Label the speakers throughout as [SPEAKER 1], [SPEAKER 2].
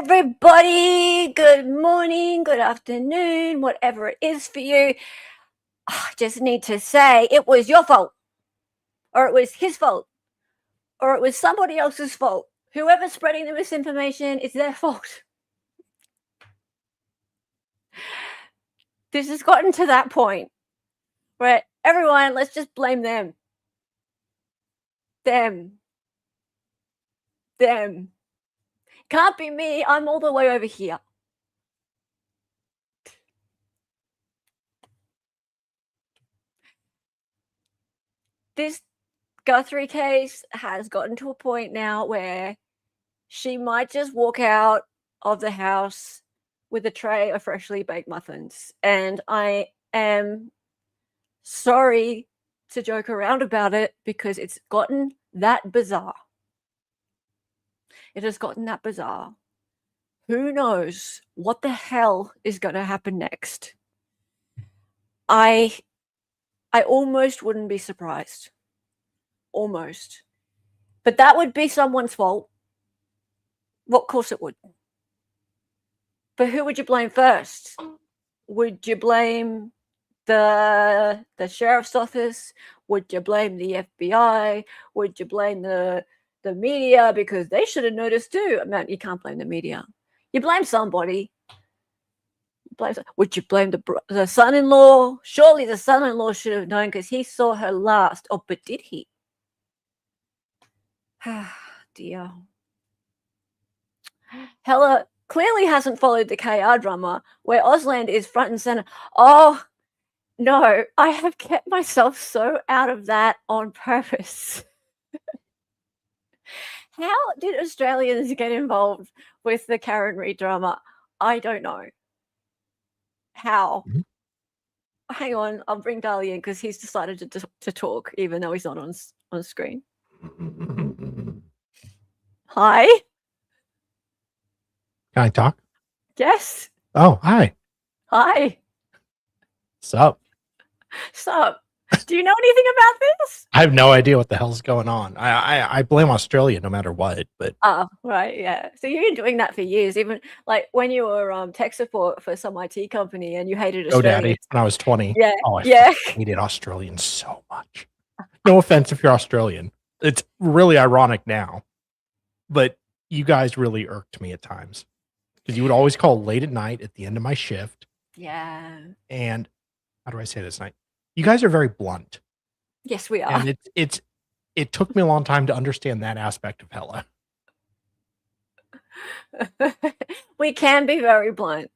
[SPEAKER 1] everybody. Good morning, good afternoon, whatever it is for you. I just need to say it was your fault, or it was his fault, or it was somebody else's fault. Whoever's spreading the misinformation, it's their fault. This has gotten to that point where everyone, let's just blame them. Them. Can't be me. I'm all the way over here. This Guthrie case has gotten to a point now where she might just walk out of the house with a tray of freshly baked muffins. And I am sorry to joke around about it because it's gotten that bizarre. It has gotten that bizarre. Who knows what the hell is going to happen next? I almost wouldn't be surprised. Almost. But that would be someone's fault. Well, of course it would. But who would you blame first? Would you blame the sheriff's office? Would you blame the FBI? Would you blame the media because they should have noticed too? I mean, you can't blame the media. You blame somebody. Would you blame the son-in-law? Surely the son-in-law should have known because he saw her last. Oh, but did he? Dear. Hella clearly hasn't followed the KR drama where Ausland is front and center. Oh, no, I have kept myself so out of that on purpose. How did Australians get involved with the Karen Reid drama? I don't know. How? Mm-hmm. Hang on, I'll bring Dali in because he's decided to talk, even though he's not on screen. Hi.
[SPEAKER 2] Can I talk?
[SPEAKER 1] Yes.
[SPEAKER 2] Oh, hi.
[SPEAKER 1] Hi.
[SPEAKER 2] Sup?
[SPEAKER 1] Do you know anything about this?
[SPEAKER 2] I have no idea what the hell's going on. I blame Australia no matter what, but
[SPEAKER 1] oh, right, yeah. So you've been doing that for years, even like when you were tech support for some IT company and you hated Australia.
[SPEAKER 2] GoDaddy when I was 20.
[SPEAKER 1] Yeah,
[SPEAKER 2] I
[SPEAKER 1] yeah.
[SPEAKER 2] hated Australians so much. No offense if you're Australian. It's really ironic now, but you guys really irked me at times because you would always call late at night at the end of my shift.
[SPEAKER 1] Yeah.
[SPEAKER 2] And how do I say this night? You guys are very blunt.
[SPEAKER 1] Yes, we are.
[SPEAKER 2] And it took me a long time to understand that aspect of Hella.
[SPEAKER 1] We can be very blunt.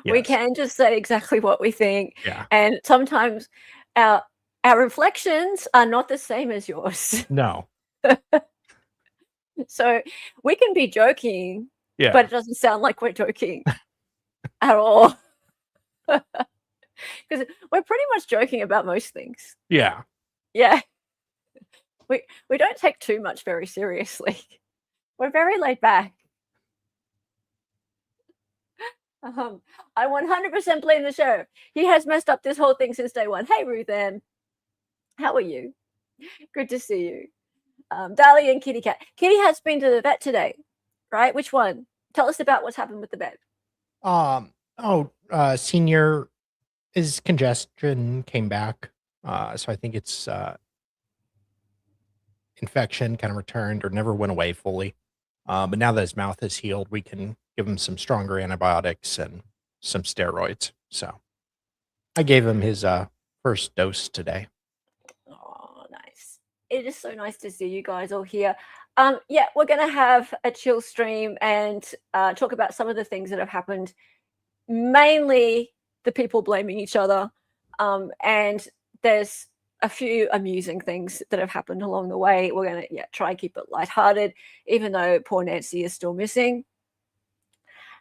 [SPEAKER 1] Yes. We can just say exactly what we think.
[SPEAKER 2] Yeah.
[SPEAKER 1] And sometimes our reflections are not the same as yours.
[SPEAKER 2] No.
[SPEAKER 1] So we can be joking,
[SPEAKER 2] yeah,
[SPEAKER 1] but it doesn't sound like we're joking at all. Because we're pretty much joking about most things.
[SPEAKER 2] Yeah.
[SPEAKER 1] Yeah. We don't take too much very seriously. We're very laid back. I 100% blame the sheriff. He has messed up this whole thing since day one. Hey, Ruth Ann. How are you? Good to see you. Dali and Kitty Cat. Kitty has been to the vet today, right? Which one? Tell us about what's happened with the vet.
[SPEAKER 2] Senior, his congestion came back. So I think it's infection kind of returned or never went away fully. But now that his mouth is healed, we can give him some stronger antibiotics and some steroids. So I gave him his first dose today.
[SPEAKER 1] Oh, nice. It is so nice to see you guys all here. Yeah, we're going to have a chill stream and talk about some of the things that have happened, mainly the people blaming each other. And there's a few amusing things that have happened along the way. We're going to try and keep it lighthearted, even though poor Nancy is still missing.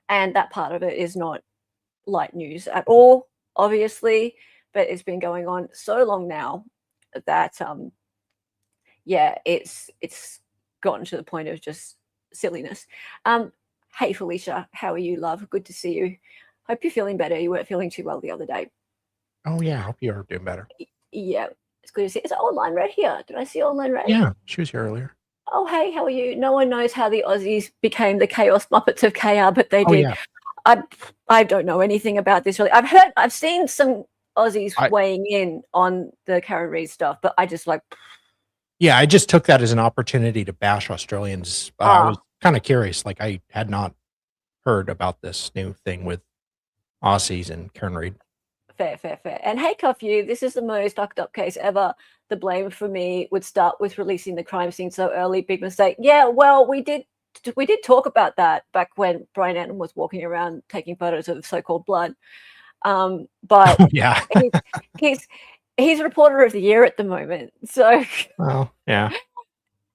[SPEAKER 1] And that part of it is not light news at all, obviously, but it's been going on so long now that, it's gotten to the point of just silliness. Hey, Felicia, how are you, love? Good to see you. Hope you're feeling better. You weren't feeling too well the other day.
[SPEAKER 2] Oh, yeah. I hope you're doing better.
[SPEAKER 1] Yeah. It's good to see. Is Online Red here? Did I see Online Red?
[SPEAKER 2] Yeah, she was here earlier.
[SPEAKER 1] oh, hey, how are you? No one knows how the Aussies became the Chaos Muppets of KR, but they
[SPEAKER 2] Oh
[SPEAKER 1] did.
[SPEAKER 2] yeah,
[SPEAKER 1] I don't know anything about this really. I've seen some Aussies weighing in on the Karen Reid stuff, but I just like.
[SPEAKER 2] Yeah, I just took that as an opportunity to bash Australians. I was kind of curious. Like, I had not heard about this new thing with Aussies and Karen Reid.
[SPEAKER 1] Fair. And hey, Cuff, this is the most fucked up case ever. The blame for me would start with releasing the crime scene so early. Big mistake. Yeah, well, we did talk about that back when Brian Adam was walking around taking photos of so-called blood. But
[SPEAKER 2] Yeah.
[SPEAKER 1] he's reporter of the year at the moment. So,
[SPEAKER 2] well, yeah.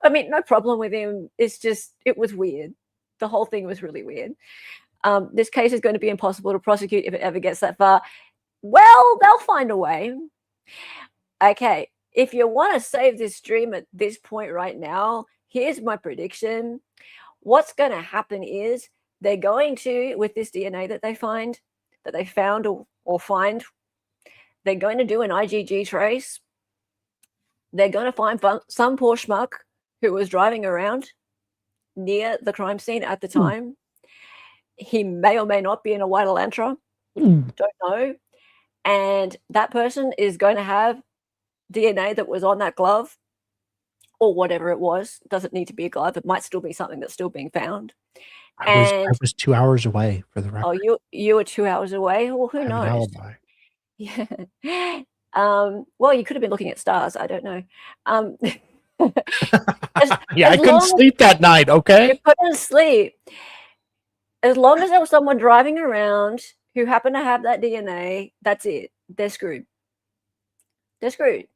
[SPEAKER 1] I mean, no problem with him. It's just, it was weird. The whole thing was really weird. This case is going to be impossible to prosecute if it ever gets that far. Well, they'll find a way. Okay, if you want to save this dream at this point right now, here's my prediction. What's going to happen is they're going to, with this DNA that they found or find, they're going to do an IgG trace. They're going to find some poor schmuck who was driving around near the crime scene at the time. He may or may not be in a white Elantra. Don't know. And that person is going to have DNA that was on that glove or whatever it was. It doesn't need to be a glove. It might still be something that's still being found.
[SPEAKER 2] I was 2 hours away for the record.
[SPEAKER 1] Oh, you were 2 hours away? Well, who knows?
[SPEAKER 2] An alibi.
[SPEAKER 1] Yeah. Well, you could have been looking at stars. I don't know.
[SPEAKER 2] I couldn't sleep that night, okay?
[SPEAKER 1] You couldn't sleep. As long as there was someone driving around who happened to have that DNA, that's it. They're screwed. They're screwed.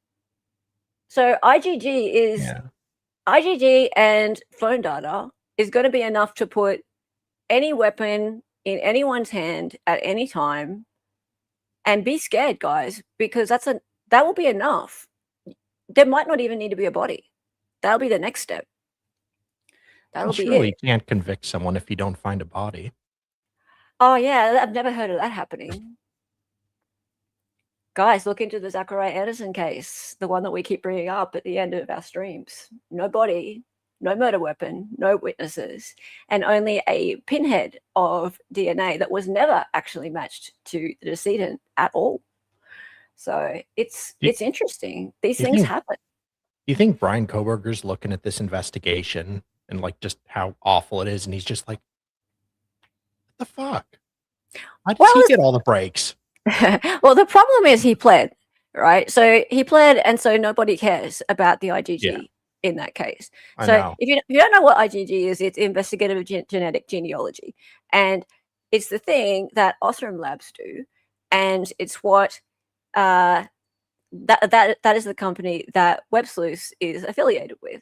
[SPEAKER 1] So IgG and phone data is going to be enough to put any weapon in anyone's hand at any time. And be scared, guys, because that will be enough. There might not even need to be a body. That'll be the next step. That'll be it.
[SPEAKER 2] You can't convict someone if you don't find a body.
[SPEAKER 1] Oh, yeah. I've never heard of that happening. Guys, look into the Zachariah Anderson case, the one that we keep bringing up at the end of our streams. No body, no murder weapon, no witnesses, and only a pinhead of DNA that was never actually matched to the decedent at all. So it's interesting. These things happen.
[SPEAKER 2] Do you think Brian Cobberger's looking at this investigation and like just how awful it is, and he's just like, what the fuck? Why does he get all the breaks?
[SPEAKER 1] Well, the problem is he pled, right? So he pled, and so nobody cares about the IgG in that case. So if you don't know what IgG is, it's investigative genetic genealogy, and it's the thing that Othram Labs do, and it's what that is the company that Websleuths is affiliated with.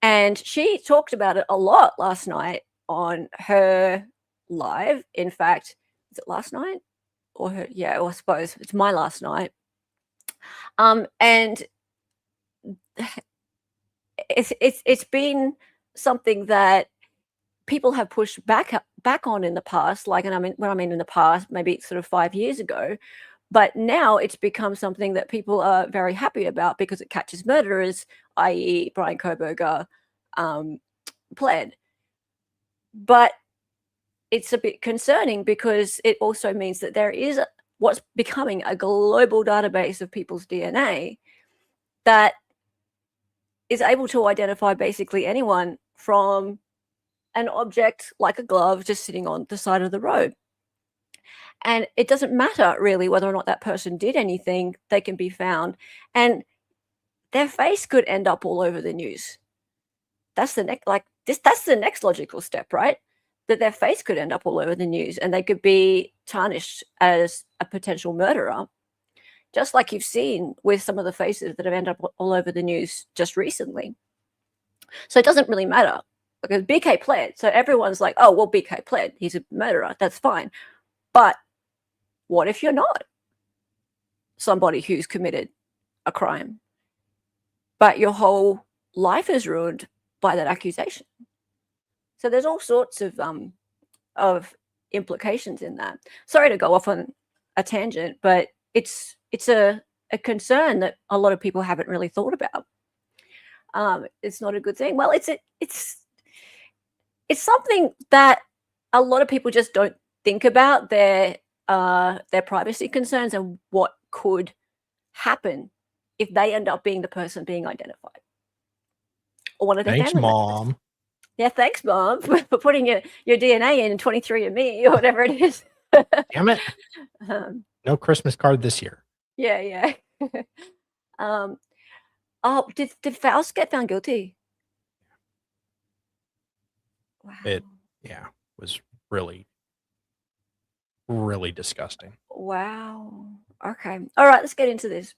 [SPEAKER 1] And she talked about it a lot last night on her live. In fact, is it last night? Or her, yeah, I suppose it's my last night. And it's been something that people have pushed back on in the past, like, and I mean in the past, maybe sort of 5 years ago, but now it's become something that people are very happy about because it catches murderers, i.e. Brian Cobberger pled. But it's a bit concerning because it also means that there is what's becoming a global database of people's DNA that is able to identify basically anyone from an object like a glove just sitting on the side of the road. And it doesn't matter really whether or not that person did anything, they can be found. And their face could end up all over the news. That's the next logical step, right? That their face could end up all over the news and they could be tarnished as a potential murderer, just like you've seen with some of the faces that have ended up all over the news just recently. So it doesn't really matter because BK pled. So everyone's like, oh, well, BK pled. He's a murderer. That's fine. But what if you're not somebody who's committed a crime, but your whole life is ruined by that accusation? So there's all sorts of implications in that. Sorry to go off on a tangent, but it's a concern that a lot of people haven't really thought about. it's not a good thing. Well, it's something that a lot of people just don't think about, their privacy concerns and what could happen if they end up being the person being identified or one of their
[SPEAKER 2] Thanks,
[SPEAKER 1] family members.
[SPEAKER 2] Mom.
[SPEAKER 1] Yeah, thanks, Mom, for putting your DNA in 23andMe or whatever it is.
[SPEAKER 2] Damn it. No Christmas card this year.
[SPEAKER 1] Yeah. Did Faust get found guilty? Wow.
[SPEAKER 2] It was really, really disgusting.
[SPEAKER 1] Wow. Okay. All right, let's get into this.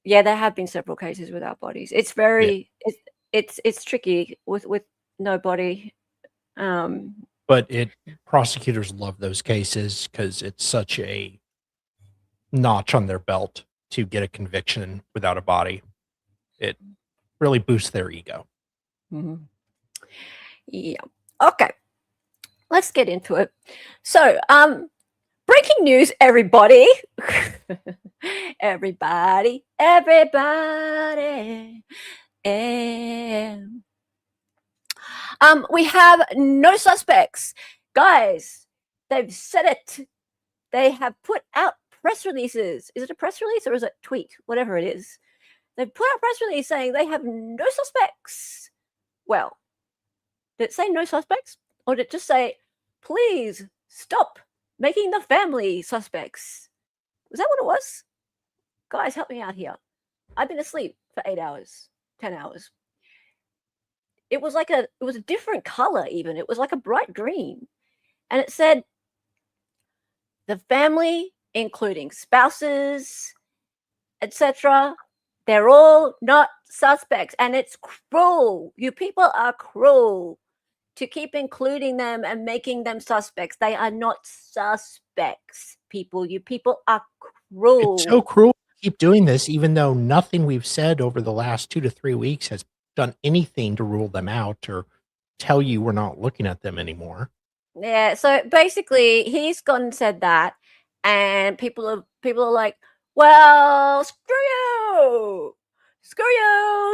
[SPEAKER 1] Yeah, there have been several cases without bodies. It's very it's tricky with no body.
[SPEAKER 2] But prosecutors love those cases because it's such a notch on their belt to get a conviction without a body. It really boosts their ego.
[SPEAKER 1] Mm-hmm. Yeah. Okay. Let's get into it. So, breaking news, everybody. everybody. We have no suspects. Guys, they've said it. They have put out press releases. Is it a press release or is it a tweet? Whatever it is. They've put out a press release saying they have no suspects. Well, did it say no suspects? Or did it just say, please stop making the family suspects? Was that what it was? Guys, help me out here. I've been asleep for 8 hours, 10 hours. It was a different color even. It was like a bright green. And it said, the family, including spouses, etc., they're all not suspects. And it's cruel. You people are cruel to keep including them and making them suspects. They are not suspects, people. You people are cruel.
[SPEAKER 2] It's so cruel to keep doing this, even though nothing we've said over the last 2 to 3 weeks has done anything to rule them out or tell you we're not looking at them anymore.
[SPEAKER 1] Yeah, so basically he's gone and said that, and people are like, well, screw you,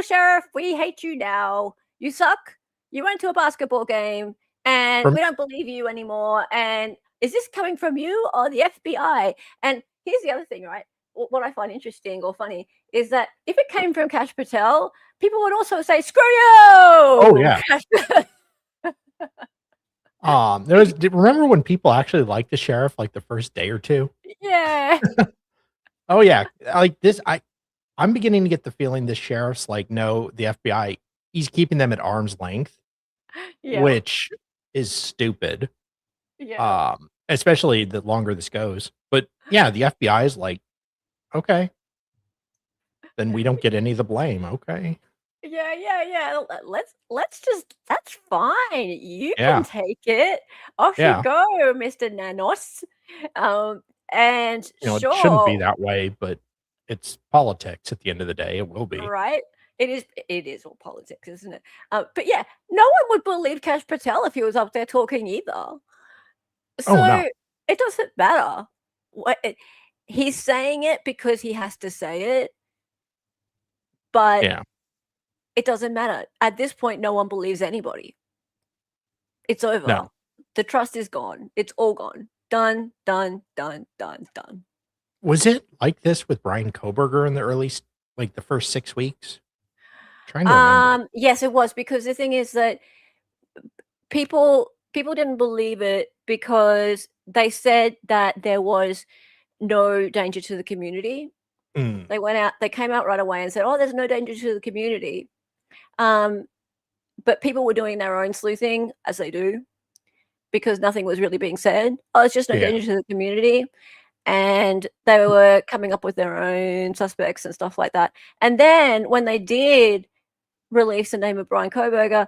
[SPEAKER 1] sheriff, we hate you now, you suck, you went to a basketball game and we don't believe you anymore. And is this coming from you or the FBI? And here's the other thing, right? What I find interesting or funny is that if it came from Kash Patel, people would also say, screw you.
[SPEAKER 2] Oh, yeah. Remember when people actually liked the sheriff like the first day or two?
[SPEAKER 1] Yeah.
[SPEAKER 2] Oh, yeah. Like this, I'm beginning to get the feeling the sheriff's like, no, the FBI, he's keeping them at arm's length, which is stupid.
[SPEAKER 1] Yeah.
[SPEAKER 2] Especially the longer this goes. But yeah, the FBI is like, okay, then we don't get any of the blame. Okay.
[SPEAKER 1] Yeah. Let's just, that's fine. You can take it. Off you go, Mr. Nanos. And
[SPEAKER 2] it shouldn't be that way, but it's politics at the end of the day. It will be.
[SPEAKER 1] Right. It is all politics, isn't it? But yeah, no one would believe Kash Patel if he was up there talking either. So
[SPEAKER 2] no.
[SPEAKER 1] It doesn't matter. He's saying it because he has to say it. But it doesn't matter. At this point, no one believes anybody. It's over.
[SPEAKER 2] No.
[SPEAKER 1] The trust is gone. It's all gone. Done.
[SPEAKER 2] Was it like this with Brian Cobberger in the first 6 weeks? Trying to remember.
[SPEAKER 1] Yes, it was, because the thing is that people didn't believe it because they said that there was no danger to the community. They came out right away and said, oh, there's no danger to the community. But people were doing their own sleuthing, as they do, because nothing was really being said. Oh, it's just no danger to the community. And they were coming up with their own suspects and stuff like that. And then when they did release the name of Brian Cobberger,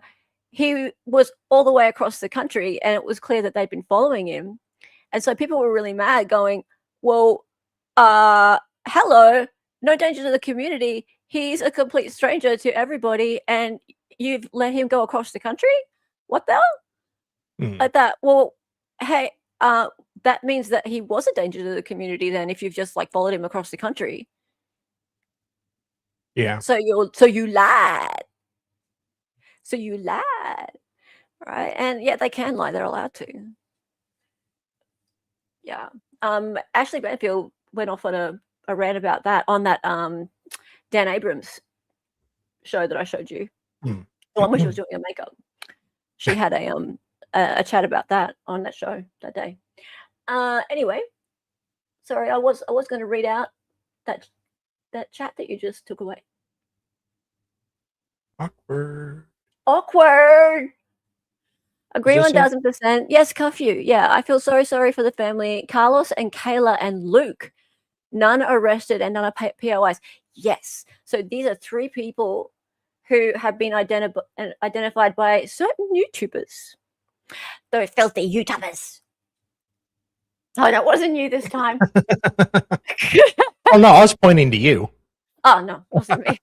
[SPEAKER 1] he was all the way across the country, and it was clear that they'd been following him. And so people were really mad, going, well, hello, no danger to the community. He's a complete stranger to everybody, and you've let him go across the country? What the hell? Like that. Well, hey, that means that he was a danger to the community then, if you've just like followed him across the country.
[SPEAKER 2] Yeah.
[SPEAKER 1] So you lied. So you lied, right? And yeah, they can lie. They're allowed to. Yeah. Ashley Banfield went off on a rant about that on that Dan Abrams show that I showed you. The one where she was doing her makeup. She had a chat about that on that show that day. Anyway, sorry, I was going to read out that chat that you just took away.
[SPEAKER 2] Awkward.
[SPEAKER 1] Agree 1000%. Yes, curfew. Yeah, I feel so sorry for the family. Carlos and Kayla and Luke, none arrested and none are POIs. Yes. So these are 3 people who have been identified by certain YouTubers. Those filthy YouTubers. Oh, that wasn't you this time.
[SPEAKER 2] Oh, no, I was pointing to you.
[SPEAKER 1] Oh, no, it wasn't me.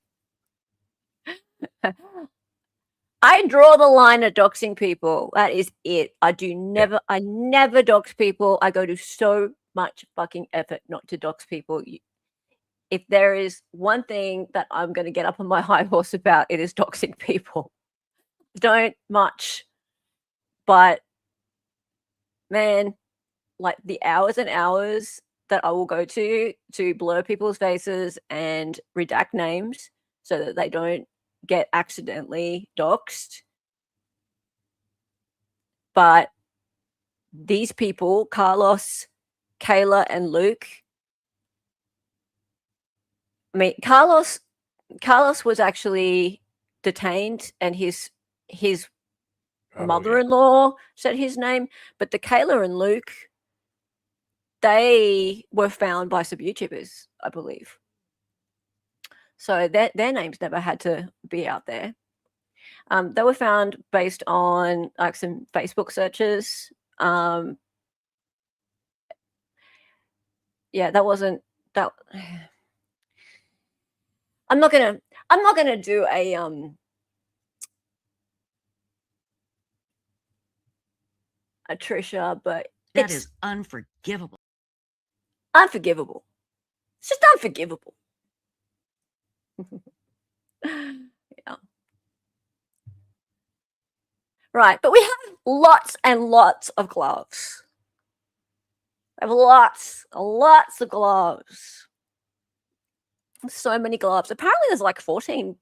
[SPEAKER 1] I draw the line at doxing people. That is it. I never dox people. I go to so much fucking effort not to dox people. If there is one thing that I'm going to get up on my high horse about, it is doxing people. Don't much. But, man, like the hours and hours that I will go to blur people's faces and redact names so that they don't get accidentally doxed. But these people, Carlos, Kayla, and Luke, I mean, Carlos was actually detained, and his mother-in-law said his name, but the Kayla and Luke, they were found by some YouTubers, I believe. So their names never had to be out there. They were found based on like some Facebook searches. Yeah, that wasn't that. I'm not gonna do a Trisha, but
[SPEAKER 3] that is unforgivable.
[SPEAKER 1] Unforgivable. It's just unforgivable. Yeah. Right, but we have lots and lots of gloves. I have lots of gloves. So many gloves. Apparently there's like 14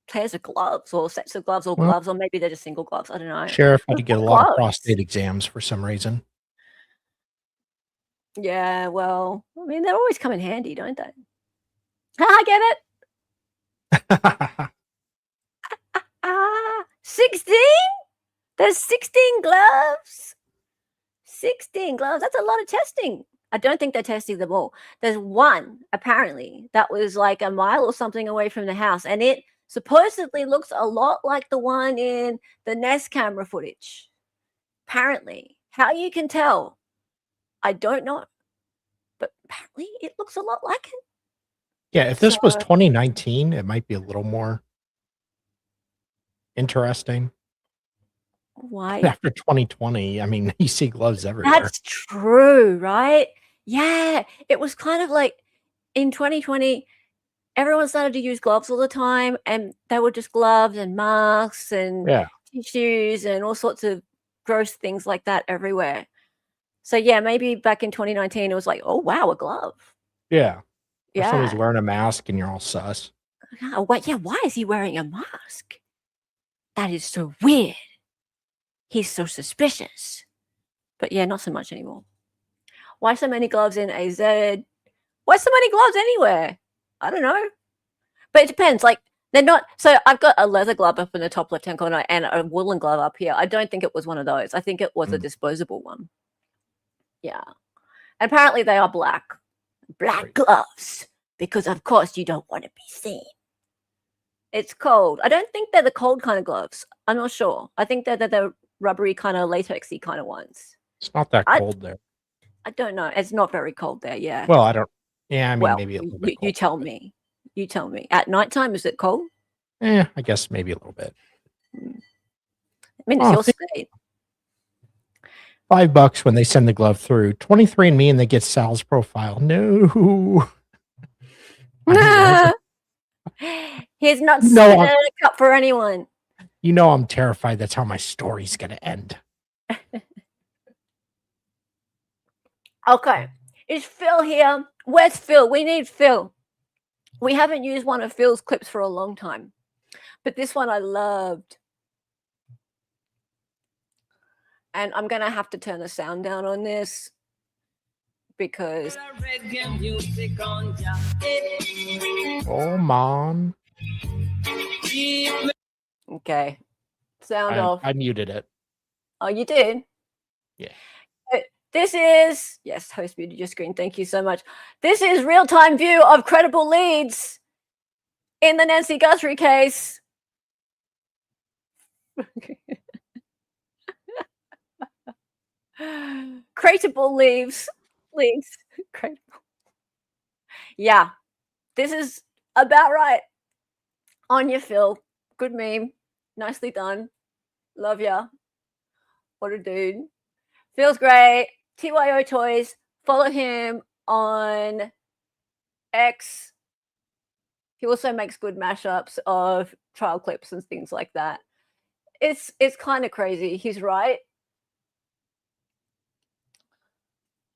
[SPEAKER 1] pairs of gloves or sets of gloves or gloves, or maybe they're just single gloves. I don't know.
[SPEAKER 2] Sheriff had to get a lot of prostate exams for some reason.
[SPEAKER 1] Yeah, well, I mean, they always come in handy, don't they? I get it. 16? There's 16 gloves. 16 gloves. That's a lot of testing. I don't think they're testing them all. There's one, apparently, that was like a mile or something away from the house, and it supposedly looks a lot like the one in the Nest camera footage. Apparently. How you can tell, I don't know. But apparently it looks a lot like it.
[SPEAKER 2] Yeah, if this was 2019, it might be a little more interesting.
[SPEAKER 1] Why?
[SPEAKER 2] After 2020, I mean, you see gloves everywhere.
[SPEAKER 1] That's true, right? Yeah, it was kind of like in 2020, everyone started to use gloves all the time, and they were just gloves and masks and tissues and all sorts of gross things like that everywhere. So yeah, maybe back in 2019, it was like, oh wow, a glove.
[SPEAKER 2] Yeah. If somebody's wearing a mask and you're all sus.
[SPEAKER 1] Oh, why is he wearing a mask? That is so weird. He's so suspicious. But yeah, not so much anymore. Why so many gloves in AZ? Why so many gloves anywhere? I don't know. But it depends. Like, they're not. So I've got a leather glove up in the top left-hand corner and a woolen glove up here. I don't think it was one of those. I think it was a disposable one. Yeah. And apparently they are black. Black gloves. Because, of course, you don't want to be seen. It's cold. I don't think they're the cold kind of gloves. I'm not sure. I think they're the rubbery kind of latexy kind of ones.
[SPEAKER 2] It's not that cold there.
[SPEAKER 1] I don't know. It's not very cold there, yeah.
[SPEAKER 2] Well, I don't. Yeah, I mean, maybe a little bit cold.
[SPEAKER 1] You tell me. You tell me. At nighttime, is it cold?
[SPEAKER 2] I guess maybe a little bit.
[SPEAKER 1] I mean, it's your state.
[SPEAKER 2] $5 when they send the glove through. 23andMe and they get Sal's profile. No.
[SPEAKER 1] He's not sending a cup for anyone.
[SPEAKER 2] You know I'm terrified that's how my story's going to end.
[SPEAKER 1] Okay. Is Phil here? Where's Phil? We need Phil. We haven't used one of Phil's clips for a long time, but this one I loved. And I'm going to have to turn the sound down on this because...
[SPEAKER 2] Oh, Mom.
[SPEAKER 1] Okay. Sound off.
[SPEAKER 2] I muted it.
[SPEAKER 1] Oh, you did?
[SPEAKER 2] Yeah.
[SPEAKER 1] This is... Yes, host muted your screen. Thank you so much. This is real-time view of credible leads in the Nancy Guthrie case. Cratable leads. Cratable. Yeah, this is about right. On you, Phil. Good meme. Nicely done. Love ya. What a dude. Phil's great. TYO Toys. Follow him on X. He also makes good mashups of trial clips and things like that. It's kind of crazy. He's right.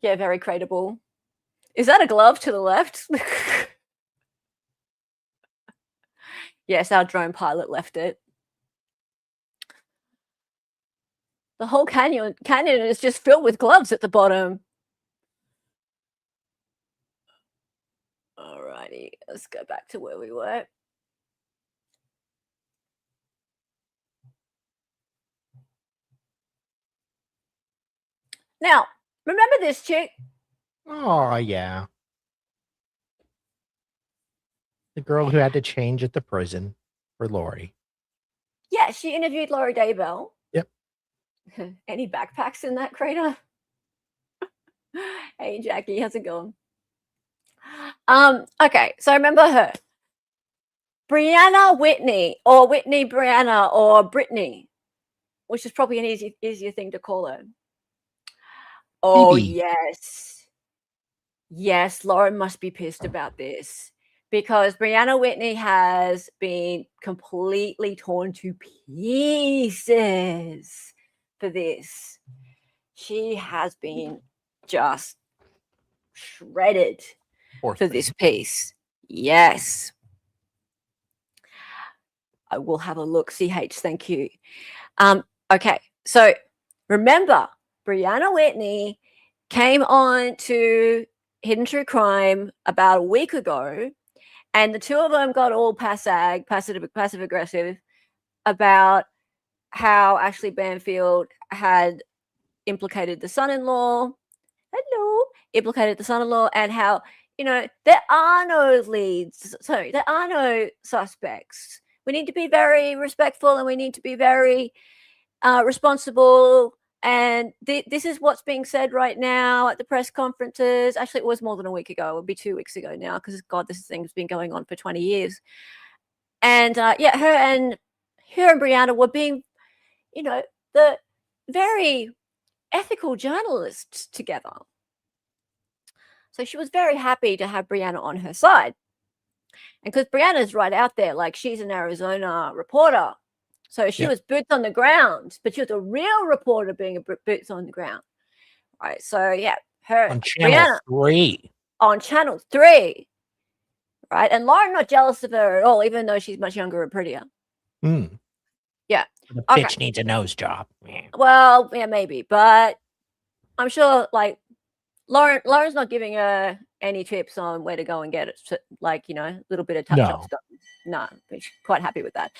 [SPEAKER 1] Yeah, very cratable. Is that a glove to the left? Yes, our drone pilot left it. The whole canyon is just filled with gloves at the bottom. Alrighty, let's go back to where we were. Now, remember this chick?
[SPEAKER 2] Oh, yeah. The girl who had to change at the prison for Lori.
[SPEAKER 1] Yeah, she interviewed Lori Daybell.
[SPEAKER 2] Yep.
[SPEAKER 1] Any backpacks in that crater? Hey, Jackie, how's it going? Okay, so remember her. Briana Whitney, or Whitney Briana, or Brittany, which is probably an easier thing to call her. Oh,
[SPEAKER 2] Phoebe.
[SPEAKER 1] yes. Yes, Lauren must be pissed about this because Briana Whitney has been completely torn to pieces for this. She has been just shredded for this piece. Yes. I will have a look. CH, thank you. Okay, so remember, Briana Whitney came on to Hidden True Crime about a week ago, and the two of them got all passive aggressive about how Ashley Banfield had implicated the son-in-law. Implicated the son-in-law, and how, there are no leads. Sorry, there are no suspects. We need to be very respectful, and we need to be very responsible. And this is what's being said right now at the press conferences. Actually, it was more than a week ago. It would be 2 weeks ago now because, God, this thing's been going on for 20 years. And, yeah, her and Brianna were being, the very ethical journalists together. So she was very happy to have Brianna on her side. And because Brianna's right out there, like she's an Arizona reporter. So she was boots on the ground, but she was a real reporter being a boots on the ground. Right. So, yeah, her
[SPEAKER 2] on Channel 3.
[SPEAKER 1] On Channel 3. Right. And Lauren not jealous of her at all, even though she's much younger and prettier. Yeah.
[SPEAKER 2] The bitch needs a nose job.
[SPEAKER 1] Well, yeah, maybe. But I'm sure, like, Lauren's not giving her any tips on where to go and get it. So, like, a little bit of touch-up stuff. No, she's quite happy with that.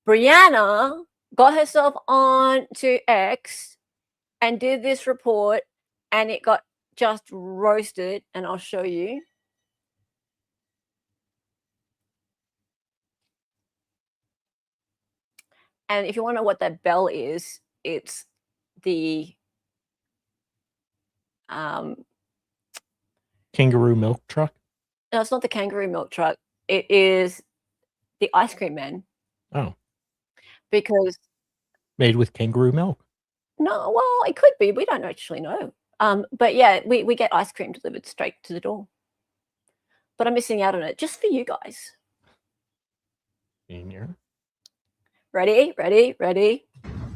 [SPEAKER 1] Brianna got herself on to X and did this report, and it got just roasted, and I'll show you. And if you want to know what that bell is, it's the
[SPEAKER 2] kangaroo milk truck?
[SPEAKER 1] No, it's not the kangaroo milk truck. It is the ice cream man.
[SPEAKER 2] Oh.
[SPEAKER 1] Because
[SPEAKER 2] made with kangaroo milk.
[SPEAKER 1] No, well, it could be. We don't actually know. But yeah, we get ice cream delivered straight to the door. But I'm missing out on it just for you guys.
[SPEAKER 2] In here.
[SPEAKER 1] Ready?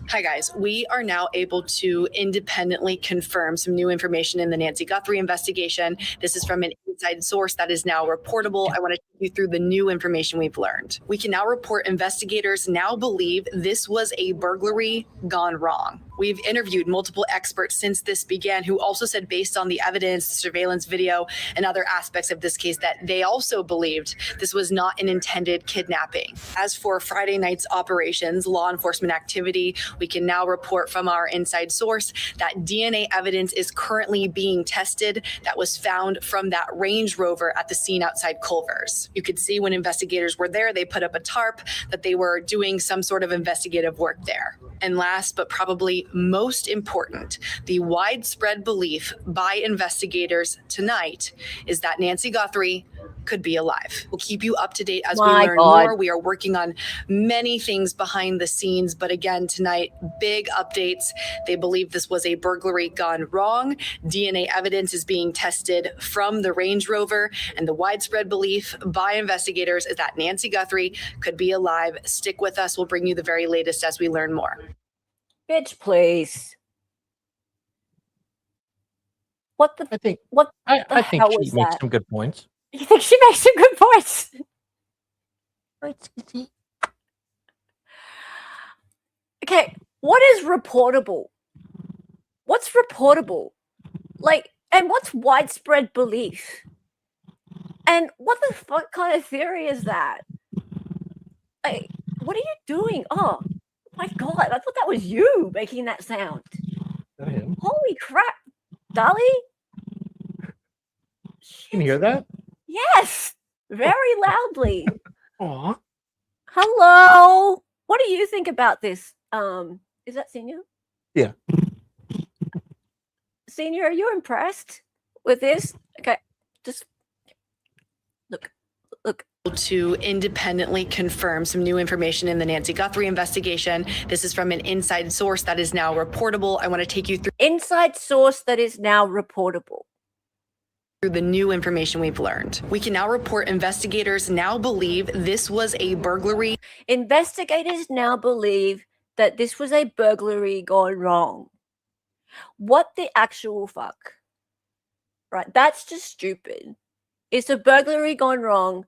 [SPEAKER 4] Hi, guys. We are now able to independently confirm some new information in the Nancy Guthrie investigation. This is from an inside source that is now reportable. I want to take you through the new information we've learned. We can now report investigators now believe this was a burglary gone wrong. We've interviewed multiple experts since this began who also said, based on the evidence, surveillance video, and other aspects of this case, that they also believed this was not an intended kidnapping. As for Friday night's operations, law enforcement activity, we can now report from our inside source that DNA evidence is currently being tested that was found from that Range Rover at the scene outside Culver's. You could see when investigators were there, they put up a tarp that they were doing some sort of investigative work there. And last, but probably most important, the widespread belief by investigators tonight is that Nancy Guthrie could be alive. We'll keep you up to date as we learn more. We are working on many things behind the scenes, but again, tonight, big updates. They believe this was a burglary gone wrong. DNA evidence is being tested from the Range Rover, and the widespread belief by investigators is that Nancy Guthrie could be alive. Stick with us. We'll bring you the very latest as we learn more.
[SPEAKER 1] Bitch, please. What the?
[SPEAKER 2] I think
[SPEAKER 1] What
[SPEAKER 2] I
[SPEAKER 1] the
[SPEAKER 2] think
[SPEAKER 1] hell
[SPEAKER 2] she
[SPEAKER 1] was
[SPEAKER 2] makes
[SPEAKER 1] that?
[SPEAKER 2] some good points.
[SPEAKER 1] You think she makes some good points? Okay, what is reportable? What's reportable? Like, and what's widespread belief? And what the fuck kind of theory is that? Like, what are you doing? Oh my god, I thought that was you making that sound.
[SPEAKER 2] Is that him?
[SPEAKER 1] Holy crap, Dolly?
[SPEAKER 2] Can you hear that?
[SPEAKER 1] Yes, very loudly.
[SPEAKER 2] Aw.
[SPEAKER 1] Hello. What do you think about this? Is that Senior?
[SPEAKER 2] Yeah.
[SPEAKER 1] Senior, are you impressed with this? Okay, just look.
[SPEAKER 4] To independently confirm some new information in the Nancy Guthrie investigation. This is from an inside source that is now reportable. I want to take you through
[SPEAKER 1] Inside source that is now reportable.
[SPEAKER 4] the new information we've learned. We can now report investigators now believe this was a burglary.
[SPEAKER 1] Investigators now believe that this was a burglary gone wrong. What the actual fuck? Right, that's just stupid. It's a burglary gone wrong.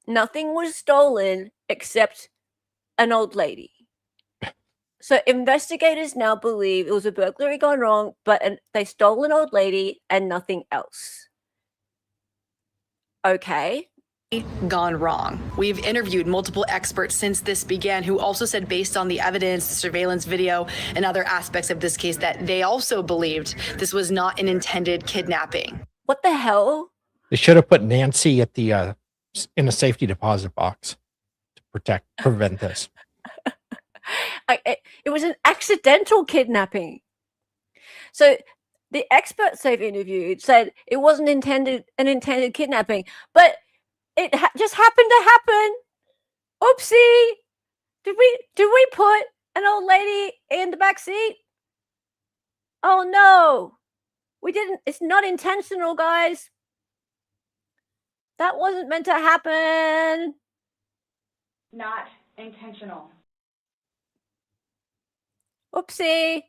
[SPEAKER 1] Nothing was stolen except an old lady. So investigators now believe it was a burglary gone wrong, but they stole an old lady and nothing else. Okay.
[SPEAKER 4] Gone wrong. We've interviewed multiple experts since this began who also said, based on the evidence, the surveillance video, and other aspects of this case, that they also believed this was not an intended kidnapping.
[SPEAKER 1] What the hell?
[SPEAKER 2] They should have put Nancy at the in a safety deposit box to prevent this.
[SPEAKER 1] It was an accidental kidnapping. So the experts they've interviewed said it wasn't an intended kidnapping, but it just happened to happen. Oopsie! Did we put an old lady in the back seat? Oh no, we didn't. It's not intentional, guys. That wasn't meant to happen.
[SPEAKER 5] Not intentional.
[SPEAKER 1] Oopsie.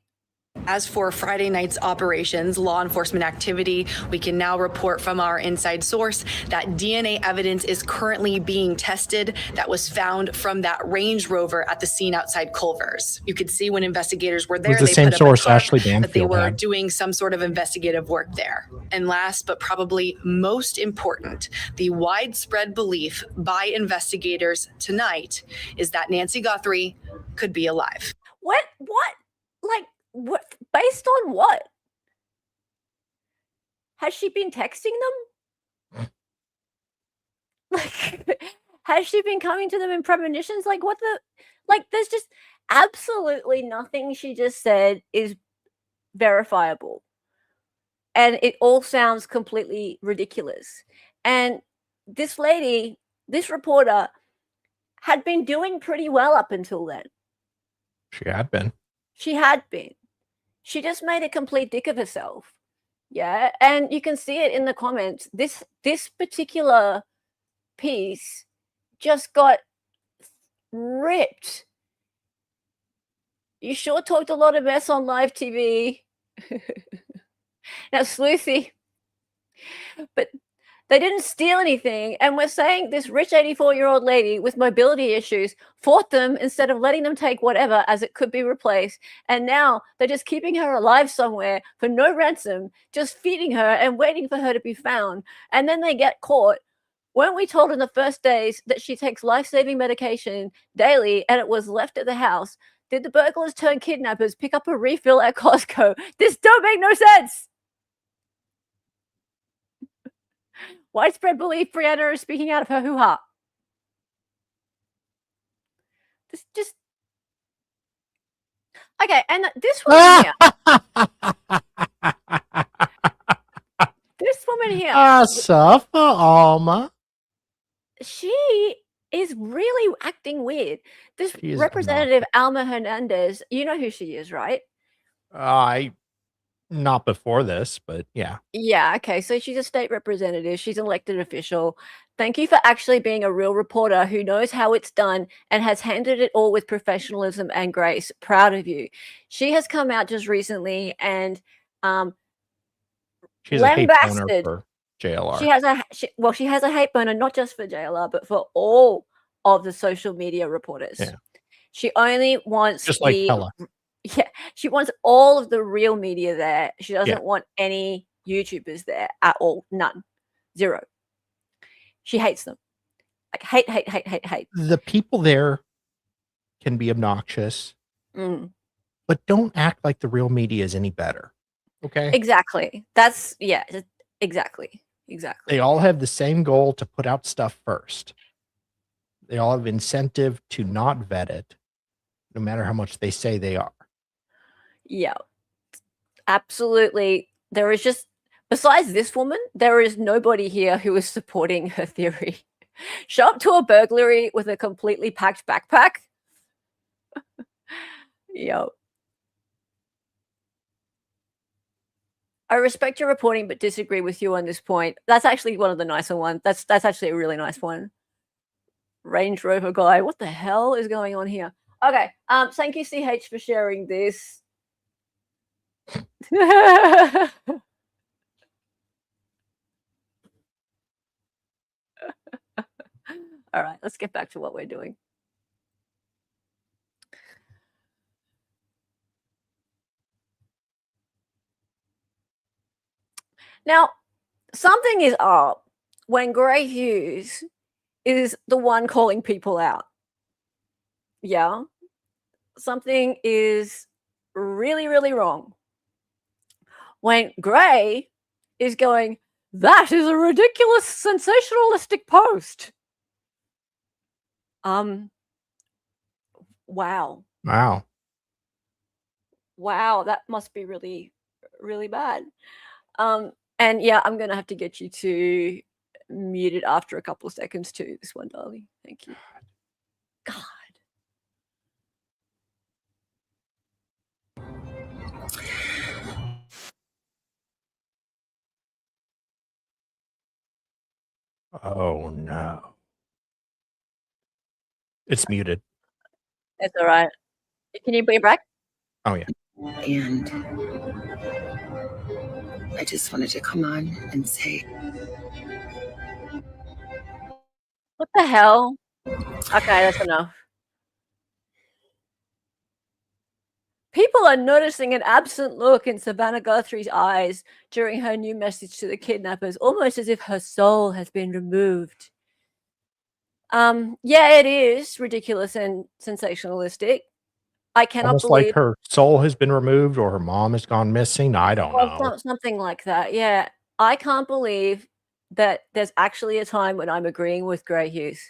[SPEAKER 4] As for Friday night's operations, law enforcement activity, we can now report from our inside source that DNA evidence is currently being tested that was found from that Range Rover at the scene outside Culver's. You could see when investigators were there,
[SPEAKER 2] It was the same source Ashley
[SPEAKER 4] that they
[SPEAKER 2] Banfield
[SPEAKER 4] were
[SPEAKER 2] had.
[SPEAKER 4] doing some sort of investigative work there. And last, but probably most important, the widespread belief by investigators tonight is that Nancy Guthrie could be alive.
[SPEAKER 1] What? Like, what? Based on what? Has she been texting them? Like, has she been coming to them in premonitions? Like, what the? Like, there's just absolutely nothing she just said is verifiable. And it all sounds completely ridiculous. And this lady, this reporter, had been doing pretty well up until then.
[SPEAKER 2] She had been.
[SPEAKER 1] She had been. She just made a complete dick of herself. Yeah. And you can see it in the comments. This particular piece just got ripped You sure talked a lot of mess on live TV. Now, Sleuthy. But they didn't steal anything, and we're saying this rich 84-year-old lady with mobility issues fought them instead of letting them take whatever as it could be replaced, and now they're just keeping her alive somewhere for no ransom, just feeding her and waiting for her to be found, and then they get caught. Weren't we told in the first days that she takes life-saving medication daily and it was left at the house? Did the burglars turn kidnappers pick up a refill at Costco? This don't make no sense! Widespread belief Briana is speaking out of her hoo-ha. This just... Okay, and this woman here... this woman here...
[SPEAKER 2] Suffer, Alma.
[SPEAKER 1] She is really acting weird. This representative, Alma Hernandez, you know who she is, right?
[SPEAKER 2] Not before this, but yeah.
[SPEAKER 1] Yeah, okay. So she's a state representative. She's an elected official. Thank you for actually being a real reporter who knows how it's done and has handled it all with professionalism and grace. Proud of you. She has come out just recently and
[SPEAKER 2] she's a hate boner for JLR.
[SPEAKER 1] She has a hate boner not just for JLR, but for all of the social media reporters.
[SPEAKER 2] Yeah.
[SPEAKER 1] She only wants
[SPEAKER 2] just like Pella.
[SPEAKER 1] Yeah, she wants all of the real media there. She doesn't want any YouTubers there at all. None. Zero. She hates them. Like hate.
[SPEAKER 2] The people there can be obnoxious, but don't act like the real media is any better. Okay?
[SPEAKER 1] Exactly. That's, yeah, exactly.
[SPEAKER 2] They all have the same goal to put out stuff first. They all have incentive to not vet it, no matter how much they say they are.
[SPEAKER 1] Yeah, absolutely. There is just, besides this woman, there is nobody here who is supporting her theory. Show up to a burglary with a completely packed backpack. Yo. I respect your reporting, but disagree with you on this point. That's actually one of the nicer ones. That's actually a really nice one. Range Rover guy. What the hell is going on here? Okay. Thank you, CH, for sharing this. All right, let's get back to what we're doing. Now, something is up when Gray Hughes is the one calling people out. Yeah. Something is really, really wrong. When Gray is going, that is a ridiculous, sensationalistic post. Wow. Wow, that must be really, really bad. And yeah, I'm going to have to get you to mute it after a couple of seconds too, this one, darling. Thank you. God.
[SPEAKER 2] Oh no. It's muted.
[SPEAKER 1] That's all right. Can you bring it back?
[SPEAKER 2] Oh yeah.
[SPEAKER 6] And I just wanted to come on and say,
[SPEAKER 1] What the hell? Okay, that's enough. People are noticing an absent look in Savannah Guthrie's eyes during her new message to the kidnappers, almost as if her soul has been removed. Yeah, it is ridiculous and sensationalistic. I cannot
[SPEAKER 2] Almost
[SPEAKER 1] believe
[SPEAKER 2] like her soul has been removed or her mom has gone missing. I don't know.
[SPEAKER 1] Something like that. Yeah, I can't believe that there's actually a time when I'm agreeing with Gray Hughes.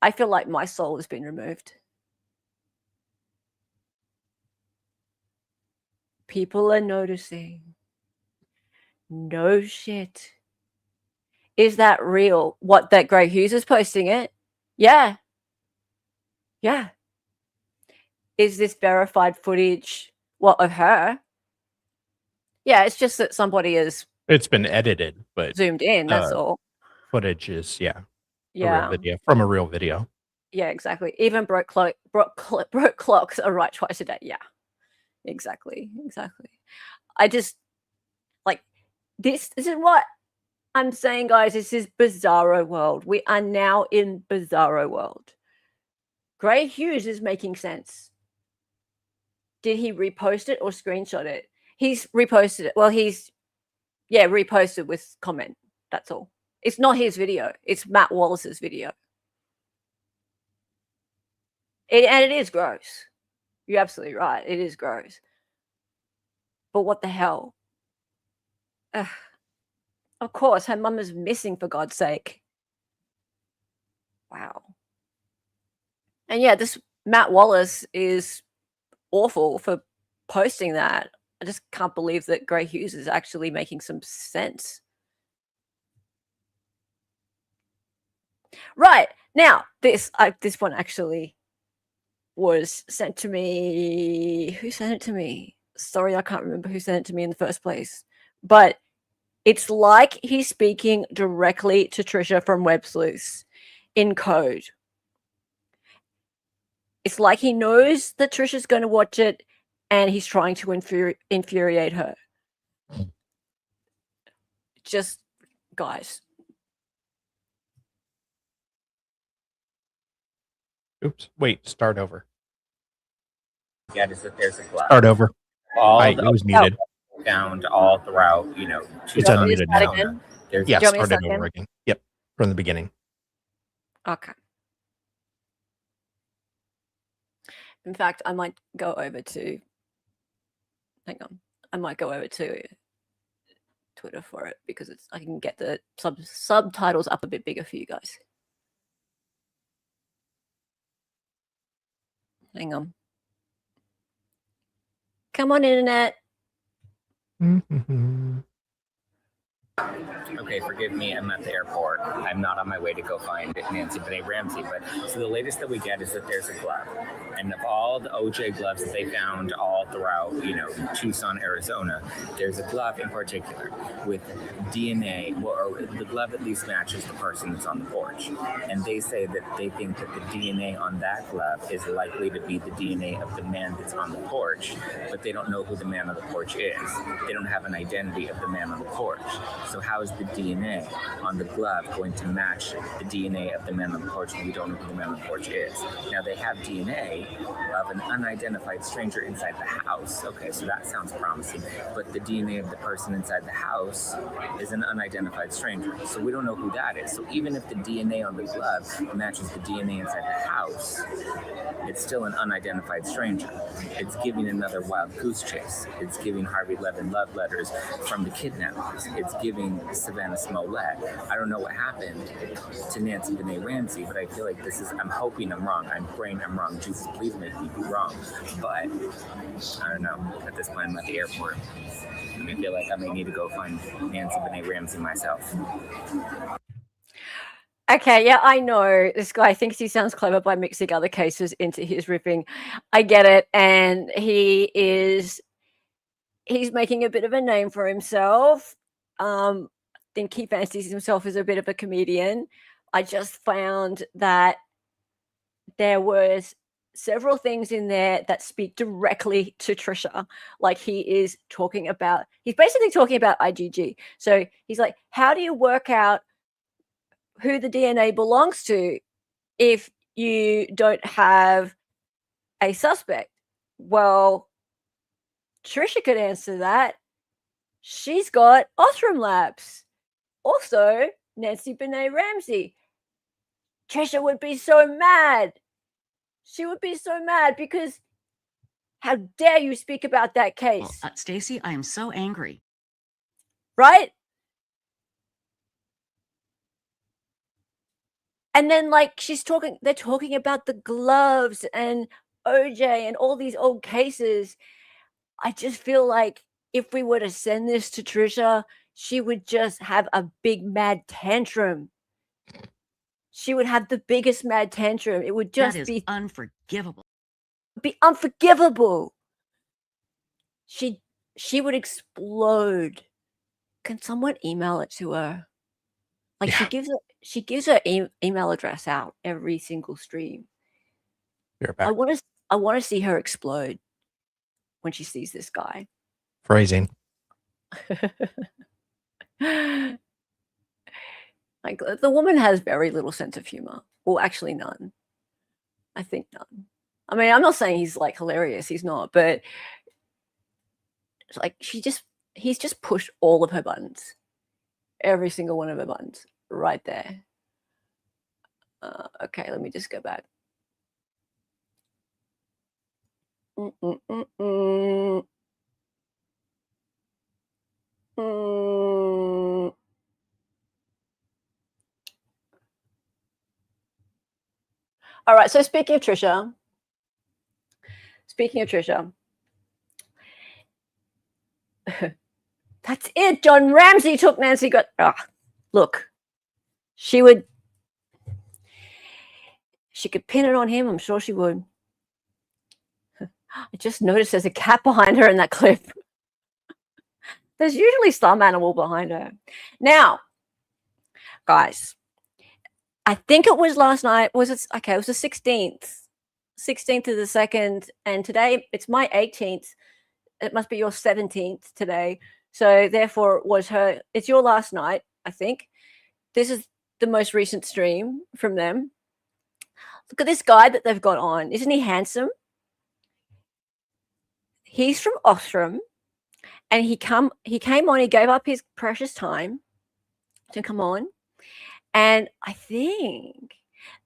[SPEAKER 1] I feel like my soul has been removed. People are noticing. No shit. Is that real? What, that Gray Hughes is posting it? Yeah. Yeah. Is this verified footage, of her? Yeah, it's just that somebody has...
[SPEAKER 2] It's been edited, but...
[SPEAKER 1] zoomed in, that's all.
[SPEAKER 2] Footage is,
[SPEAKER 1] Yeah.
[SPEAKER 2] a real video, from a real video.
[SPEAKER 1] Yeah, exactly. Even broke clocks are right twice a day. Yeah, exactly. I just like this. This is what I'm saying, guys. This is bizarro world. We are now in bizarro world. Gray Hughes is making sense. Did he repost it or screenshot it? He's reposted it. Well, he's reposted with comment. That's all. It's not his video. It's Matt Wallace's video. And it is gross. You're absolutely right. It is gross. But what the hell? Ugh. Of course, her mum is missing, for God's sake. Wow. And yeah, this Matt Wallace is awful for posting that. I just can't believe that Gray Hughes is actually making some sense. Right. Now, this one actually was sent to me. Who sent it to me? Sorry, I can't remember who sent it to me in the first place. But it's like he's speaking directly to Trisha from Websleuths in code. It's like he knows that Trisha's going to watch it and he's trying to infuriate her. Just, guys.
[SPEAKER 2] Oops. Wait, start over.
[SPEAKER 7] Yeah, just that there's a glove.
[SPEAKER 2] Start over. It was muted.
[SPEAKER 7] Found all throughout,
[SPEAKER 2] It's unmuted now.
[SPEAKER 1] Again?
[SPEAKER 2] Yeah,
[SPEAKER 1] Do you want me to
[SPEAKER 2] start it
[SPEAKER 1] start
[SPEAKER 2] over again. Yep, from the beginning.
[SPEAKER 1] Okay. In fact, I might go over to. Hang on. I might go over to Twitter for it because I can get the subtitles up a bit bigger for you guys. Hang on. Come on, internet.
[SPEAKER 7] Okay, forgive me, I'm at the airport. I'm not on my way to go find Nancy Guthrie Ramsey, but so the latest that we get is that there's a glove. And of all the OJ gloves that they found all throughout, Tucson, Arizona, there's a glove in particular with DNA, or the glove at least matches the person that's on the porch. And they say that they think that the DNA on that glove is likely to be the DNA of the man that's on the porch, but they don't know who the man on the porch is. They don't have an identity of the man on the porch. So how is the DNA on the glove going to match the DNA of the man on the porch when we don't know who the man on the porch is? Now, they have DNA of an unidentified stranger inside the house. Okay, so that sounds promising. But the DNA of the person inside the house is an unidentified stranger. So we don't know who that is. So even if the DNA on the glove matches the DNA inside the house, it's still an unidentified stranger. It's giving another wild goose chase. It's giving Harvey Levin love letters from the kidnappers. It's giving Savannah Smollett. I don't know what happened to Nancy Guthrie Ramsey, but I feel like I'm hoping I'm wrong. I'm praying I'm wrong. Jesus, please make me be wrong. But I don't know. At this point, I'm at the airport. I feel like I may need to go find Nancy Guthrie Ramsey myself.
[SPEAKER 1] Okay, yeah, I know. This guy thinks he sounds clever by mixing other cases into his riffing. I get it. And he's making a bit of a name for himself. I think he fancies himself as a bit of a comedian. I just found that there was several things in there that speak directly to Trisha. Like he's basically talking about IgG. So he's like, how do you work out who the DNA belongs to if you don't have a suspect? Well, Trisha could answer that. She's got Othram Labs. Also, Nancy Guthrie Ramsey. Trisha would be so mad. She would be so mad because how dare you speak about that case?
[SPEAKER 3] Well, Stacy, I am so angry.
[SPEAKER 1] Right? And then they're talking about the gloves and OJ and all these old cases. I just feel like if we were to send this to Trisha, she would just have a big mad tantrum. She would have the biggest mad tantrum. It would just be
[SPEAKER 3] unforgivable.
[SPEAKER 1] Be unforgivable. She would explode. Can someone email it to her? Like she gives it. she gives her email address out every single stream.
[SPEAKER 2] You're back.
[SPEAKER 1] I want to see her explode when she sees this guy.
[SPEAKER 2] Phrasing.
[SPEAKER 1] Like, the woman has very little sense of humor. Well, actually none. I think none. I mean, I'm not saying he's like hilarious. He's not, but it's like he's just pushed all of her buttons. Every single one of her buttons right there. Okay, let me just go back. All right, so speaking of Trisha, that's it. John Ramsey took Nancy Guthrie. Look, she could pin it on him. I'm sure she would. I just noticed there's a cat behind her in that clip. There's usually some animal behind her. Now, guys, I think it was last night. Was it? Okay, it was the 16th. 16th of the 2nd. And today, it's my 18th. It must be your 17th today. So therefore, it's your last night, I think. This is the most recent stream from them. Look at this guy that they've got on. Isn't he handsome? He's from Othram. And he came on, he gave up his precious time to come on. And I think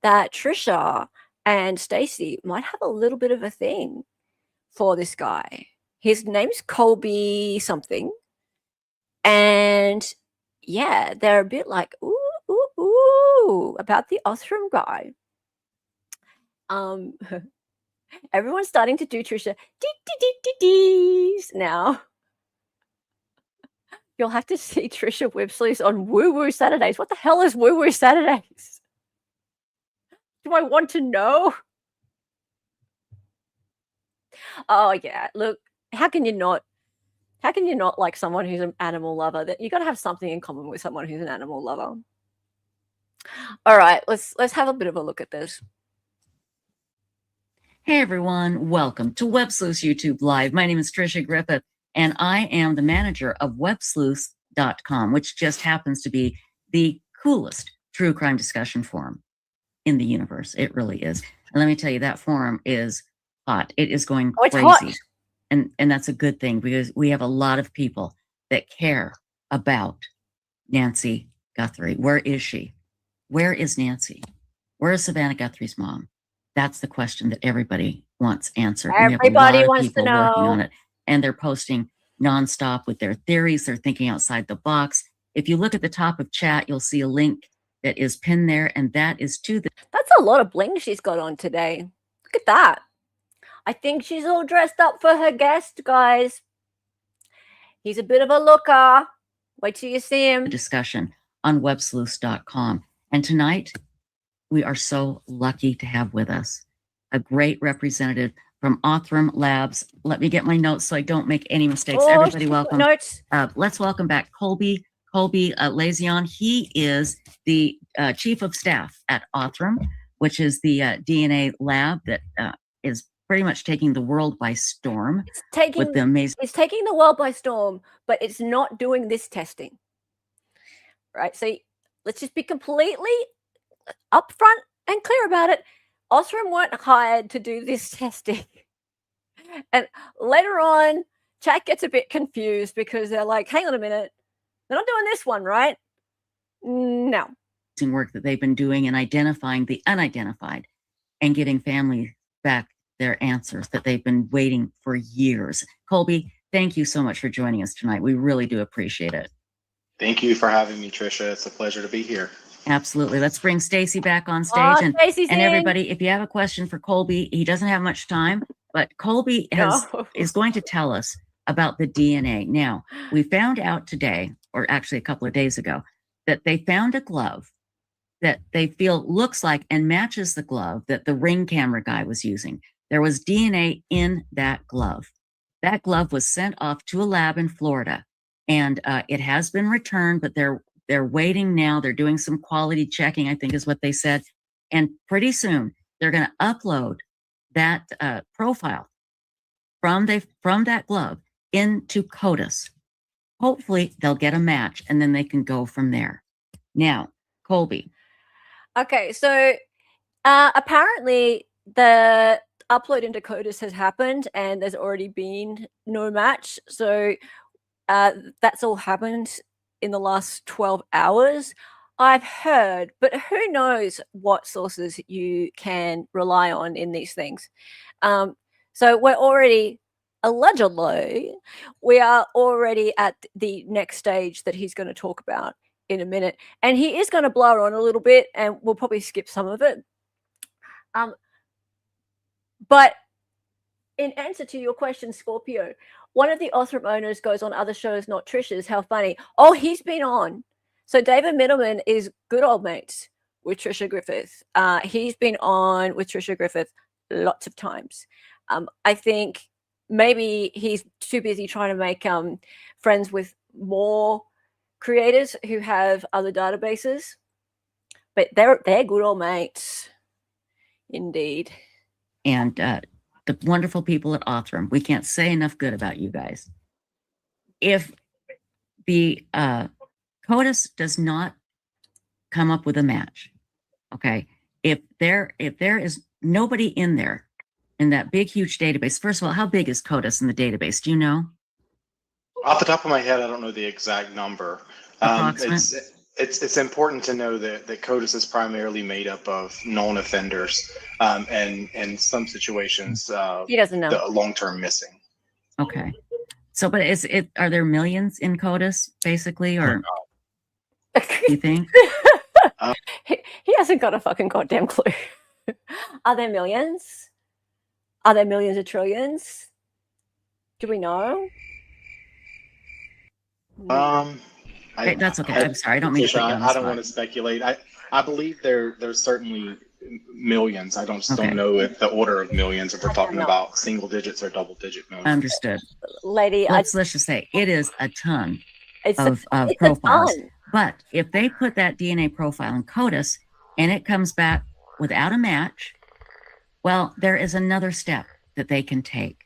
[SPEAKER 1] that Trisha and Stacy might have a little bit of a thing for this guy. His name's Colby something. And yeah, they're a bit like, ooh, about the Othram guy. Everyone's starting to do Trisha dee now. You'll have to see Trisha Websleuths on Woo Woo Saturdays. What the hell is Woo Woo Saturdays? Do I want to know? Oh yeah, look, how can you not like someone who's an animal lover? That you got to have something in common with someone who's an animal lover. All right, let's have a bit of a look at this.
[SPEAKER 3] Hey everyone, welcome to Websleuths YouTube Live. My name is Trisha Griffith, and I am the manager of Websleuths.com, which just happens to be the coolest true crime discussion forum in the universe. It really is. And let me tell you, that forum is hot. It is going crazy.
[SPEAKER 1] Hot.
[SPEAKER 3] And that's a good thing, because we have a lot of people that care about Nancy Guthrie. Where is she? Where is Nancy? Where is Savannah Guthrie's mom? That's the question that everybody wants answered.
[SPEAKER 1] Everybody wants to know.
[SPEAKER 3] Working on it, and they're posting nonstop with their theories. They're thinking outside the box. If you look at the top of chat, you'll see a link that is pinned there, and that is to the...
[SPEAKER 1] That's a lot of bling she's got on today. Look at that. I think she's all dressed up for her guest, guys. He's a bit of a looker. Wait till you see him.
[SPEAKER 3] Discussion on Websleuths.com. And tonight, we are so lucky to have with us a great representative from Othram Labs. Let me get my notes so I don't make any mistakes. Everybody, welcome.
[SPEAKER 1] Notes.
[SPEAKER 3] Let's welcome back Colby Lazion. He is the chief of staff at Othram, which is the DNA lab that is pretty much taking the world by storm.
[SPEAKER 1] It's taking the world by storm, but it's not doing this testing. Right? So let's just be completely upfront and clear about it. Othram weren't hired to do this testing. And later on, chat gets a bit confused because they're like, hang on a minute, they're not doing this one, right? No.
[SPEAKER 3] Work that they've been doing and identifying the unidentified and giving families back their answers that they've been waiting for years. Colby, thank you so much for joining us tonight. We really do appreciate it.
[SPEAKER 8] Thank you for having me, Trisha. It's a pleasure to be here.
[SPEAKER 3] Absolutely. Let's bring Stacy back on stage. And everybody, if you have a question for Colby, he doesn't have much time, but Colby is going to tell us about the DNA. Now, we found out today, or actually a couple of days ago, that they found a glove that they feel looks like and matches the glove that the Ring camera guy was using. There was DNA in that glove. That glove was sent off to a lab in Florida, and it has been returned, but they're They're waiting now. They're doing some quality checking, I think is what they said. And pretty soon they're going to upload that profile from that glove into CODIS. Hopefully they'll get a match and then they can go from there. Now, Colby.
[SPEAKER 1] Okay, so apparently the upload into CODIS has happened and there's already been no match. So that's all happened in the last 12 hours. I've heard, but who knows what sources you can rely on in these things. So we're already, allegedly, we are already at the next stage that he's going to talk about in a minute. And he is going to blur on a little bit and we'll probably skip some of it. But in answer to your question, Scorpio, one of the Othram owners goes on other shows, not Trish's. How funny. Oh, he's been on. So David Middleman is good old mates with Trisha Griffith. He's been on with Trisha Griffith lots of times. I think maybe he's too busy trying to make friends with more creators who have other databases. But they're good old mates. Indeed.
[SPEAKER 3] And the wonderful people at Othram. We can't say enough good about you guys. If the CODIS does not come up with a match, okay, if there is nobody in there in that big huge database, first of all, how big is CODIS in the database? Do you know?
[SPEAKER 8] Off the top of my head, I don't know the exact number. It's important to know that CODIS is primarily made up of known offenders, and in some situations,
[SPEAKER 1] he doesn't know,
[SPEAKER 8] the long-term missing.
[SPEAKER 3] Okay, so but are there millions in CODIS basically, or you think?
[SPEAKER 1] He hasn't got a fucking goddamn clue. Are there millions? Are there millions of trillions? Do we know?
[SPEAKER 3] That's okay. I'm sorry. I don't mean to put you on the
[SPEAKER 8] I don't
[SPEAKER 3] spot.
[SPEAKER 8] want to speculate. I believe there's certainly millions. I don't know if the order of millions, if we're talking about single digits or double digit millions.
[SPEAKER 3] Understood.
[SPEAKER 1] Lady,
[SPEAKER 3] let's just say it is a ton of
[SPEAKER 1] it's
[SPEAKER 3] profiles.
[SPEAKER 1] a ton.
[SPEAKER 3] But if they put that DNA profile in CODIS and it comes back without a match, well, there is another step that they can take.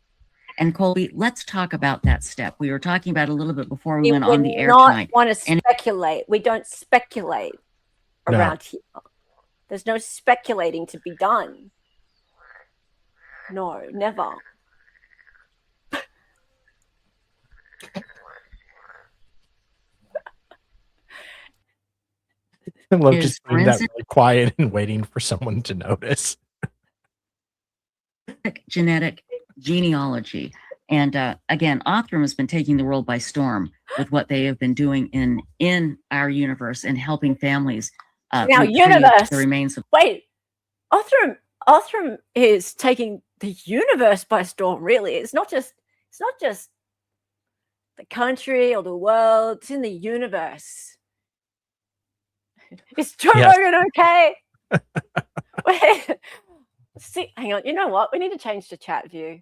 [SPEAKER 3] And Colby, let's talk about that step. We were talking about it a little bit before we went on the air tonight.
[SPEAKER 1] Want to speculate. We don't speculate around here. There's no speculating to be done. No, never.
[SPEAKER 2] I love just being that really quiet and waiting for someone to notice.
[SPEAKER 3] Genetic genealogy. And again, Othram has been taking the world by storm with what they have been doing in our universe and helping families.
[SPEAKER 1] Now, universe.
[SPEAKER 3] The remains of
[SPEAKER 1] Othram is taking the universe by storm. Really, it's not just the country or the world. It's in the universe. Is Joe Rogan okay? Wait. See, hang on. You know what? We need to change to chat view.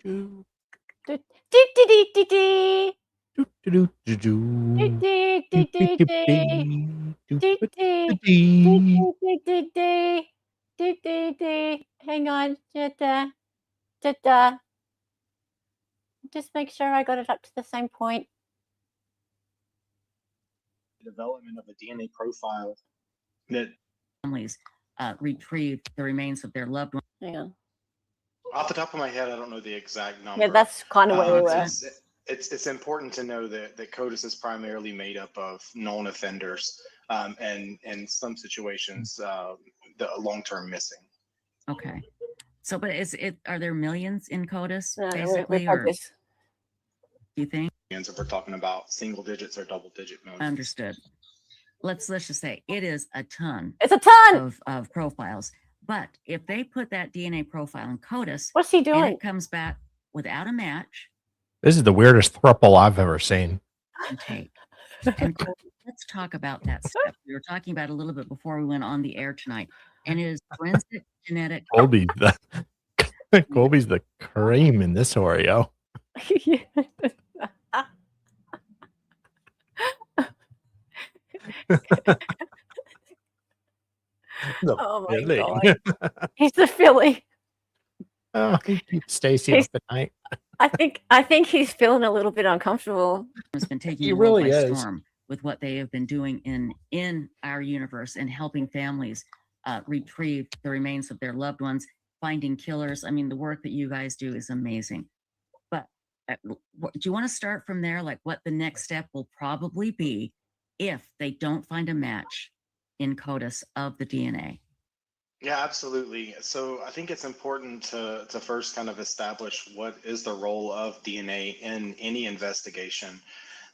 [SPEAKER 1] Hang on. Just make sure I got it up to the same point.
[SPEAKER 8] Development of a DNA profile that
[SPEAKER 3] families retrieve the remains of their loved ones.
[SPEAKER 1] Hang on.
[SPEAKER 8] Off the top of my head, I don't know the exact number.
[SPEAKER 1] Yeah, that's kind of where we were.
[SPEAKER 8] It's important to know that CODIS is primarily made up of known offenders, and in some situations, the long-term missing.
[SPEAKER 3] Okay, so but are there millions in CODIS basically,
[SPEAKER 1] or do
[SPEAKER 3] you think?
[SPEAKER 8] If we're talking about single digits or double digit millions.
[SPEAKER 3] Understood. Let's just say it is a ton.
[SPEAKER 1] It's a ton
[SPEAKER 3] of profiles. But if they put that DNA profile in CODIS,
[SPEAKER 1] what's he doing?
[SPEAKER 3] And it comes back without a match.
[SPEAKER 2] This is the weirdest throuple I've ever seen.
[SPEAKER 3] And let's talk about that step. We were talking about it a little bit before we went on the air tonight, and it is forensic genetic.
[SPEAKER 2] Colby, Colby's the cream in this Oreo.
[SPEAKER 1] Oh my God. He's the filly.
[SPEAKER 2] Oh, he keeps Stacy up at night.
[SPEAKER 1] I think he's feeling a little bit uncomfortable.
[SPEAKER 3] It's been taking
[SPEAKER 2] He
[SPEAKER 3] the world
[SPEAKER 2] really
[SPEAKER 3] by
[SPEAKER 2] is.
[SPEAKER 3] storm with what they have been doing in our universe and helping families retrieve the remains of their loved ones, finding killers. I mean, the work that you guys do is amazing. But do you want to start from there? Like what the next step will probably be if they don't find a match in CODIS of the DNA?
[SPEAKER 8] Yeah, absolutely. So I think it's important to first kind of establish what is the role of DNA in any investigation.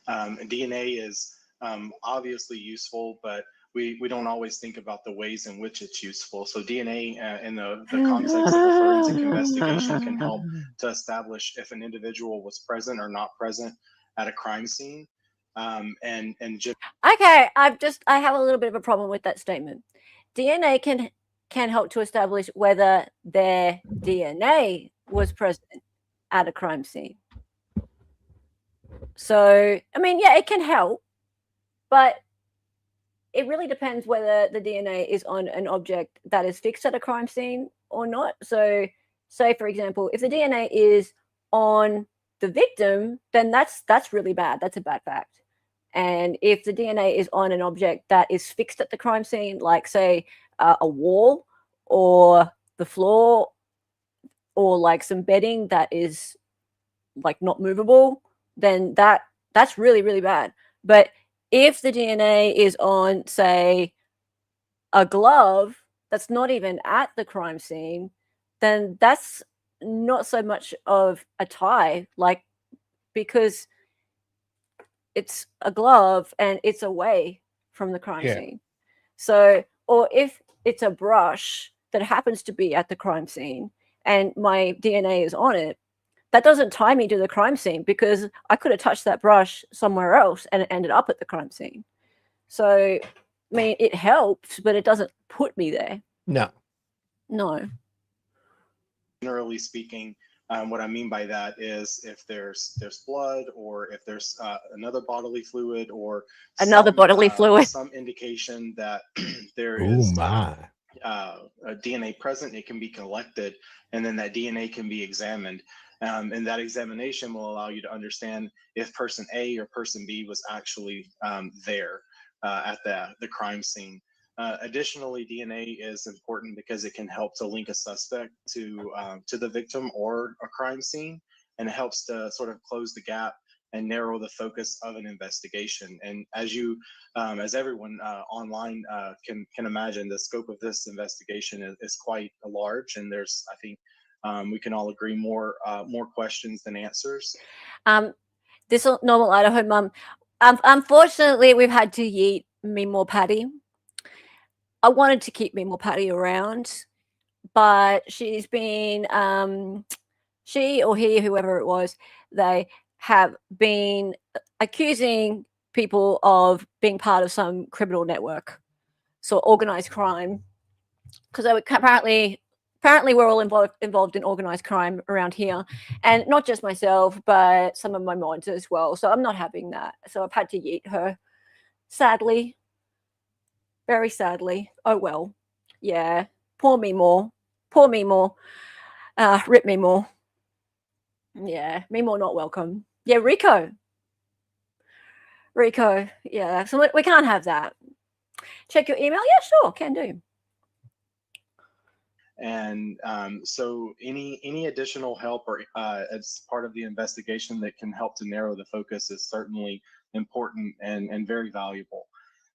[SPEAKER 8] DNA is obviously useful, but we don't always think about the ways in which it's useful. So DNA in the context of a forensic investigation can help to establish if an individual was present or not present at a crime scene.
[SPEAKER 1] Okay, I have a little bit of a problem with that statement. DNA can help to establish whether their DNA was present at a crime scene. So, I mean, yeah, it can help, but it really depends whether the DNA is on an object that is fixed at a crime scene or not. So, say, for example, if the DNA is on the victim, then that's really bad. That's a bad fact. And if the DNA is on an object that is fixed at the crime scene, like, say, a wall or the floor or like some bedding that is like not movable, then that's really, really bad. But if the DNA is on, say, a glove that's not even at the crime scene, then that's not so much of a tie, like, because it's a glove and it's away from the crime scene. So, or if it's a brush that happens to be at the crime scene and my DNA is on it, that doesn't tie me to the crime scene because I could have touched that brush somewhere else and it ended up at the crime scene. So, I mean, it helps, but it doesn't put me there.
[SPEAKER 2] No.
[SPEAKER 8] Generally speaking, what I mean by that is if there's blood or if there's another bodily fluid or some indication that there is a DNA present, it can be collected and then that DNA can be examined. And that examination will allow you to understand if person A or person B was actually there at the crime scene. Additionally, DNA is important because it can help to link a suspect to the victim or a crime scene, and it helps to sort of close the gap and narrow the focus of an investigation. And as you, as everyone online can imagine, the scope of this investigation is quite large, and there's, I think, we can all agree, more questions than answers.
[SPEAKER 1] This normal Idaho mum. Unfortunately, we've had to yeet Meemaw Patty. I wanted to keep Meemaw Patty around, but she's been, she or he, whoever it was, they have been accusing people of being part of some criminal network, so organized crime, because they were apparently we're all involved in organized crime around here, and not just myself, but some of my mods as well. So I'm not having that. So I've had to yeet her, sadly. Very sadly. Oh well. Yeah. Poor Meemaw. Rip Meemaw. Yeah. Meemaw not welcome. Yeah, Rico. Yeah. So we can't have that. Check your email? Yeah, sure. Can do.
[SPEAKER 8] And so any additional help or as part of the investigation that can help to narrow the focus is certainly important and very valuable.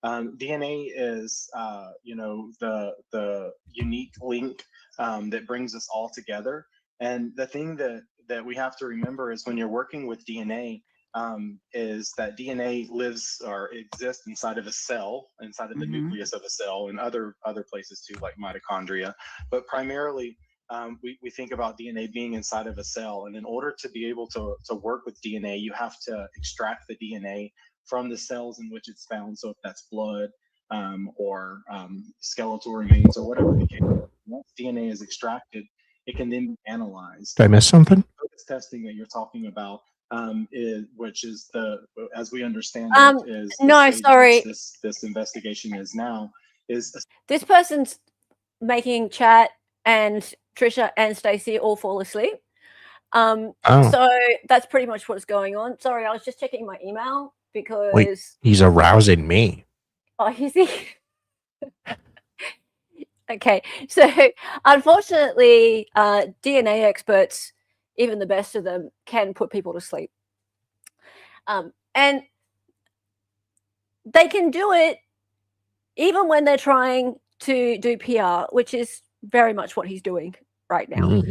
[SPEAKER 8] DNA is, the unique link that brings us all together. And the thing that we have to remember is when you're working with DNA, is that DNA lives or exists inside of a cell, inside of the nucleus of a cell, and other places too, like mitochondria. But primarily, we think about DNA being inside of a cell. And in order to be able to work with DNA, you have to extract the DNA from the cells in which it's found. So if that's blood or skeletal remains or whatever the case, once DNA is extracted, it can then be analyzed.
[SPEAKER 2] Did I miss something?
[SPEAKER 8] This testing that you're talking about, which is as we understand it, is
[SPEAKER 1] no, sorry.
[SPEAKER 8] This investigation is now is
[SPEAKER 1] this person's making chat and Trisha and Stacy all fall asleep. So that's pretty much what's going on. Sorry, I was just checking my email because
[SPEAKER 2] wait, he's arousing me.
[SPEAKER 1] Oh, is he? Okay, so unfortunately, DNA experts, even the best of them, can put people to sleep. And they can do it even when they're trying to do PR, which is very much what he's doing right now.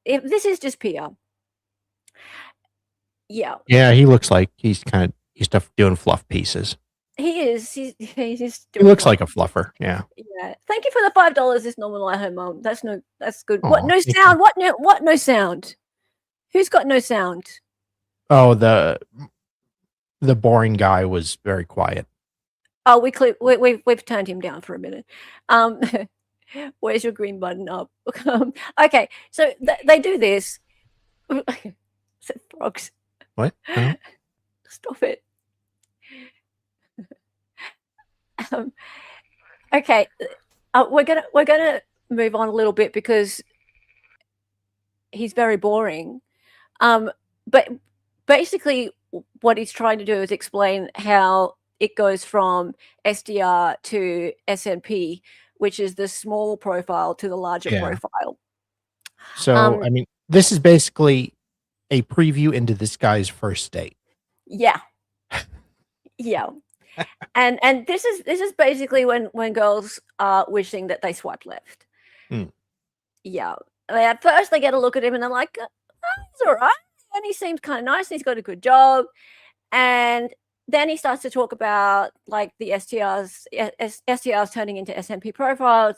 [SPEAKER 1] If this is just PR. Yeah.
[SPEAKER 2] Yeah, he looks like he's doing fluff pieces.
[SPEAKER 1] He is. He's doing
[SPEAKER 2] he looks like a fluffer. Yeah.
[SPEAKER 1] Yeah. Thank you for the $5. This normal at home, Mom. That's good.
[SPEAKER 2] Aww,
[SPEAKER 1] what? No sound. What? No sound. Who's got no sound?
[SPEAKER 2] Oh, the boring guy was very quiet.
[SPEAKER 1] Oh, we've turned him down for a minute. Where's your green button up? Okay, so they do this. Frogs.
[SPEAKER 2] What? Oh.
[SPEAKER 1] Stop it. Okay, we're gonna move on a little bit because he's very boring. But basically, what he's trying to do is explain how it goes from SDR to SNP, which is the small profile to the larger profile.
[SPEAKER 2] So, I mean, this is basically a preview into this guy's first date.
[SPEAKER 1] Yeah. Yeah. And this is basically when girls are wishing that they swiped left. Yeah. I mean, at first they get a look at him and they're like, oh, he's all right. And he seems kind of nice. And he's got a good job. And then he starts to talk about like the STRs turning into SMP profiles.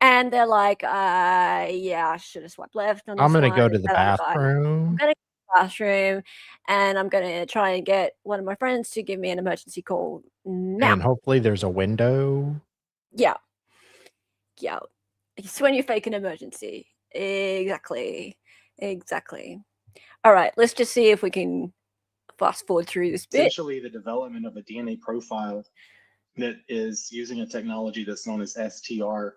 [SPEAKER 1] And they're like, yeah, I should have swiped left.
[SPEAKER 2] I'm going to go to the bathroom.
[SPEAKER 1] I'm going to go to the bathroom and I'm going to try and get one of my friends to give me an emergency call now.
[SPEAKER 2] And hopefully there's a window.
[SPEAKER 1] Yeah. Yeah. It's when you fake an emergency. Exactly. All right, let's just see if we can fast forward through this bit.
[SPEAKER 8] Essentially, the development of a DNA profile that is using a technology that's known as STR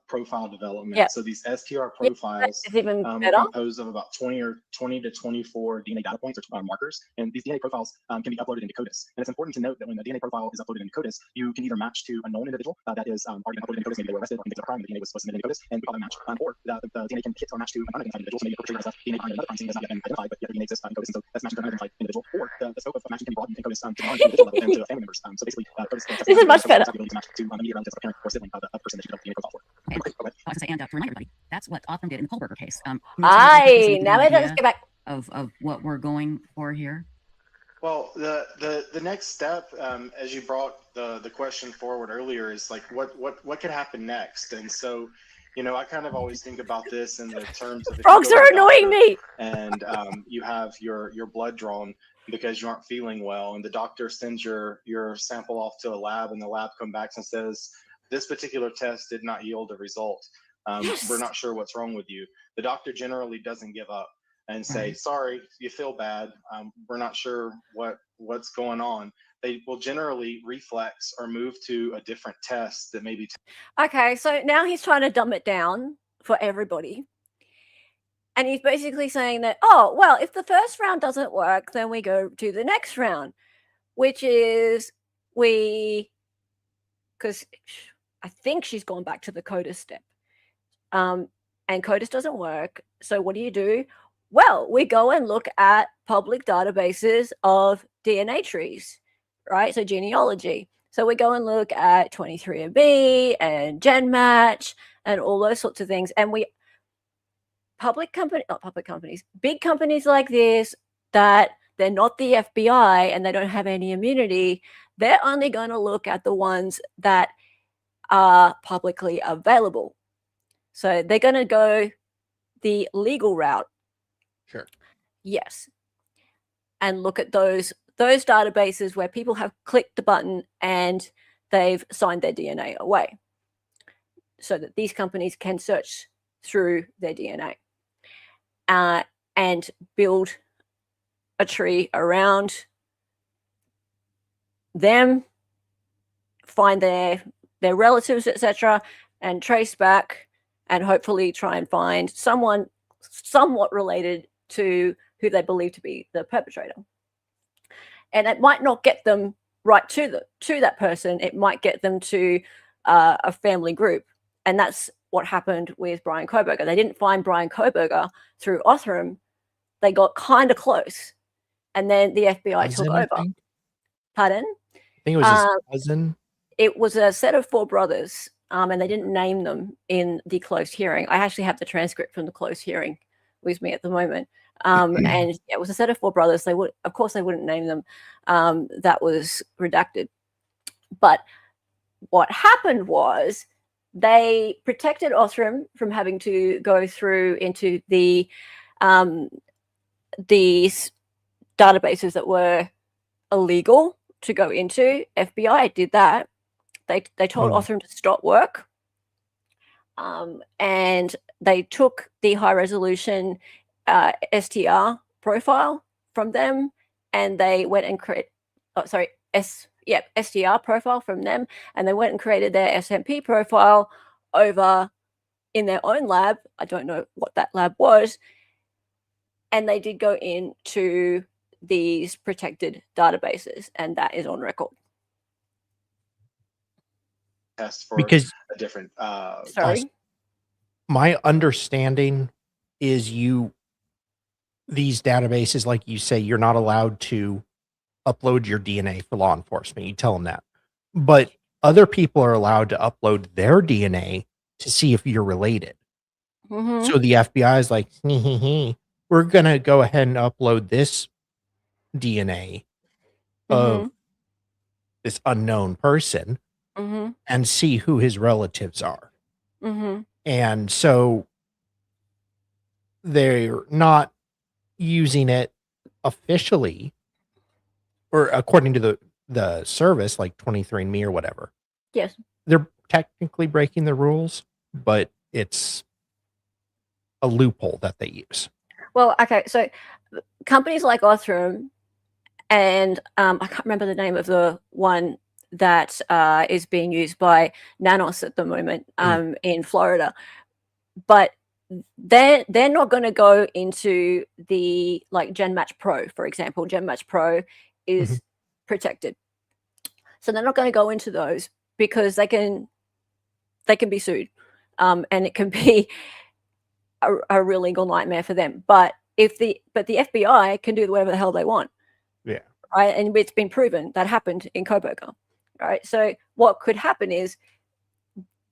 [SPEAKER 8] profile development.
[SPEAKER 1] Yep.
[SPEAKER 8] So these STR profiles
[SPEAKER 1] are
[SPEAKER 8] composed of about 20 to 24 DNA data points or markers, and these DNA profiles can be uploaded into CODIS. And it's important to note that when the DNA profile is uploaded into CODIS, you can either match to a known individual that is already uploaded into CODIS, maybe they were arrested or convicted of a crime, the DNA was submitted into CODIS, and we call that match, or the DNA can hit or match to an unidentified individual, so maybe a perpetrator has DNA behind another crime scene that's not yet been identified, but yet the DNA exists in CODIS, and so that's matching to an unidentified individual, or the scope of matching can be broadened in CODIS to non-individual level and to family members. So basically, CODIS
[SPEAKER 1] this is much better.
[SPEAKER 8] To match to immediate relatives, a parent or sibling of the person that you develop DNA profile for.
[SPEAKER 3] And to remind everybody, that's what Othram did in the Cobberger case.
[SPEAKER 1] Now let's get back
[SPEAKER 3] of what we're going for here.
[SPEAKER 8] Well, the next step, as you brought the question forward earlier, is like what could happen next? And so, you know, I kind of always think about this in the terms of
[SPEAKER 1] frogs are annoying me.
[SPEAKER 8] And you have your blood drawn because you aren't feeling well, and the doctor sends your sample off to a lab, and the lab comes back and says, this particular test did not yield a result. We're not sure what's wrong with you. The doctor generally doesn't give up and say, sorry, you feel bad. We're not sure what's going on. They will generally reflex or move to a different test that may be.
[SPEAKER 1] Okay, so now he's trying to dumb it down for everybody. And he's basically saying that, oh, well, if the first round doesn't work, then we go to the next round, which is because I think she's gone back to the CODIS step. And CODIS doesn't work. So what do? Well, we go and look at public databases of DNA trees, right? So genealogy. So we go and look at 23andMe and GenMatch and all those sorts of things. And big companies like this, that they're not the FBI and they don't have any immunity, they're only going to look at the ones that are publicly available. So they're going to go the legal route.
[SPEAKER 2] Sure.
[SPEAKER 1] Yes. And look at those databases where people have clicked the button and they've signed their DNA away, so that these companies can search through their DNA, and build a tree around them, find their relatives, etc., and trace back, and hopefully try and find someone somewhat related to who they believe to be the perpetrator. And it might not get them right to that person. It might get them to a family group, and that's what happened with Brian Cobberger. They didn't find Brian Cobberger through Othram. They got kind of close, and then the FBI took over. Pardon?
[SPEAKER 2] I think it was his cousin.
[SPEAKER 1] It was a set of 4 brothers, and they didn't name them in the closed hearing. I actually have the transcript from the closed hearing with me at the moment. And it was a set of 4 brothers. They would, of course, they wouldn't name them. That was redacted. But what happened was they protected Othram from having to go through into these databases that were illegal to go into. FBI did that. They told Othram to stop work, and they took the high resolution STR profile from them, and they went and STR profile from them, and they went and created their SMP profile over in their own lab. I don't know what that lab was, and they did go into these protected databases, and that is on record.
[SPEAKER 8] Test for
[SPEAKER 2] Because
[SPEAKER 8] a different
[SPEAKER 1] sorry,
[SPEAKER 2] my understanding is these databases, like you say, you're not allowed to upload your DNA for law enforcement. You tell them that, but other people are allowed to upload their DNA to see if you're related. So the FBI is like, we're gonna go ahead and upload this DNA of this unknown person and see who his relatives are. And so they're not using it officially, or according to the service, like 23andMe or whatever.
[SPEAKER 1] Yes.
[SPEAKER 2] They're technically breaking the rules, but it's a loophole that they use.
[SPEAKER 1] Well, okay, so companies like Othram, and I can't remember the name of the one that is being used by Nanos at the moment in Florida, but they're not going to go into the like GenMatch Pro, for example. GenMatch Pro is protected, so they're not going to go into those because they can be sued, and it can be a real legal nightmare for them. But the FBI can do whatever the hell they want.
[SPEAKER 2] Yeah.
[SPEAKER 1] Right. And it's been proven that happened in Cobberger. Right. So what could happen is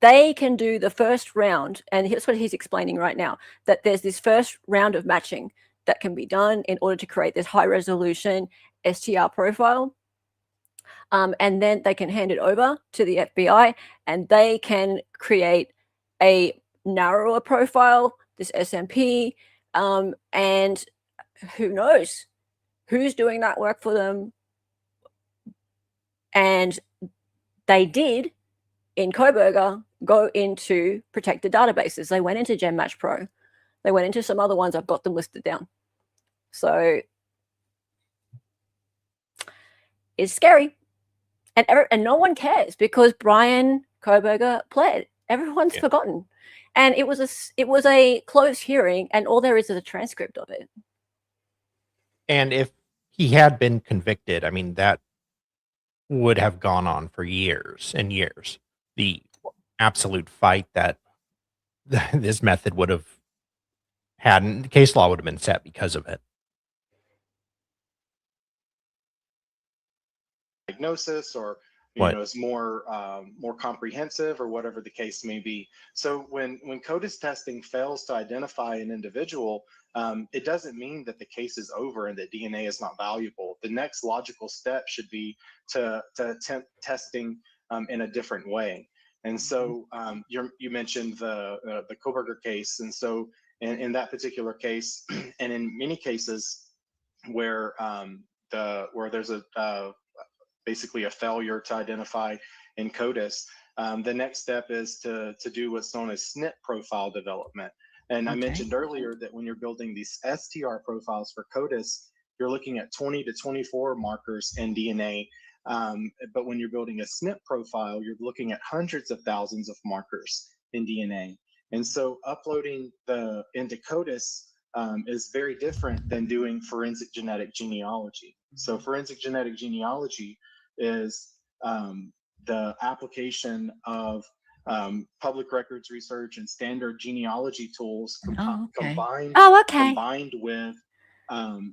[SPEAKER 1] they can do the first round, and here's what he's explaining right now, that there's this first round of matching that can be done in order to create this high resolution STR profile. And then they can hand it over to the FBI, and they can create a narrower profile, this SMP, and who knows who's doing that work for them. And they did in Cobberger go into protected databases. They went into GenMatch Pro. They went into some other ones. I've got them listed down. So it's scary. And no one cares because Brian Cobberger pled. Everyone's forgotten. And it was a closed hearing, and all there is a transcript of it.
[SPEAKER 2] And if he had been convicted, I mean, that would have gone on for years and years. The absolute fight that this method would have had, and case law would have been set because of it.
[SPEAKER 8] Diagnosis, or is more comprehensive, or whatever the case may be. So when CODIS testing fails to identify an individual, it doesn't mean that the case is over and that DNA is not valuable. The next logical step should be to attempt testing in a different way. And so you mentioned the Cobberger case, and so in that particular case, and in many cases where there's basically a failure to identify in CODIS, The next step is to do what's known as SNP profile development. And I mentioned earlier that when you're building these STR profiles for CODIS, you're looking at 20 to 24 markers in DNA. But when you're building a SNP profile, you're looking at hundreds of thousands of markers in DNA. And so uploading into CODIS is very different than doing forensic genetic genealogy. So forensic genetic genealogy is the application of public records research and standard genealogy tools combined with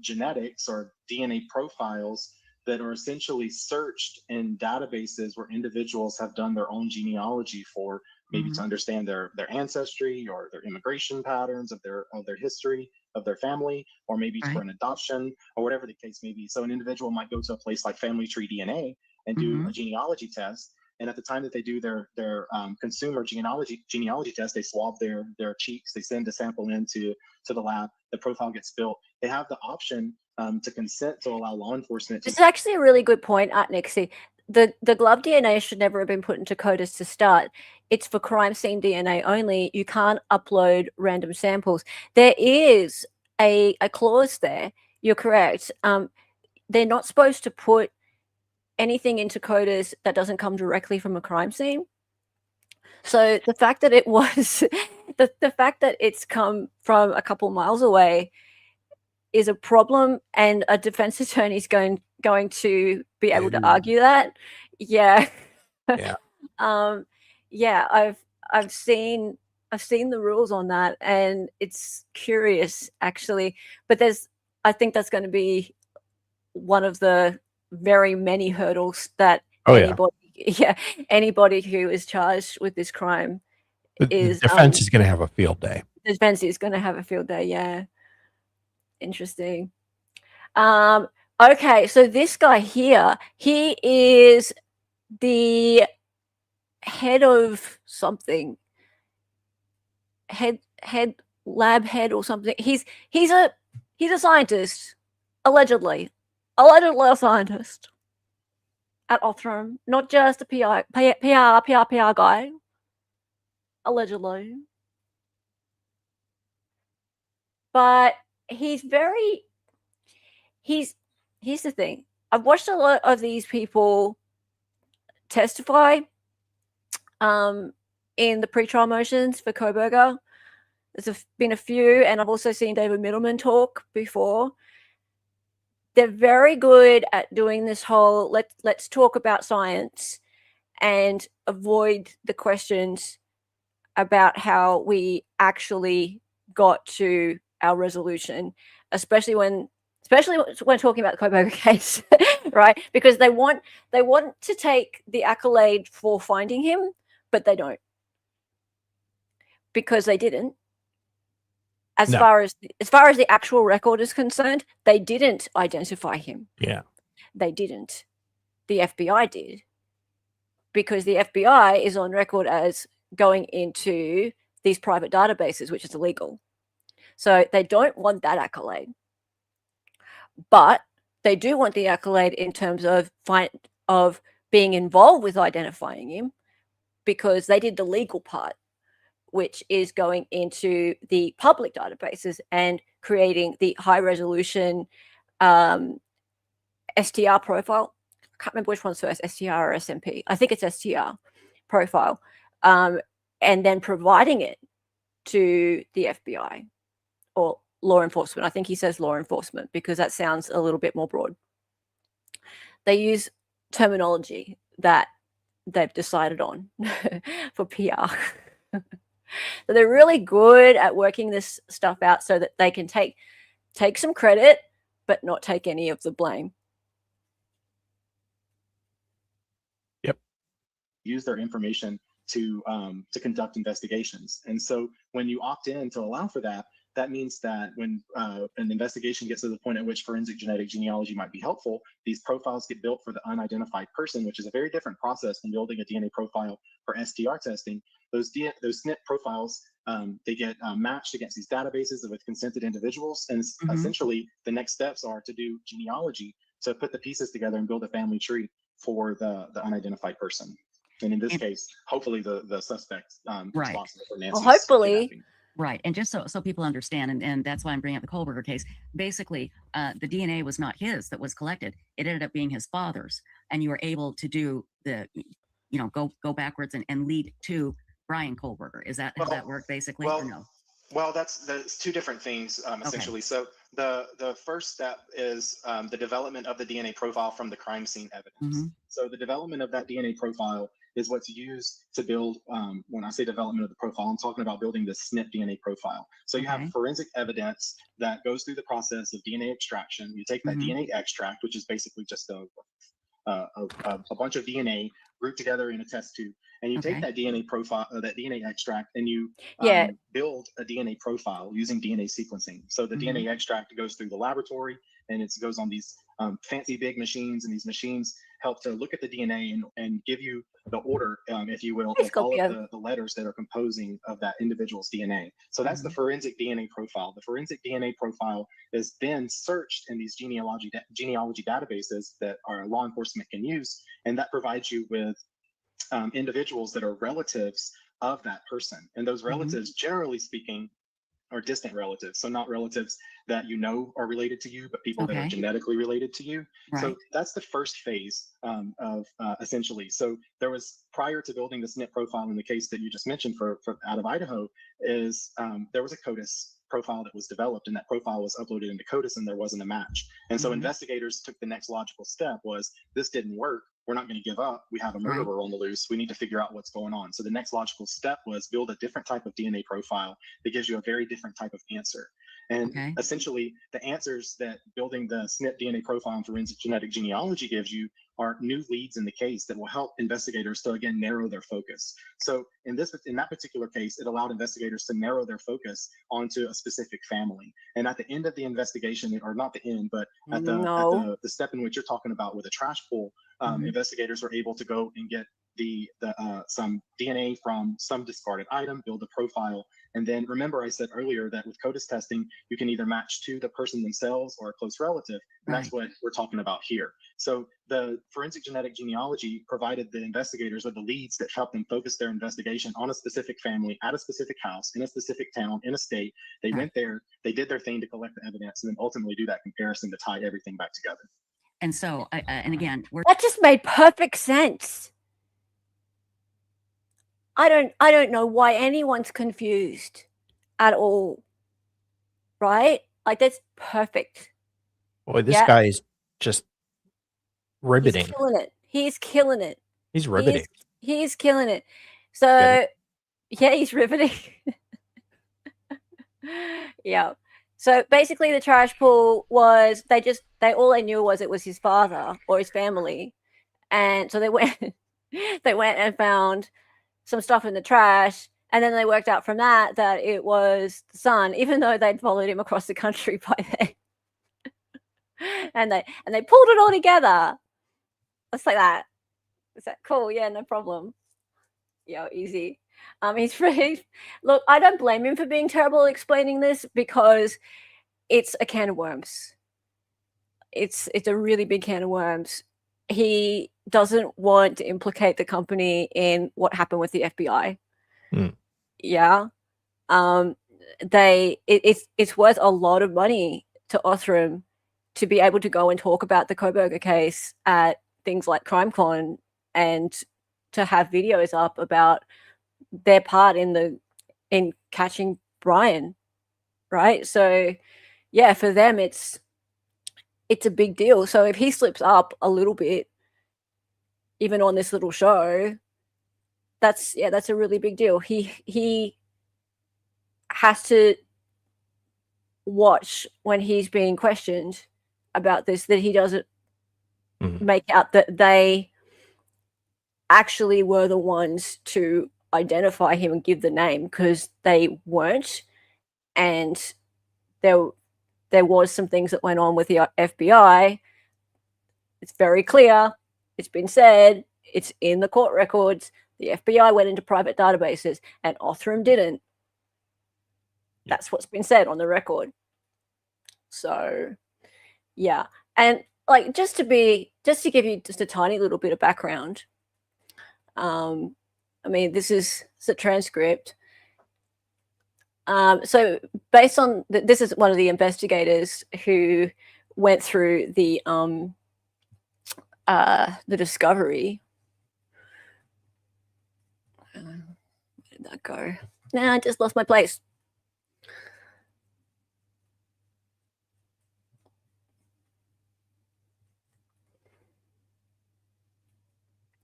[SPEAKER 8] genetics or DNA profiles that are essentially searched in databases where individuals have done their own genealogy for maybe to understand their ancestry or their immigration patterns of their history of their family, or maybe for an adoption or whatever the case may be. So an individual might go to a place like Family Tree DNA and do a genealogy test. And at the time that they do their consumer genealogy test, they swab their cheeks, they send a sample into the lab, the profile gets built. They have the option to consent to allow law enforcement to—
[SPEAKER 1] This is actually a really good point, Nixie. The glove DNA should never have been put into CODIS to start. It's for crime scene DNA only. You can't upload random samples. There is a clause there. You're correct. They're not supposed to put anything into CODIS that doesn't come directly from a crime scene. So the fact that it was the fact that it's come from a couple miles away is a problem, and a defense attorney is going to be able to argue that. Yeah. Yeah, I've seen the rules on that, and it's curious actually. But I think that's going to be one of the very many hurdles that anybody who is charged with this crime
[SPEAKER 2] the defense is going to have a field day.
[SPEAKER 1] The defense is going to have a field day. Yeah. Interesting. Okay, so this guy here, he is the head of something, head lab head or something. He's a scientist, allegedly a scientist at Othram, not just a PR guy, allegedly. But here's the thing. I've watched a lot of these people testify in the pretrial motions for Cobberger. There's been a few, and I've also seen David Middleman talk before. They're very good at doing this whole let's talk about science and avoid the questions about how we actually got to our resolution, especially when talking about the Cobberger case, right? Because they want to take the accolade for finding him, but they don't, because they didn't. As far as the actual record is concerned, they didn't identify him.
[SPEAKER 2] Yeah,
[SPEAKER 1] they didn't. The FBI did, because the FBI is on record as going into these private databases, which is illegal. So they don't want that accolade, but they do want the accolade in terms of being involved with identifying him, because they did the legal part, which is going into the public databases and creating the high resolution STR profile. I can't remember which one's first, STR or SMP. I think it's STR profile, and then providing it to the FBI or law enforcement. I think he says law enforcement because that sounds a little bit more broad. They use terminology that they've decided on for PR. So they're really good at working this stuff out so that they can take some credit but not take any of the blame.
[SPEAKER 8] Yep. Use their information to conduct investigations. And so when you opt in to allow for that, that means that when an investigation gets to the point at which forensic genetic genealogy might be helpful, these profiles get built for the unidentified person, which is a very different process than building a DNA profile for STR testing. Those SNP profiles, they get matched against these databases with consented individuals. And essentially, the next steps are to do genealogy, to put the pieces together and build a family tree for the unidentified person. And in this case, hopefully the suspect responsible for Nancy's
[SPEAKER 1] hopefully.
[SPEAKER 3] Right. And just so people understand, and that's why I'm bringing up the Cobberger case, basically, the DNA was not his that was collected. It ended up being his father's. And you were able to do the, go backwards and lead to Brian Cobberger. Is that how that worked, basically, or no?
[SPEAKER 8] Well, that's two different things, essentially. So the first step is the development of the DNA profile from the crime scene evidence. So the development of that DNA profile is what's used to build, when I say development of the profile, I'm talking about building the SNP DNA profile. So you have forensic evidence that goes through the process of DNA extraction. You take that DNA extract, which is basically just a bunch of DNA grouped together in a test tube, and you take that DNA profile, that DNA extract, and you build a DNA profile using DNA sequencing. So the DNA extract goes through the laboratory, and it goes on these fancy big machines, and these machines help to look at the DNA and give you the order, if you will, of all of the letters that are composing of that individual's DNA. So that's the forensic DNA profile. The forensic DNA profile is then searched in these genealogy databases that our law enforcement can use, and that provides you with individuals that are relatives of that person. And those relatives, generally speaking, are distant relatives. So not relatives that are related to you, but people that are genetically related to you. So that's the first phase of essentially. So there was, prior to building the SNP profile in the case that you just mentioned for out of Idaho, is there was a CODIS profile that was developed, and that profile was uploaded into CODIS, and there wasn't a match. And so investigators took the next logical step was, this didn't work. We're not going to give up. We have a murderer on the loose. We need to figure out what's going on. So the next logical step was build a different type of DNA profile that gives you a very different type of answer. And essentially, the answers that building the SNP DNA profile and forensic genetic genealogy gives you are new leads in the case that will help investigators to, again, narrow their focus. So in that particular case, it allowed investigators to narrow their focus onto a specific family. And at the end of the investigation, or not the end, but at the step in which you're talking about with a trash pool, investigators were able to go and get some DNA from some discarded item, build a profile. And then remember, I said earlier that with CODIS testing, you can either match to the person themselves or a close relative. And that's what we're talking about here. So the forensic genetic genealogy provided the investigators with the leads that helped them focus their investigation on a specific family, at a specific house, in a specific town, in a state. They went there, they did their thing to collect the evidence, and then ultimately do that comparison to tie everything back together.
[SPEAKER 3] And so, and again,
[SPEAKER 1] that just made perfect sense. I don't know why anyone's confused at all. Right? Like, that's perfect.
[SPEAKER 2] Boy, this guy is just riveting.
[SPEAKER 1] He's killing it. He's killing it.
[SPEAKER 2] He's riveting.
[SPEAKER 1] He's killing it. So, he's riveting. Yeah. So basically, the trash pool was all they knew was it was his father or his family, and so they went and found some stuff in the trash, and then they worked out from that it was the son, even though they'd followed him across the country by then. and they pulled it all together. Just like that. Is that cool? Yeah, no problem. Yeah, easy. He's really, look, I don't blame him for being terrible at explaining this, because it's a can of worms. It's a really big can of worms. He doesn't want to implicate the company in what happened with the FBI. Yeah. It's worth a lot of money to Othram to be able to go and talk about the Cobberger case at things like CrimeCon, and to have videos up about their part in catching Brian, right? So yeah, for them it's a big deal. So if he slips up a little bit, even on this little show, that's a really big deal. He has to watch when he's being questioned about this, that he doesn't make out that they actually were the ones to identify him and give the name, because they weren't. And there was some things that went on with the FBI. It's very clear. It's been said. It's in the court records. The FBI went into private databases and Othram didn't. That's what's been said on the record. So, yeah. And like, just to give you just a tiny little bit of background, I mean, this is the transcript. So based on this is one of the investigators who went through the discovery. Where did that go? Nah, I just lost my place.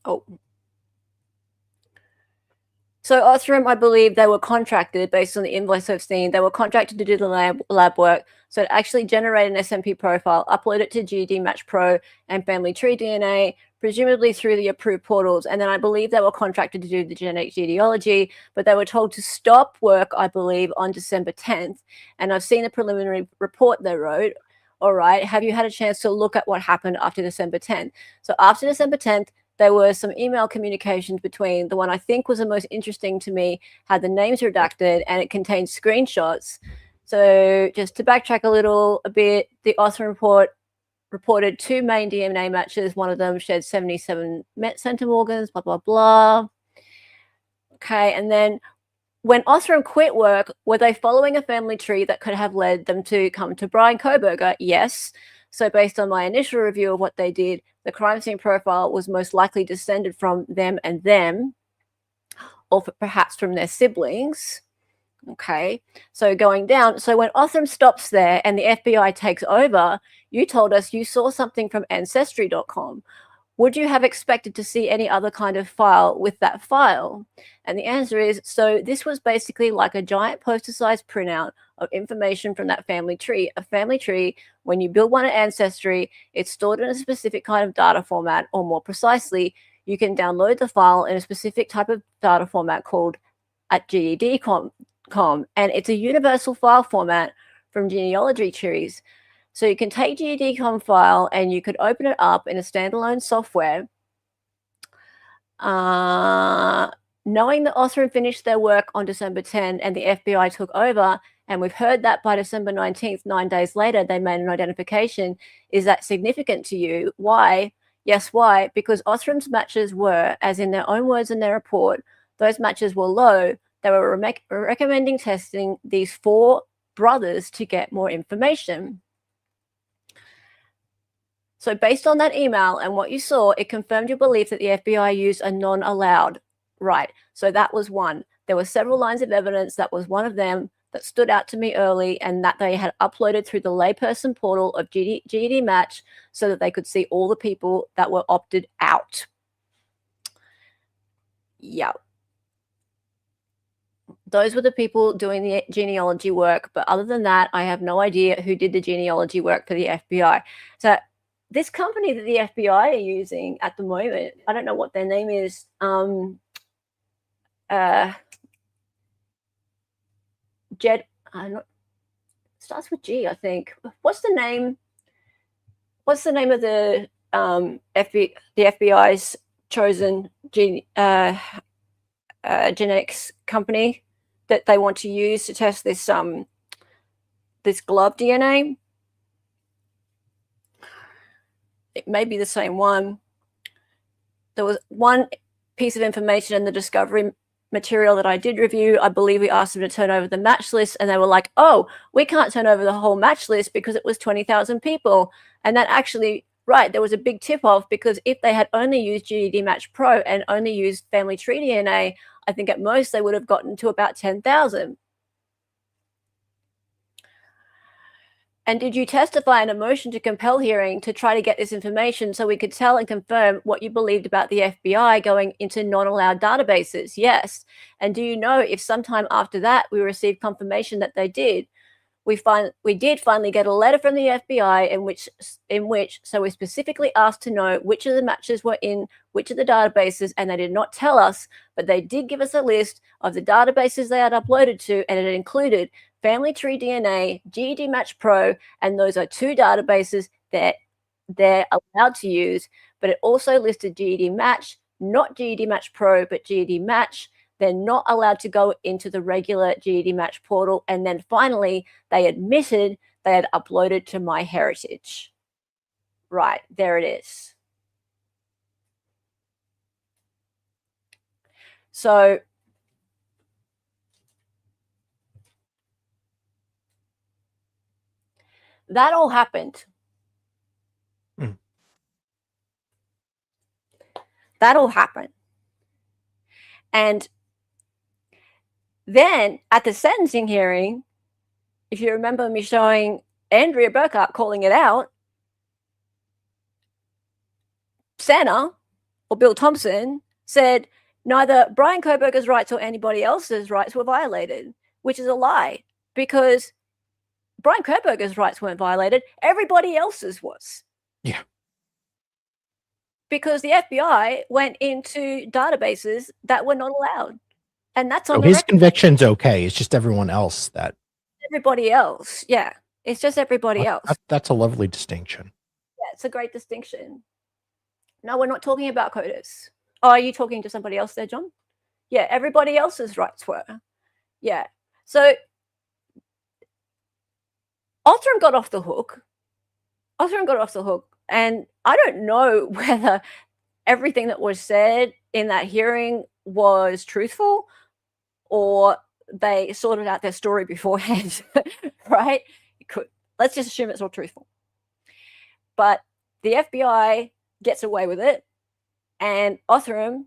[SPEAKER 1] Oh. So Othram, I believe they were contracted based on the invoice I've seen. They were contracted to do the lab work. So to actually generate an SMP profile, upload it to GED Match Pro and Family Tree DNA, presumably through the approved portals. And then I believe they were contracted to do the genetic genealogy, but they were told to stop work, I believe, on December 10th. And I've seen the preliminary report they wrote. All right, have you had a chance to look at what happened after December 10th? So after December 10th, there were some email communications between the one I think was the most interesting to me, had the names redacted, and it contained screenshots. So just to backtrack a bit, the Othram report reported 2 main DNA matches. One of them shared 77 centimorgans, blah, blah, blah. Okay, and then when Othram quit work, were they following a family tree that could have led them to come to Brian Cobberger? Yes. So based on my initial review of what they did, the crime scene profile was most likely descended from them and them, or perhaps from their siblings. Okay, so going down. So when Othram stops there and the FBI takes over, you told us you saw something from Ancestry.com. Would you have expected to see any other kind of file with that file? And the answer is, so this was basically like a giant poster-sized printout of information from that family tree. A family tree, when you build one at Ancestry, it's stored in a specific kind of data format, or more precisely, you can download the file in a specific type of data format called at GED.com, and it's a universal file format from genealogy trees. So you can take GED.com file and you could open it up in a standalone software. Knowing that Othram finished their work on December 10 and the FBI took over, and we've heard that by December 19th, 9 days later, they made an identification. Is that significant to you? Why? Yes, why? Because Othram's matches were, as in their own words in their report, those matches were low. They were recommending testing these 4 brothers to get more information. So based on that email and what you saw, it confirmed your belief that the FBI used a non-allowed. Right. So that was one. There were several lines of evidence. That was one of them that stood out to me early, and that they had uploaded through the layperson portal of GED Match so that they could see all the people that were opted out. Yeah. Those were the people doing the genealogy work. But other than that, I have no idea who did the genealogy work for the FBI. So this company that the FBI are using at the moment, I don't know what their name is. Starts with G, I think. What's the name? What's the name of the FBI's chosen genetics company that they want to use to test this this glove DNA? It may be the same one. There was one piece of information in the discovery material that I did review. I believe we asked them to turn over the match list, and they were like, oh, we can't turn over the whole match list because it was 20,000 people. And that actually, right, there was a big tip-off, because if they had only used GED Match Pro and only used Family Tree DNA, I think at most they would have gotten to about 10,000. And did you testify in a motion to compel hearing to try to get this information so we could tell and confirm what you believed about the FBI going into non-allowed databases? Yes. And do you know if sometime after that we received confirmation that they did? We did finally get a letter from the FBI in which so we specifically asked to know which of the matches were in which of the databases, and they did not tell us, but they did give us a list of the databases they had uploaded to, and it included Family Tree DNA, GED Match Pro, and those are 2 databases that they're allowed to use, but it also listed GED Match, not GED Match Pro, but GED Match. They're not allowed to go into the regular GED Match portal. And then finally, they admitted they had uploaded to MyHeritage. Right, there it is. So that all happened. That all happened. And then at the sentencing hearing, if you remember me showing Andrea Burkhart calling it out, Santa or Bill Thompson said neither Brian Cobberger's rights or anybody else's rights were violated, which is a lie, because Brian Cobberger's rights weren't violated. Everybody else's was.
[SPEAKER 2] Yeah.
[SPEAKER 1] Because the FBI went into databases that were not allowed. And that's on
[SPEAKER 2] so
[SPEAKER 1] the
[SPEAKER 2] his
[SPEAKER 1] record.
[SPEAKER 2] conviction's okay. It's just everyone else that.
[SPEAKER 1] Everybody else. Yeah. It's just everybody else.
[SPEAKER 2] That's a lovely distinction.
[SPEAKER 1] Yeah, it's a great distinction. No, we're not talking about CODIS. Oh, are you talking to somebody else there, John? Yeah, everybody else's rights were. Yeah. So Othram got off the hook. And I don't know whether everything that was said in that hearing was truthful or they sorted out their story beforehand, right? Let's just assume it's all truthful. But the FBI gets away with it, and Othram,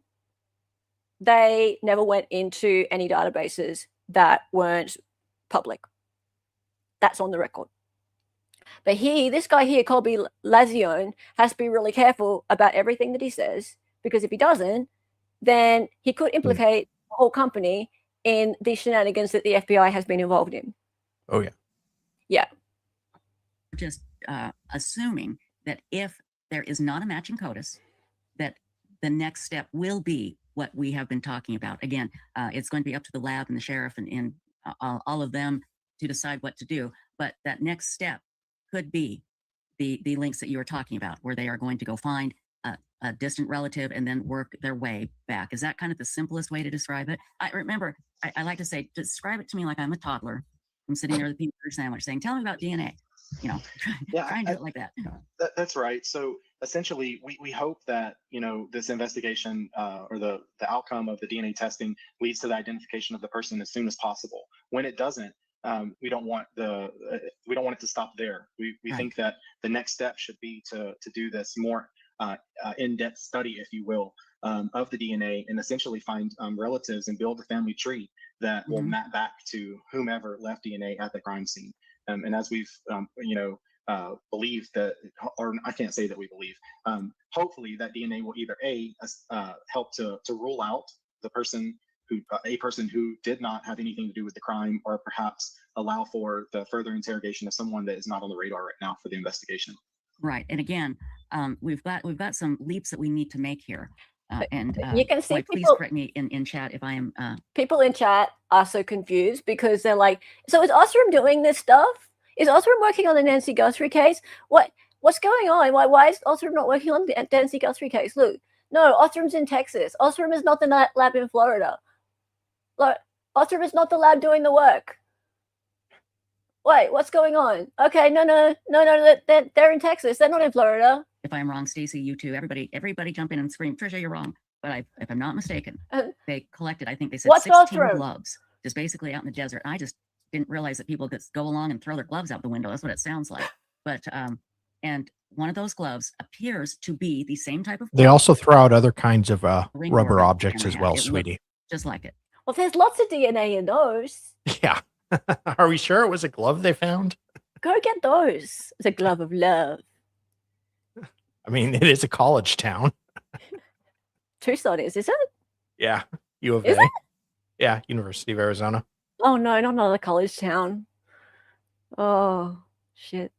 [SPEAKER 1] they never went into any databases that weren't public. That's on the record. But this guy here, Colby Lazione, has to be really careful about everything that he says, because if he doesn't, then he could implicate the whole company in the shenanigans that the FBI has been involved in.
[SPEAKER 2] Oh, yeah.
[SPEAKER 1] Yeah.
[SPEAKER 3] Just assuming that if there is not a matching CODIS, that the next step will be what we have been talking about. Again, it's going to be up to the lab and the sheriff and all of them to decide what to do. But that next step could be the links that you were talking about, where they are going to go find a distant relative and then work their way back. Is that kind of the simplest way to describe it? I remember, I like to say, describe it to me like I'm a toddler. I'm sitting there with a peanut butter sandwich saying, tell me about DNA. You know, try and do it like that.
[SPEAKER 8] That's right. So essentially, we hope that, this investigation or the outcome of the DNA testing leads to the identification of the person as soon as possible. When it doesn't, we don't want it to stop there. We
[SPEAKER 3] Right.
[SPEAKER 8] think that the next step should be to do this more in-depth study, if you will, of the DNA, and essentially find relatives and build a family tree that will map back to whomever left DNA at the crime scene. And as we've believe that, or I can't say that we believe, hopefully that DNA will either help to rule out the person a person who did not have anything to do with the crime, or perhaps allow for the further interrogation of someone that is not on the radar right now for the investigation.
[SPEAKER 3] Right. And again, we've got some leaps that we need to make here. And
[SPEAKER 1] you can see
[SPEAKER 3] please
[SPEAKER 1] people,
[SPEAKER 3] correct me in chat if I am.
[SPEAKER 1] People in chat are so confused because they're like, so is Othram doing this stuff? Is Othram working on the Nancy Guthrie case? What's going on? Why is Othram not working on the Nancy Guthrie case? Look, no, Othram's in Texas. Othram is not the lab in Florida. Look, Othram is not the lab doing the work. Wait, what's going on? Okay, no, they're in Texas. They're not in Florida.
[SPEAKER 3] If I'm wrong, Stacy, you too, everybody jump in and scream, Trisha, you're wrong. But if I'm not mistaken, they collected, I think they said 16 gloves, just basically out in the desert. I just didn't realize that people just go along and throw their gloves out the window. That's what it sounds like. But and one of those gloves appears to be the same type of glove.
[SPEAKER 2] They also throw out other kinds of rubber objects as well, sweetie.
[SPEAKER 3] Just like it.
[SPEAKER 1] Well, there's lots of DNA in those.
[SPEAKER 2] Yeah. Are we sure it was a glove they found?
[SPEAKER 1] Go get those. It's a glove of love.
[SPEAKER 2] I mean, it is a college town.
[SPEAKER 1] Tucson is it?
[SPEAKER 2] Yeah. U of
[SPEAKER 1] Is
[SPEAKER 2] A.
[SPEAKER 1] it?
[SPEAKER 2] Yeah. University of Arizona.
[SPEAKER 1] Oh, no, not another college town. Oh, shit.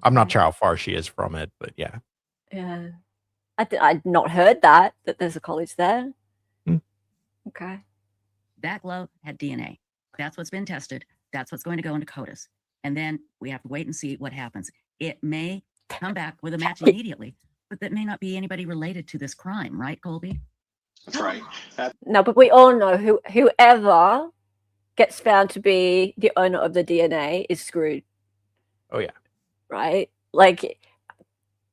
[SPEAKER 2] I'm not sure how far she is from it, but yeah.
[SPEAKER 1] Yeah. I'd not heard that there's a college there. Okay.
[SPEAKER 3] That glove had DNA. That's what's been tested. That's what's going to go into CODIS. And then we have to wait and see what happens. It may come back with a match immediately, but that may not be anybody related to this crime, right, Colby?
[SPEAKER 8] That's right.
[SPEAKER 1] No, but we all know whoever gets found to be the owner of the DNA is screwed.
[SPEAKER 2] Oh yeah.
[SPEAKER 1] Right? Like,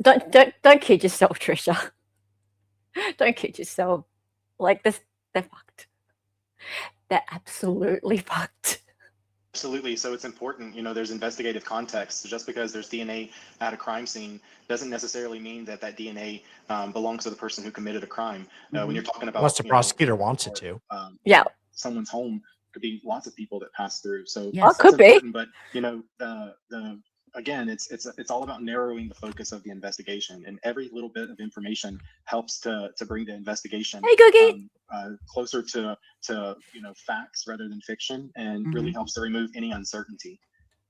[SPEAKER 1] don't kid yourself, Trisha. Don't kid yourself. Like this, they're fucked. they're absolutely fucked.
[SPEAKER 8] Absolutely. So it's important, there's investigative context. So just because there's DNA at a crime scene doesn't necessarily mean that DNA belongs to the person who committed a crime. When you're talking about,
[SPEAKER 2] unless the prosecutor wants it to.
[SPEAKER 8] Someone's home, could be lots of people that pass through. So
[SPEAKER 1] it could be.
[SPEAKER 8] But again, it's all about narrowing the focus of the investigation, and every little bit of information helps to bring the investigation closer to facts rather than fiction, and really helps to remove any uncertainty.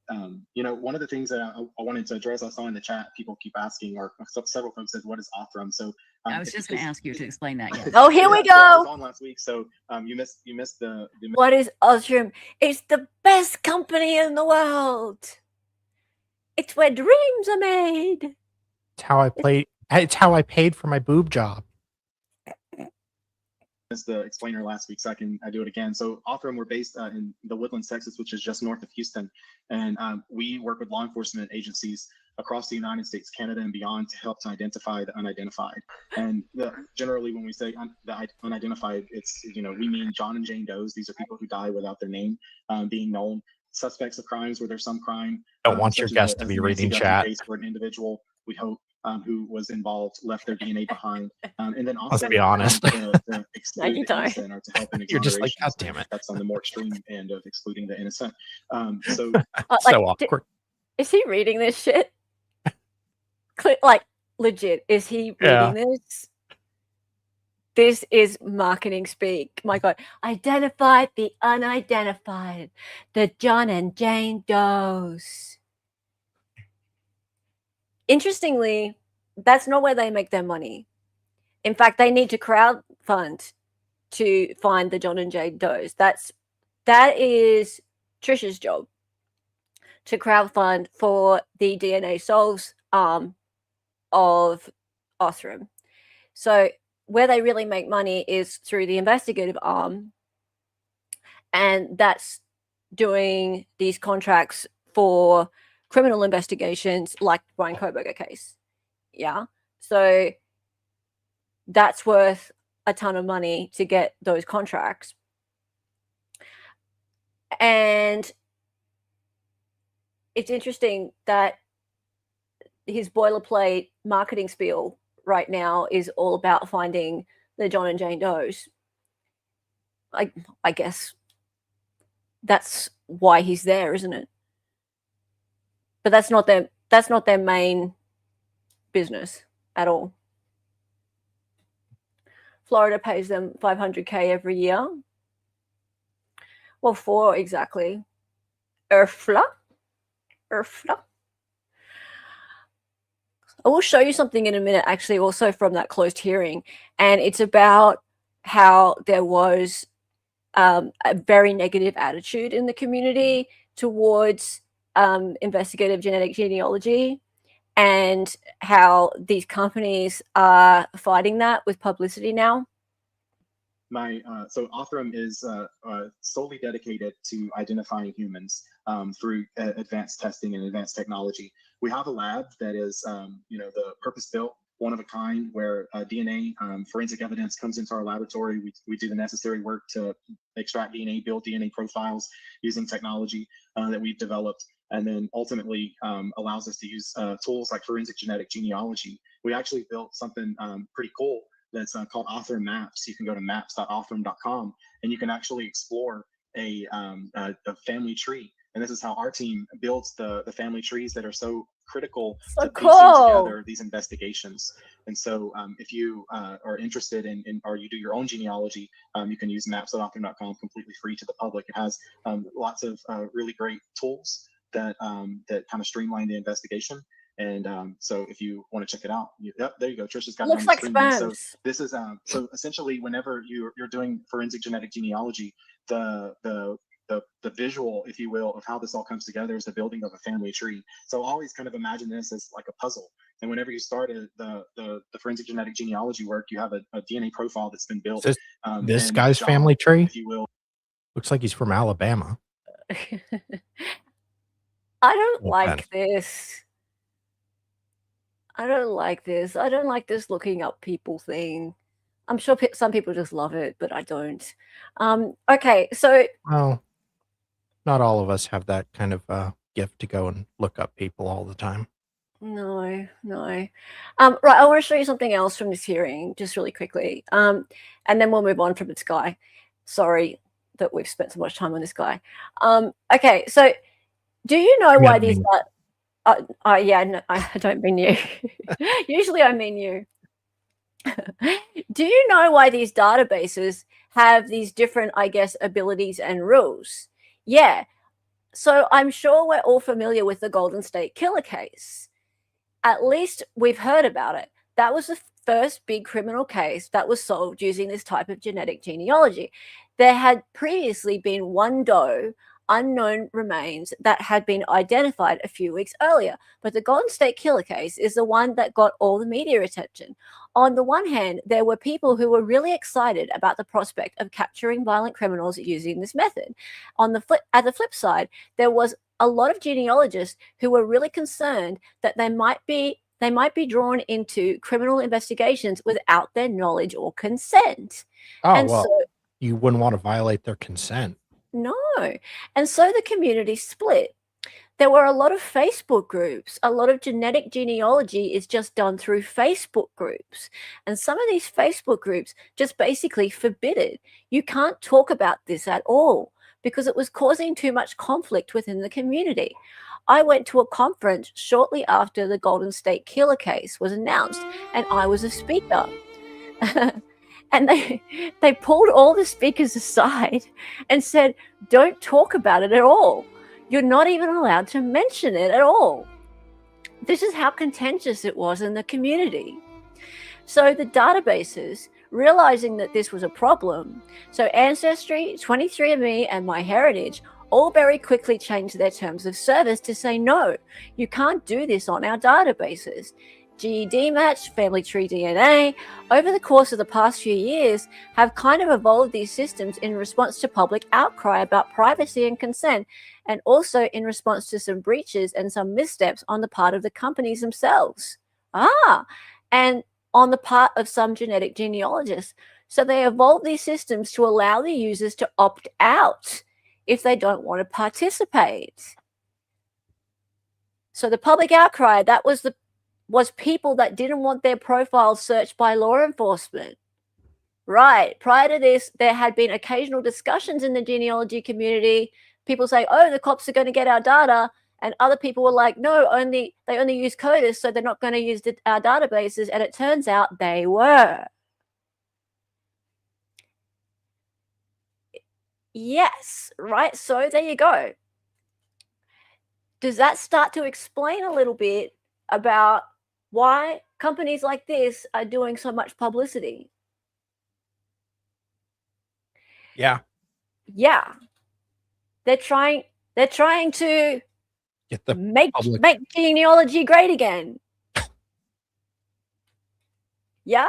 [SPEAKER 8] One of the things that I wanted to address, I saw in the chat, people keep asking, or several folks said, what is Othram? So
[SPEAKER 3] I was just going to ask you to explain that. Yes.
[SPEAKER 1] Oh, here we go.
[SPEAKER 8] So I was on last week, so you missed the
[SPEAKER 1] what is Othram? It's the best company in the world. It's where dreams are made.
[SPEAKER 2] It's how I paid for my boob job.
[SPEAKER 8] As the explainer last week, so I do it again. So Othram, we're based in the Woodlands, Texas, which is just north of Houston, and we work with law enforcement agencies across the United States, Canada, and beyond to help to identify the unidentified. And generally, when we say the unidentified, it's we mean John and Jane Does. These are people who die without their name being known. Suspects of crimes where there's some crime.
[SPEAKER 2] Don't want your guest to be reading chat.
[SPEAKER 8] Case for an individual, we hope, who was involved, left their DNA behind, and then also,
[SPEAKER 2] let's be honest,
[SPEAKER 8] to exclude the innocent, or to help in
[SPEAKER 2] you're just like, God damn it.
[SPEAKER 8] That's on the more extreme end of excluding the innocent. So
[SPEAKER 2] so awkward.
[SPEAKER 1] Is he reading this shit? Like, legit, is he reading this? This is marketing speak. My God. Identify the unidentified. The John and Jane Does. Interestingly, that's not where they make their money. In fact, they need to crowdfund to find the John and Jane Does. That is Trish's job, to crowdfund for the DNA Solves arm of Othram. So where they really make money is through the investigative arm, and that's doing these contracts for criminal investigations like the Brian Cobberger case. Yeah. So that's worth a ton of money to get those contracts. And it's interesting that his boilerplate marketing spiel right now is all about finding the John and Jane Does. I guess that's why he's there, isn't it? But that's not their main business at all. Florida pays them $500K every year. Well, for exactly. Erfla. I will show you something in a minute, actually, also from that closed hearing. And it's about how there was a very negative attitude in the community towards investigative genetic genealogy, and how these companies are fighting that with publicity now.
[SPEAKER 8] So Othram is solely dedicated to identifying humans through advanced testing and advanced technology. We have a lab that is, the purpose-built, one of a kind, where DNA forensic evidence comes into our laboratory. We do the necessary work to extract DNA, build DNA profiles using technology that we've developed, and then ultimately allows us to use tools like forensic genetic genealogy. We actually built something pretty cool that's called Othram Maps. You can go to maps.othram.com, and you can actually explore a family tree. And this is how our team builds the family trees that are so critical to piecing together these investigations. And so if you are interested in or you do your own genealogy, you can use maps.othram.com completely free to the public. It has lots of really great tools that kind of streamline the investigation. And so if you want to check it out, yep, there you go. Trisha's got it on the screen. So this is so essentially, whenever you're doing forensic genetic genealogy, the visual, if you will, of how this all comes together is the building of a family tree. So always kind of imagine this as like a puzzle. And whenever you start the forensic genetic genealogy work, you have a DNA profile that's been built.
[SPEAKER 2] This guy's family tree,
[SPEAKER 8] if you will,
[SPEAKER 2] looks like he's from Alabama.
[SPEAKER 1] I don't like this. I don't like this. I don't like this looking up people thing. I'm sure some people just love it, but I don't. Okay, so
[SPEAKER 2] well, not all of us have that kind of gift to go and look up people all the time.
[SPEAKER 1] No. Right, I want to show you something else from this hearing, just really quickly, and then we'll move on from this guy. Sorry that we've spent so much time on this guy. Okay, so do you know why these yeah, no, I don't mean you. Usually I mean you. Do you know why these databases have these different, I guess, abilities and rules? Yeah. So I'm sure we're all familiar with the Golden State Killer case. At least we've heard about it. That was the first big criminal case that was solved using this type of genetic genealogy. There had previously been one doe, unknown remains, that had been identified a few weeks earlier. But the Golden State Killer case is the one that got all the media attention. On the one hand, there were people who were really excited about the prospect of capturing violent criminals using this method. At the flip side, there was a lot of genealogists who were really concerned that they might be drawn into criminal investigations without their knowledge or consent.
[SPEAKER 2] Oh, and well, so, you wouldn't want to violate their consent.
[SPEAKER 1] No. And so the community split. There were a lot of Facebook groups. A lot of genetic genealogy is just done through Facebook groups. And some of these Facebook groups just basically forbid it. You can't talk about this at all because it was causing too much conflict within the community. I went to a conference shortly after the Golden State Killer case was announced, and I was a speaker. And they pulled all the speakers aside and said, don't talk about it at all. You're not even allowed to mention it at all. This is how contentious it was in the community. So the databases, realizing that this was a problem, so Ancestry, 23andMe, and MyHeritage all very quickly changed their terms of service to say, no, you can't do this on our databases. GED Match, Family Tree DNA, over the course of the past few years, have kind of evolved these systems in response to public outcry about privacy and consent, and also in response to some breaches and some missteps on the part of the companies themselves. And on the part of some genetic genealogists. So they evolved these systems to allow the users to opt out if they don't want to participate. So the public outcry, that was people that didn't want their profiles searched by law enforcement. Right. Prior to this, there had been occasional discussions in the genealogy community. People say, oh, the cops are going to get our data. And other people were like, no, they only use CODIS, so they're not going to use our databases. And it turns out they were. Yes, right. So there you go. Does that start to explain a little bit about why companies like this are doing so much publicity?
[SPEAKER 2] Yeah.
[SPEAKER 1] Yeah. They're trying to make genealogy great again. Yeah.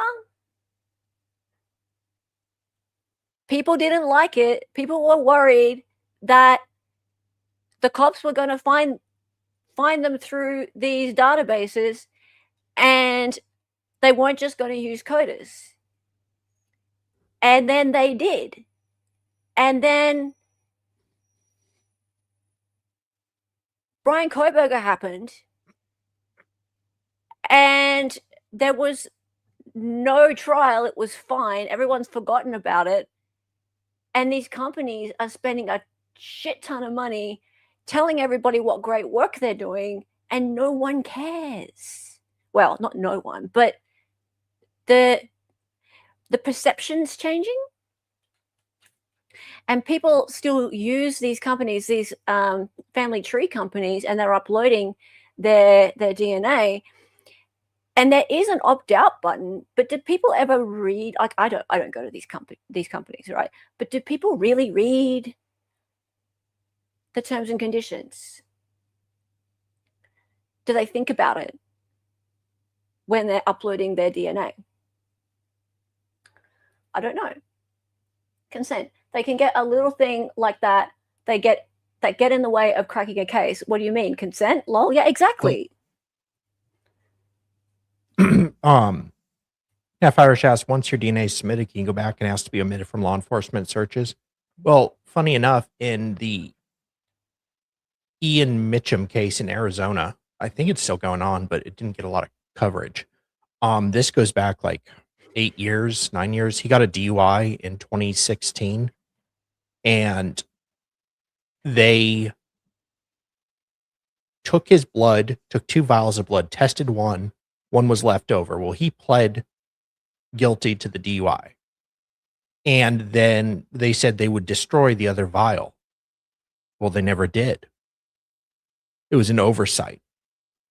[SPEAKER 1] People didn't like it. People were worried that the cops were going to find them through these databases, and they weren't just going to use CODIS. And then they did. And then Brian Cobberger happened, and there was no trial. It was fine. Everyone's forgotten about it. And these companies are spending a shit ton of money telling everybody what great work they're doing, and no one cares. Well, not no one, but the perception's changing. And people still use these companies, these family tree companies, and they're uploading their DNA. And there is an opt-out button, but do people ever read? Like, I don't go to these companies, right? But do people really read the terms and conditions? Do they think about it when they're uploading their DNA? I don't know. Consent. They can get a little thing like that. They get in the way of cracking a case. What do you mean? Consent? Lol. Yeah, exactly.
[SPEAKER 2] Half Irish asks, once your DNA is submitted, can you go back and ask to be omitted from law enforcement searches? Well, funny enough, in the Ian Mitchum case in Arizona, I think it's still going on, but it didn't get a lot of coverage. This goes back like 9 years. He got a DUI in 2016, and they took his blood, took 2 vials of blood, tested one was left over. Well, he pled guilty to the DUI. And then they said they would destroy the other vial. Well, they never did. It was an oversight.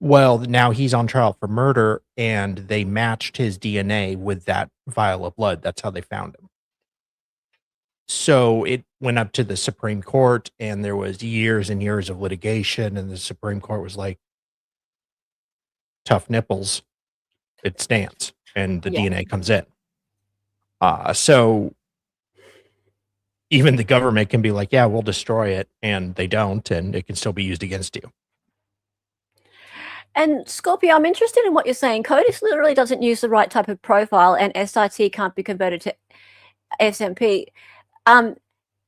[SPEAKER 2] Well, now he's on trial for murder, and they matched his DNA with that vial of blood. That's how they found him. So it went up to the Supreme Court, and there was years and years of litigation, and the Supreme Court was like, tough nipples, it stands, and the DNA comes in. So even the government can be like, yeah, we'll destroy it, and they don't, and it can still be used against you.
[SPEAKER 1] And Scorpio, I'm interested in what you're saying. CODIS literally doesn't use the right type of profile, and SRT can't be converted to SMP.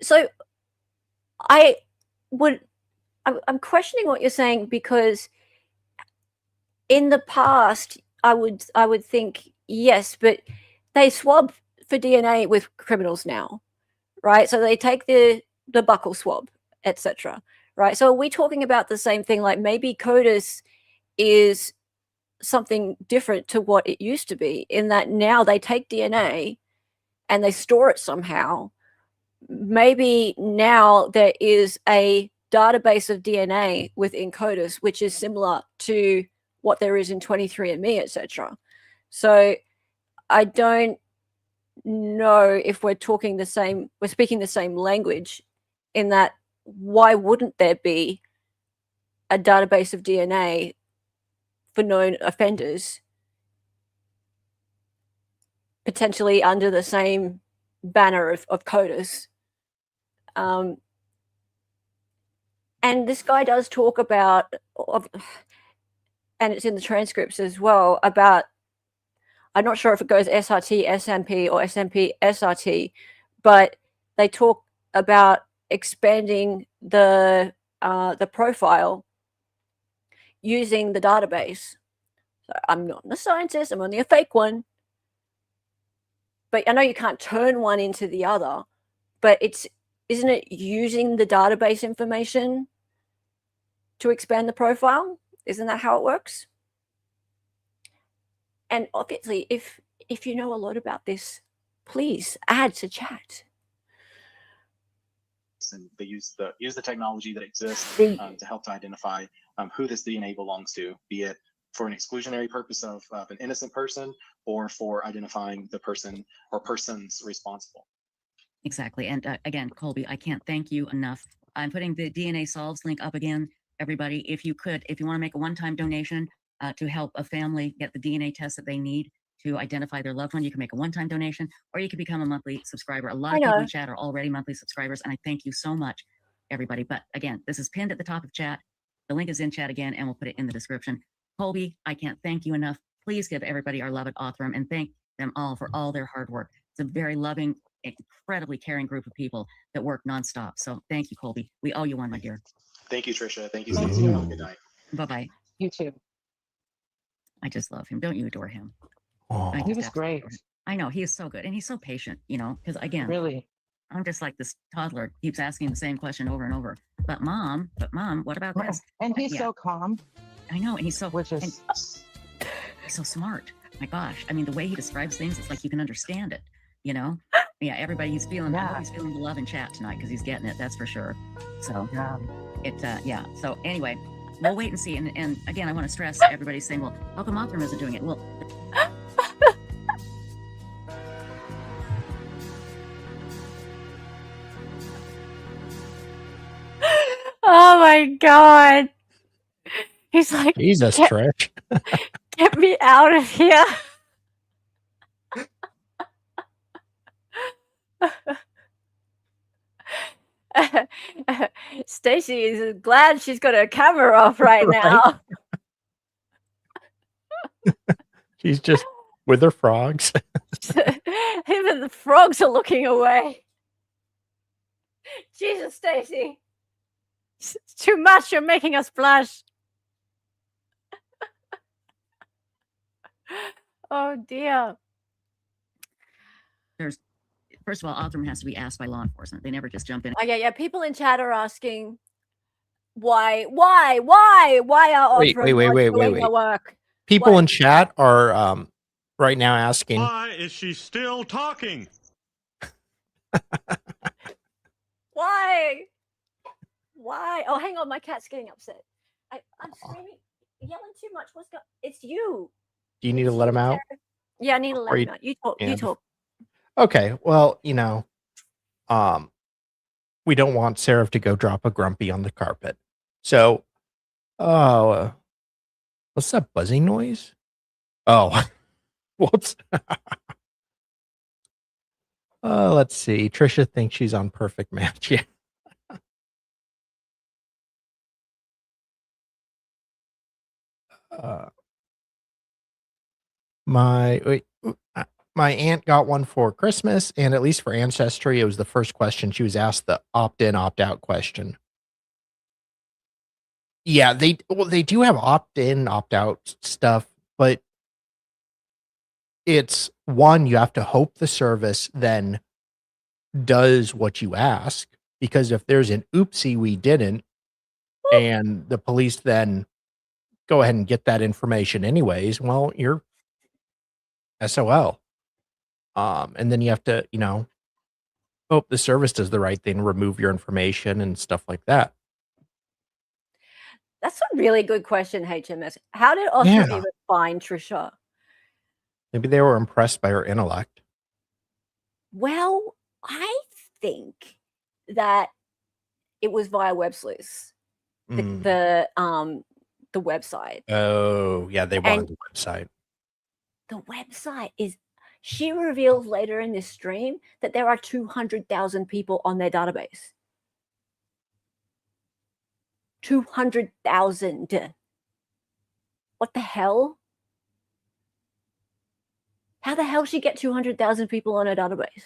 [SPEAKER 1] So I'm questioning what you're saying, because in the past, I would think yes, but they swab for DNA with criminals now, right? So they take the buccal swab, etc. Right? So are we talking about the same thing? Like maybe CODIS is something different to what it used to be, in that now they take DNA and they store it somehow. Maybe now there is a database of DNA within CODIS, which is similar to what there is in 23andMe, etc. So I don't know if we're speaking the same language, in that why wouldn't there be a database of DNA for known offenders, potentially under the same banner of CODIS? And this guy does talk about, and it's in the transcripts as well, about, I'm not sure if it goes SRT, SMP, or SMP, SRT, but they talk about expanding the profile using the database. So I'm not a scientist, I'm only a fake one. But I know you can't turn one into the other, but isn't it using the database information to expand the profile? Isn't that how it works? And obviously, if you know a lot about this, please add to chat.
[SPEAKER 9] And they use the technology that exists to help to identify who this DNA belongs to, be it for an exclusionary purpose of an innocent person, or for identifying the person or persons responsible.
[SPEAKER 3] Exactly. And again, Colby, I can't thank you enough. I'm putting the DNA Solves link up again. Everybody, if you want to make a one-time donation to help a family get the DNA test that they need to identify their loved one, you can make a one-time donation, or you can become a monthly subscriber. A lot of people in chat are already monthly subscribers, and I thank you so much, everybody. But again, this is pinned at the top of chat. The link is in chat again, and we'll put it in the description. Colby, I can't thank you enough. Please give everybody our love at Othram, and thank them all for all their hard work. It's a very loving, incredibly caring group of people that work nonstop. So thank you, Colby. We owe you one, my dear.
[SPEAKER 9] Thank you, Trisha. Thank you, Stacey. Have a good night.
[SPEAKER 3] Bye-bye.
[SPEAKER 10] You too.
[SPEAKER 3] I just love him. Don't you adore him?
[SPEAKER 10] He was great.
[SPEAKER 3] I know. He is so good. And he's so patient, because again,
[SPEAKER 10] really,
[SPEAKER 3] I'm just like this toddler, keeps asking the same question over and over. But mom, what about this?
[SPEAKER 10] And he's so calm.
[SPEAKER 3] I know. And he's so,
[SPEAKER 10] he's
[SPEAKER 3] so smart. My gosh. I mean, the way he describes things, it's like you can understand it, Yeah, everybody, he's feeling the love in chat tonight, because he's getting it. That's for sure. So So anyway, we'll wait and see. And again, I want to stress, everybody's saying, well, how come Othram isn't doing it? Well,
[SPEAKER 1] oh my God. He's like,
[SPEAKER 2] Jesus, Trish.
[SPEAKER 1] Get me out of here. Stacy is glad she's got her camera off right now.
[SPEAKER 2] She's just With their frogs.
[SPEAKER 1] Even the frogs are looking away. Jesus, Stacy. It's too much. You're making us blush. Oh, dear.
[SPEAKER 3] First of all, Othram has to be asked by law enforcement. They never just jump in.
[SPEAKER 1] Okay, yeah. People in chat are asking, why are Othram doing the work?
[SPEAKER 2] People in chat are right now asking,
[SPEAKER 11] why is she still talking?
[SPEAKER 1] Why? Oh, hang on. My cat's getting upset. I'm screaming, yelling too much. What's going? It's you.
[SPEAKER 2] do you need to let him out?
[SPEAKER 1] Yeah, I need to let him out. You talk.
[SPEAKER 2] Yeah.
[SPEAKER 1] You talk.
[SPEAKER 2] Okay. Well, we don't want Seraph to go drop a grumpy on the carpet. So, what's that buzzing noise? Oh, whoops. Let's see. Trisha thinks she's on Perfect Match. Yeah. My aunt got one for Christmas, and at least for Ancestry, it was the first question she was asked, the opt-in, opt-out question. Yeah, they do have opt-in, opt-out stuff, but it's one, you have to hope the service then does what you ask, because if there's an oopsie we didn't, and the police then go ahead and get that information anyways, well, you're SOL. And then you have to, hope the service does the right thing, remove your information and stuff like that.
[SPEAKER 1] That's a really good question, HMS. How did Othram even find Trisha?
[SPEAKER 2] Maybe they were impressed by her intellect.
[SPEAKER 1] Well, I think that it was via Websleuths, the website.
[SPEAKER 2] Oh, yeah, they wanted the website.
[SPEAKER 1] The website is. She reveals later in this stream that there are 200,000 people on their database. 200,000. What the hell? How the hell she get 200,000 people on her database?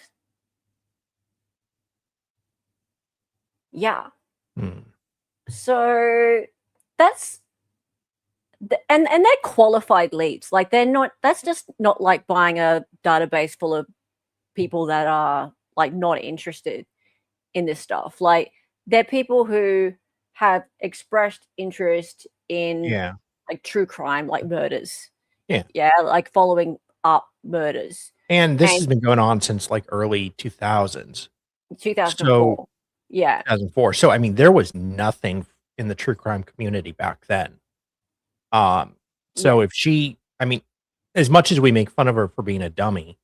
[SPEAKER 1] Yeah. So that's and they're qualified leads. Like they're not. That's just not like buying a database full of people that are like not interested in this stuff. Like they're people who have expressed interest in like true crime, like murders. Yeah, like following up murders.
[SPEAKER 2] And this has been going on since like early 2000s.
[SPEAKER 1] 2004.
[SPEAKER 2] So,
[SPEAKER 1] yeah.
[SPEAKER 2] 2004. So I mean, there was nothing in the true crime community back then. So if she, I mean, as much as we make fun of her for being a dummy,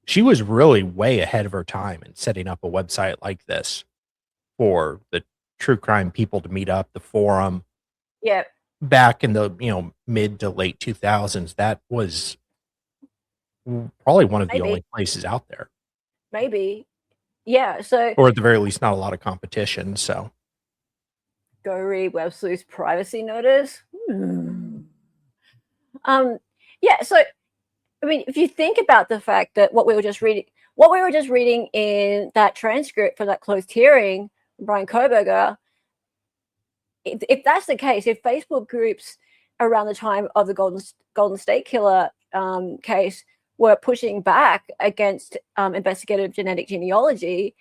[SPEAKER 2] she was really way ahead of her time in setting up a website like this for the true crime people to meet up, the forum.
[SPEAKER 1] Yeah.
[SPEAKER 2] Back in the, mid to late 2000s, that was probably one of the only places out there.
[SPEAKER 1] Maybe. Yeah. So,
[SPEAKER 2] or at the very least, not a lot of competition. So
[SPEAKER 1] go read Websleuths privacy notice. Yeah, so I mean, if you think about the fact that what we were just reading in that transcript for that closed hearing, Brian Cobberger, if that's the case, if Facebook groups around the time of the Golden State Killer case were pushing back against investigative genetic genealogy,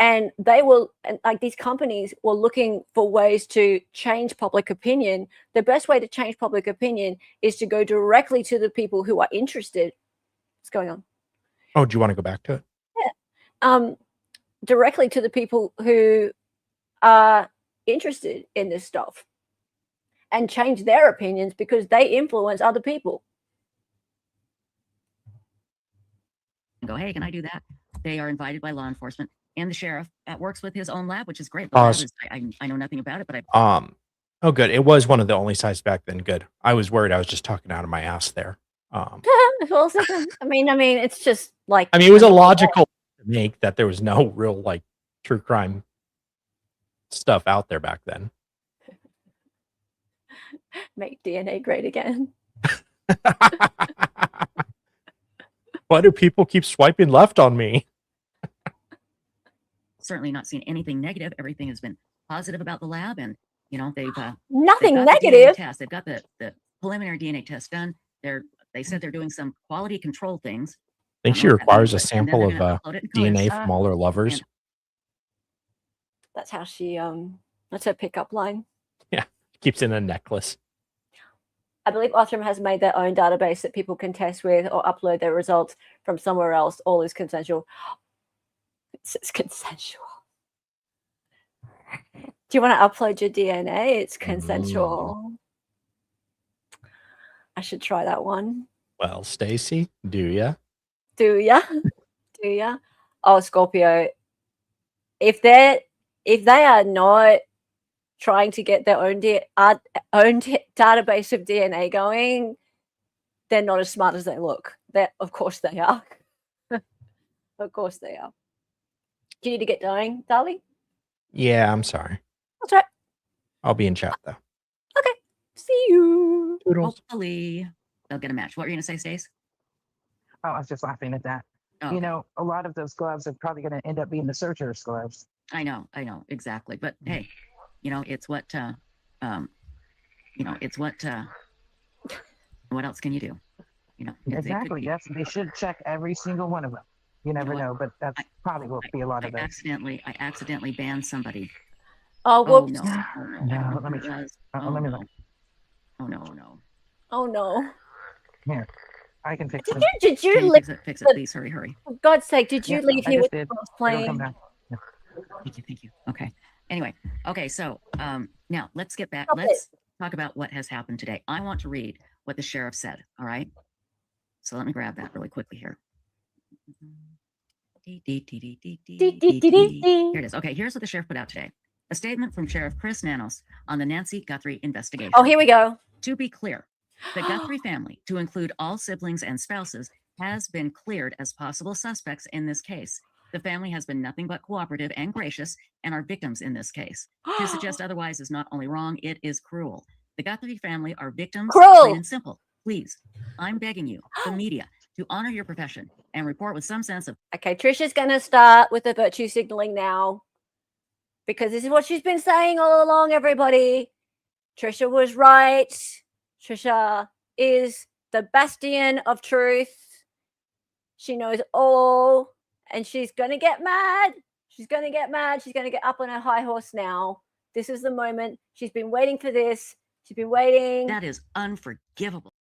[SPEAKER 1] and they were, like, these companies were looking for ways to change public opinion. The best way to change public opinion is to go directly to the people who are interested. What's going on?
[SPEAKER 2] Oh, do you want to go back to it?
[SPEAKER 1] Yeah. Directly to the people who are interested in this stuff and change their opinions because they influence other people.
[SPEAKER 3] Go, hey, can I do that? They are invited by law enforcement. And the sheriff works with his own lab, which is great. I know nothing about it, but
[SPEAKER 2] oh, good. It was one of the only sites back then. Good. I was worried I was just talking out of my ass there.
[SPEAKER 1] I mean, it's just like,
[SPEAKER 2] it was a logical to make that there was no real like true crime stuff out there back then.
[SPEAKER 1] Make DNA great again.
[SPEAKER 2] Why do people keep swiping left on me?
[SPEAKER 3] Certainly not seen anything negative. Everything has been positive about the lab, and they've
[SPEAKER 1] nothing
[SPEAKER 3] they've got
[SPEAKER 1] negative.
[SPEAKER 3] The DNA test. They've got the preliminary DNA test done. They said they're doing some quality control things.
[SPEAKER 2] I think she requires a sample of DNA from all her lovers.
[SPEAKER 1] That's how she that's her pickup line.
[SPEAKER 2] Yeah, keeps in a necklace.
[SPEAKER 1] I believe Othram has made their own database that people can test with or upload their results from somewhere else. All is consensual. It's consensual. Do you want to upload your DNA? It's consensual. I should try that one.
[SPEAKER 2] Well, Stacy, do ya?
[SPEAKER 1] Do ya? Do ya? Oh, Scorpio. If they are not trying to get their own database of DNA going, they're not as smart as they look. Of course they are. Of course they are. Do you need to get going, darling?
[SPEAKER 2] Yeah, I'm sorry.
[SPEAKER 1] That's right.
[SPEAKER 2] I'll be in chat though.
[SPEAKER 1] Okay. See you.
[SPEAKER 2] Toodles.
[SPEAKER 3] Hopefully they'll get a match. What were you going to say, Stace?
[SPEAKER 10] Oh, I was just laughing at that.
[SPEAKER 3] Oh.
[SPEAKER 10] You know, a lot of those gloves are probably going to end up being the searcher's gloves.
[SPEAKER 3] I know, exactly. But hey, it's what, what else can you do?
[SPEAKER 10] Exactly. Yes, they should check every single one of them. You never know, but that's probably will be a lot of those.
[SPEAKER 3] I accidentally banned somebody.
[SPEAKER 1] Oh, whoops.
[SPEAKER 10] No, let me try. Let me look.
[SPEAKER 3] Oh no.
[SPEAKER 1] Oh no.
[SPEAKER 10] Here, I can fix it.
[SPEAKER 1] Did you leave?
[SPEAKER 3] Fix it, please. Hurry.
[SPEAKER 1] For God's sake, did you leave here with the playing?
[SPEAKER 3] Thank you. Okay. Anyway, so now let's get back. Let's talk about what has happened today. I want to read what the sheriff said. All right. So let me grab that really quickly here. Here it is. Okay, here's what the sheriff put out today. A statement from Sheriff Chris Nanos on the Nancy Guthrie investigation.
[SPEAKER 1] Oh, here we go.
[SPEAKER 3] To be clear, the Guthrie family, to include all siblings and spouses, has been cleared as possible suspects in this case. The family has been nothing but cooperative and gracious and are victims in this case. To suggest otherwise is not only wrong, it is cruel. The Guthrie family are victims, plain and simple. Please, I'm begging you, the media, to honor your profession and report with some sense of...
[SPEAKER 1] Okay, Trisha's going to start with the virtue signaling now, because this is what she's been saying all along, everybody. Trisha was right. Trisha is the bastion of truth. She knows all, and she's going to get mad. She's going to get mad. She's going to get up on her high horse now. This is the moment. She's been waiting for this. She's been waiting.
[SPEAKER 3] That is unforgivable.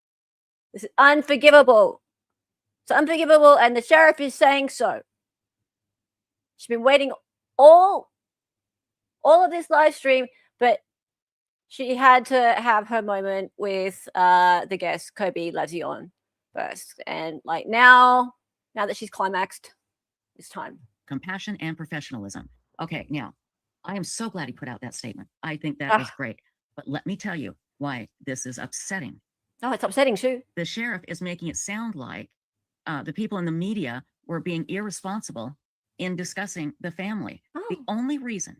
[SPEAKER 1] This is unforgivable. It's unforgivable, and the sheriff is saying so. She's been waiting all of this live stream, but she had to have her moment with the guest, Colby Lazion, first. And like now that she's climaxed, it's time.
[SPEAKER 3] Compassion and professionalism. Okay, now, I am so glad he put out that statement. I think that was great. But let me tell you why this is upsetting.
[SPEAKER 1] Oh, it's upsetting too.
[SPEAKER 3] The sheriff is making it sound like the people in the media were being irresponsible in discussing the family.
[SPEAKER 1] Oh.
[SPEAKER 3] The only reason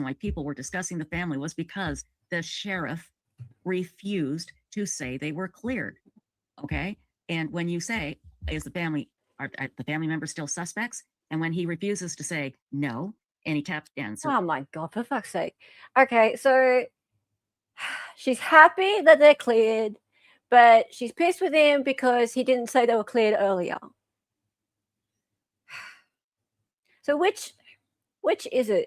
[SPEAKER 3] why people were discussing the family was because the sheriff refused to say they were cleared. Okay? And when you say, are the family members still suspects? And when he refuses to say no, and he taps in. So,
[SPEAKER 1] oh my God, for fuck's sake. Okay, so she's happy that they're cleared, but she's pissed with him because he didn't say they were cleared earlier. So which is it?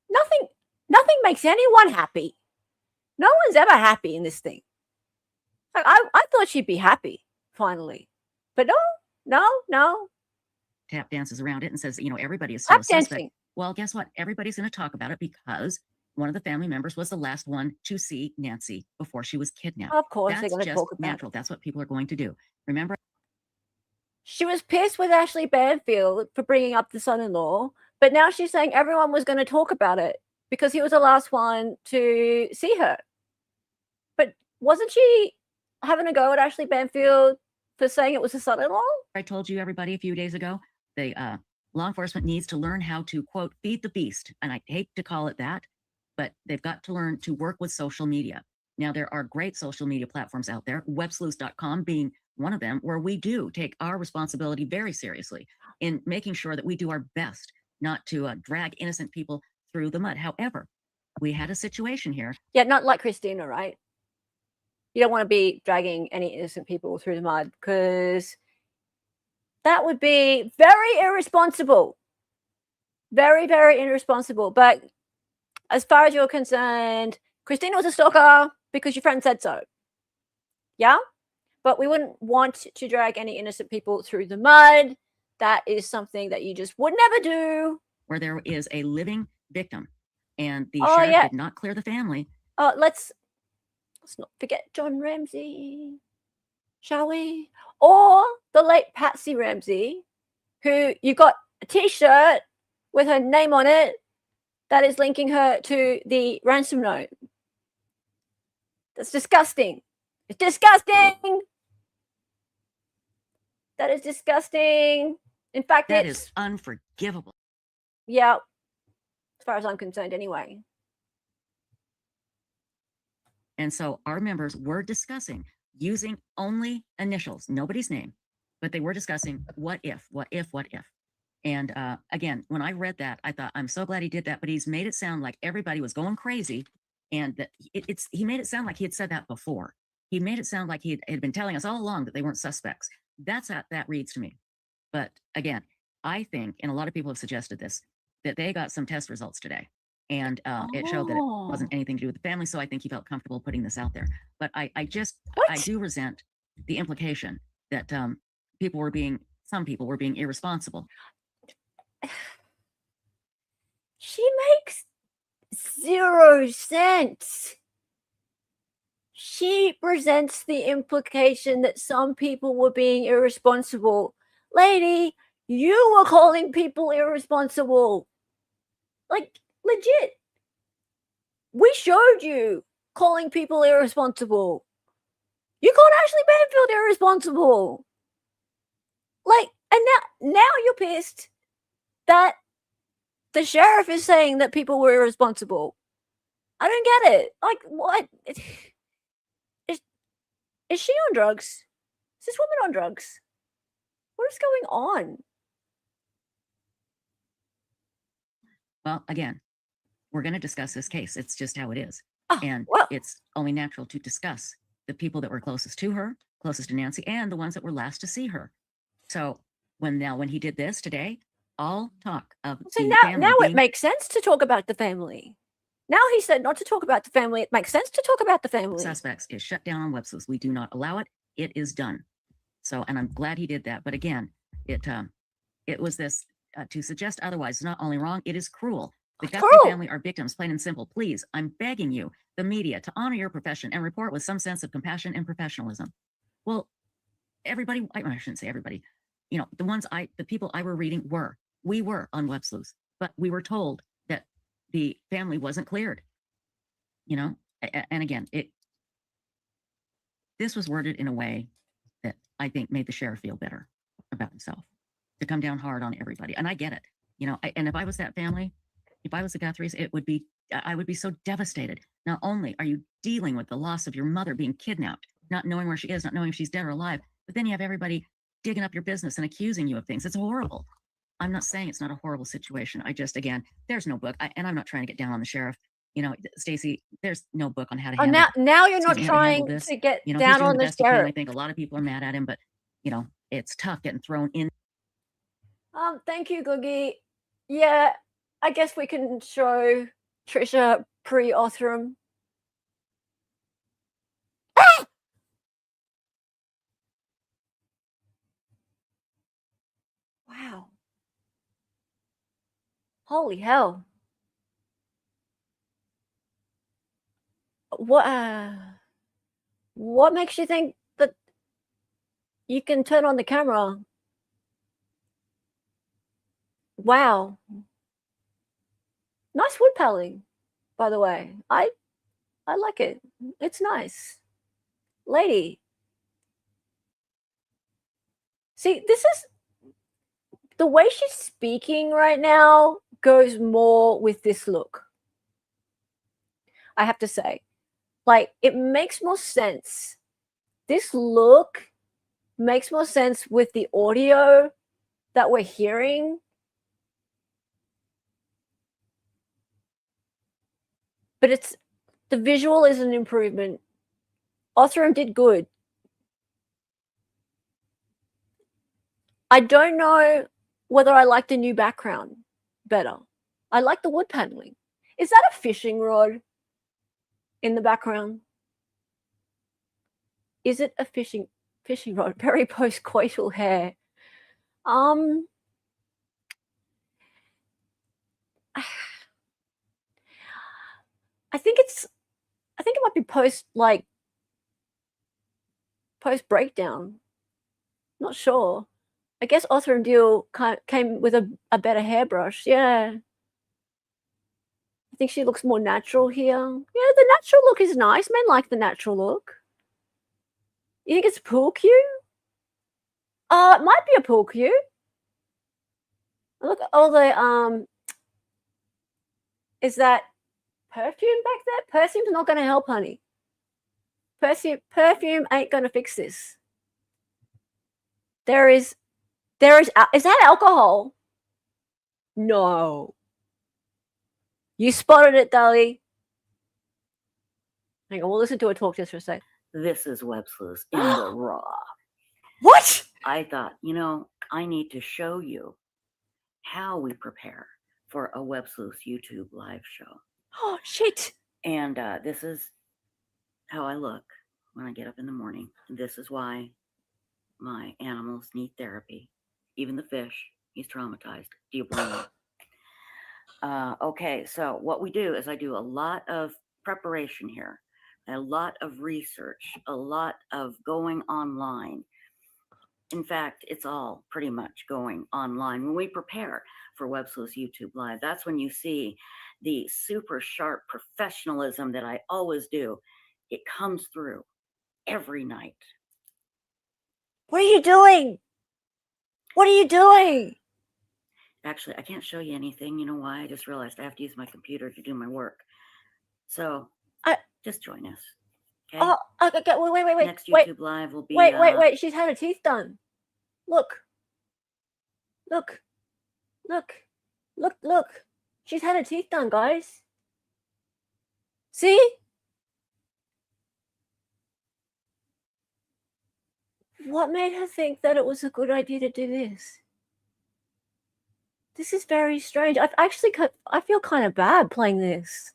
[SPEAKER 1] Nothing makes anyone happy. No one's ever happy in this thing. Like, I thought she'd be happy finally, but no.
[SPEAKER 3] Tap dances around it and says, everybody is still a suspect.
[SPEAKER 1] Dancing.
[SPEAKER 3] Well, guess what? Everybody's going to talk about it because one of the family members was the last one to see Nancy before she was kidnapped.
[SPEAKER 1] Of course,
[SPEAKER 3] that's
[SPEAKER 1] they're going to talk about
[SPEAKER 3] natural. That's what people are going to do. Remember?
[SPEAKER 1] She was pissed with Ashley Banfield for bringing up the son-in-law, but now she's saying everyone was going to talk about it because he was the last one to see her. But wasn't she having a go at Ashley Banfield for saying it was a son-in-law?
[SPEAKER 3] I told you, everybody, a few days ago, the law enforcement needs to learn how to, quote, feed the beast. And I hate to call it that, but they've got to learn to work with social media. Now, there are great social media platforms out there, Websleuths.com being one of them, where we do take our responsibility very seriously in making sure that we do our best not to drag innocent people through the mud. However, we had a situation here.
[SPEAKER 1] Yeah, not like Christina, right? You don't want to be dragging any innocent people through the mud because that would be very irresponsible. Very, very irresponsible. But as far as you're concerned, Christina was a stalker because your friend said so. Yeah? But we wouldn't want to drag any innocent people through the mud. That is something that you just would never do.
[SPEAKER 3] Where there is a living victim and the sheriff did not clear the family.
[SPEAKER 1] Let's not forget John Ramsey, shall we? Or the late Patsy Ramsey, who you got a t-shirt with her name on it that is linking her to the ransom note. That's disgusting. It's disgusting. That is disgusting. In fact,
[SPEAKER 3] that is unforgivable.
[SPEAKER 1] Yeah, as far as I'm concerned anyway.
[SPEAKER 3] And so our members were discussing using only initials, nobody's name, but they were discussing what if. And again, when I read that, I thought, I'm so glad he did that, but he's made it sound like everybody was going crazy. And that he made it sound like he had said that before. He made it sound like he had been telling us all along that they weren't suspects. That's how that reads to me. But again, I think, and a lot of people have suggested this, that they got some test results today. And it showed that it wasn't anything to do with the family. So I think he felt comfortable putting this out there. But I do resent the implication that some people were being irresponsible.
[SPEAKER 1] She makes 0 sense. She presents the implication that some people were being irresponsible. Lady, you were calling people irresponsible. Like, legit. We showed you calling people irresponsible. You called Ashley Banfield irresponsible. Like, and now you're pissed that the sheriff is saying that people were irresponsible. I don't get it. Like, what? Is she on drugs? Is this woman on drugs? What is going on?
[SPEAKER 3] Well, again, we're going to discuss this case. It's just how it is. And it's only natural to discuss the people that were closest to her, closest to Nancy, and the ones that were last to see her. So when he did this today, all talk of the family.
[SPEAKER 1] Now it makes sense to talk about the family. Now he said not to talk about the family. It makes sense to talk about the family.
[SPEAKER 3] Suspects is shut down on Websleuths. We do not allow it. It is done. So, and I'm glad he did that. But again, it was this to suggest otherwise is not only wrong, it is cruel. The Guthrie family are victims, plain and simple. Please, I'm begging you, the media, to honor your profession and report with some sense of compassion and professionalism. Well, everybody, I shouldn't say everybody, the people I were reading we were on Websleuths, but we were told that the family wasn't cleared, and again, this was worded in a way that I think made the sheriff feel better about himself, to come down hard on everybody. And I get it, and if I was that family, if I was the Guthries, I would be so devastated. Not only are you dealing with the loss of your mother being kidnapped, not knowing where she is, not knowing if she's dead or alive, but then you have everybody digging up your business and accusing you of things. It's horrible. I'm not saying it's not a horrible situation. again, there's no book, and I'm not trying to get down on the sheriff. Stacy, there's no book on how to handle.
[SPEAKER 1] Now you're not trying to get down on the sheriff.
[SPEAKER 3] I think a lot of people are mad at him, but it's tough getting thrown in.
[SPEAKER 1] Thank you, Googie. Yeah, I guess we can show Trisha pre-Othram. Wow. Holy hell. What makes you think that you can turn on the camera? Wow. Nice wood paneling, by the way. I like it. It's nice. Lady. See, this is the way she's speaking right now goes more with this look. I have to say. Like, it makes more sense. This look makes more sense with the audio that we're hearing. But the visual is an improvement. Othram did good. I don't know whether I like the new background better. I like the wood paneling. Is that a fishing rod in the background? Is it a fishing rod? Very post-coital hair. I think it might be post breakdown. Not sure. I guess Othram Deal came with a better hairbrush. Yeah. I think she looks more natural here. Yeah, the natural look is nice. Men like the natural look. You think it's pool cue? It might be a pool cue. Look at all the is that perfume back there? Perfume's not going to help, honey. Perfume ain't going to fix this. Is that alcohol? No. You spotted it, Dolly. Hang on, we'll listen to her talk just for a sec.
[SPEAKER 3] This is Websleuths in the raw.
[SPEAKER 1] What?
[SPEAKER 3] I thought, I need to show you how we prepare for a Websleuths YouTube live show.
[SPEAKER 1] Oh, shit.
[SPEAKER 3] And this is how I look when I get up in the morning. And this is why my animals need therapy. Even the fish, he's traumatized. Do you blame him? Okay, so what we do is I do a lot of preparation here, a lot of research, a lot of going online. In fact, it's all pretty much going online. When we prepare for Websleuths YouTube Live, that's when you see the super sharp professionalism that I always do. It comes through every night.
[SPEAKER 1] What are you doing? What are you doing?
[SPEAKER 3] Actually, I can't show you anything. You know why? I just realized I have to use my computer to do my work. So just join us. Okay?
[SPEAKER 1] Oh, okay. Wait.
[SPEAKER 3] Next YouTube Live will be...
[SPEAKER 1] Wait. She's had her teeth done. Look. She's had her teeth done, guys. See? What made her think that it was a good idea to do this? This is very strange. I feel kind of bad playing this.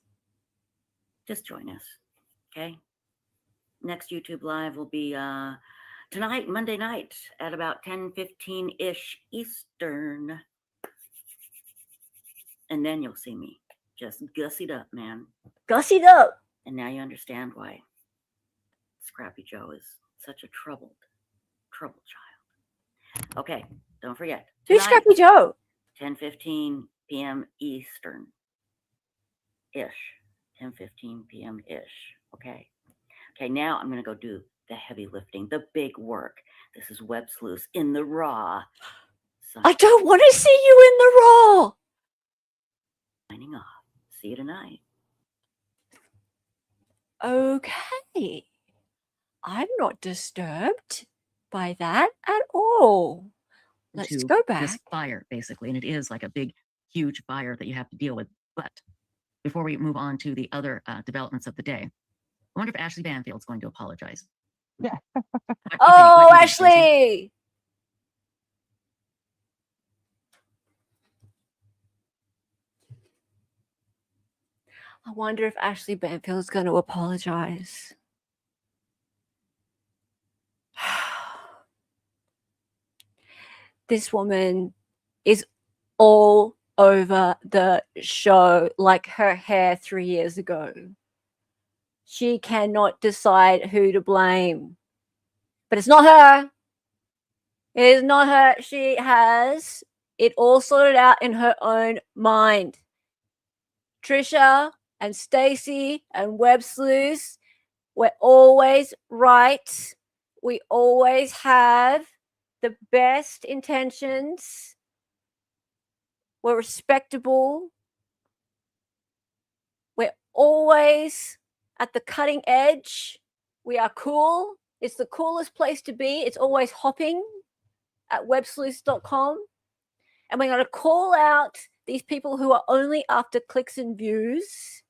[SPEAKER 3] Just join us, okay? Next YouTube Live will be tonight, Monday night, at about 10:15-ish Eastern. And then you'll see me just gussied up, man.
[SPEAKER 1] Gussied up.
[SPEAKER 3] And now you understand why Scrappy Joe is such a troubled child. Okay, don't forget.
[SPEAKER 1] Who's Scrappy Joe?
[SPEAKER 3] 10:15 p.m. Eastern. Ish. 10:15 p.m. ish. Okay. Okay, now I'm going to go do the heavy lifting, the big work. This is Websleuths in the raw.
[SPEAKER 1] I don't want to see you in the raw.
[SPEAKER 3] Signing off. See you tonight.
[SPEAKER 1] Okay. I'm not disturbed by that at all. Let's go back.
[SPEAKER 3] This fire, basically, and it is like a big, huge fire that you have to deal with. But before we move on to the other developments of the day, I wonder if Ashley Banfield's going to apologize.
[SPEAKER 10] Yeah.
[SPEAKER 1] Oh, Ashley! I wonder if Ashley Banfield's going to apologize. This woman is all over the show like her hair 3 years ago. She cannot decide who to blame. But it's not her. It is not her. She has it all sorted out in her own mind. Trisha and Stacy and Websleuths, we're always right. We always have the best intentions. We're respectable. We're always at the cutting edge. We are cool. It's the coolest place to be. It's always hopping at websleuths.com. And we're going to call out these people who are only after clicks and views.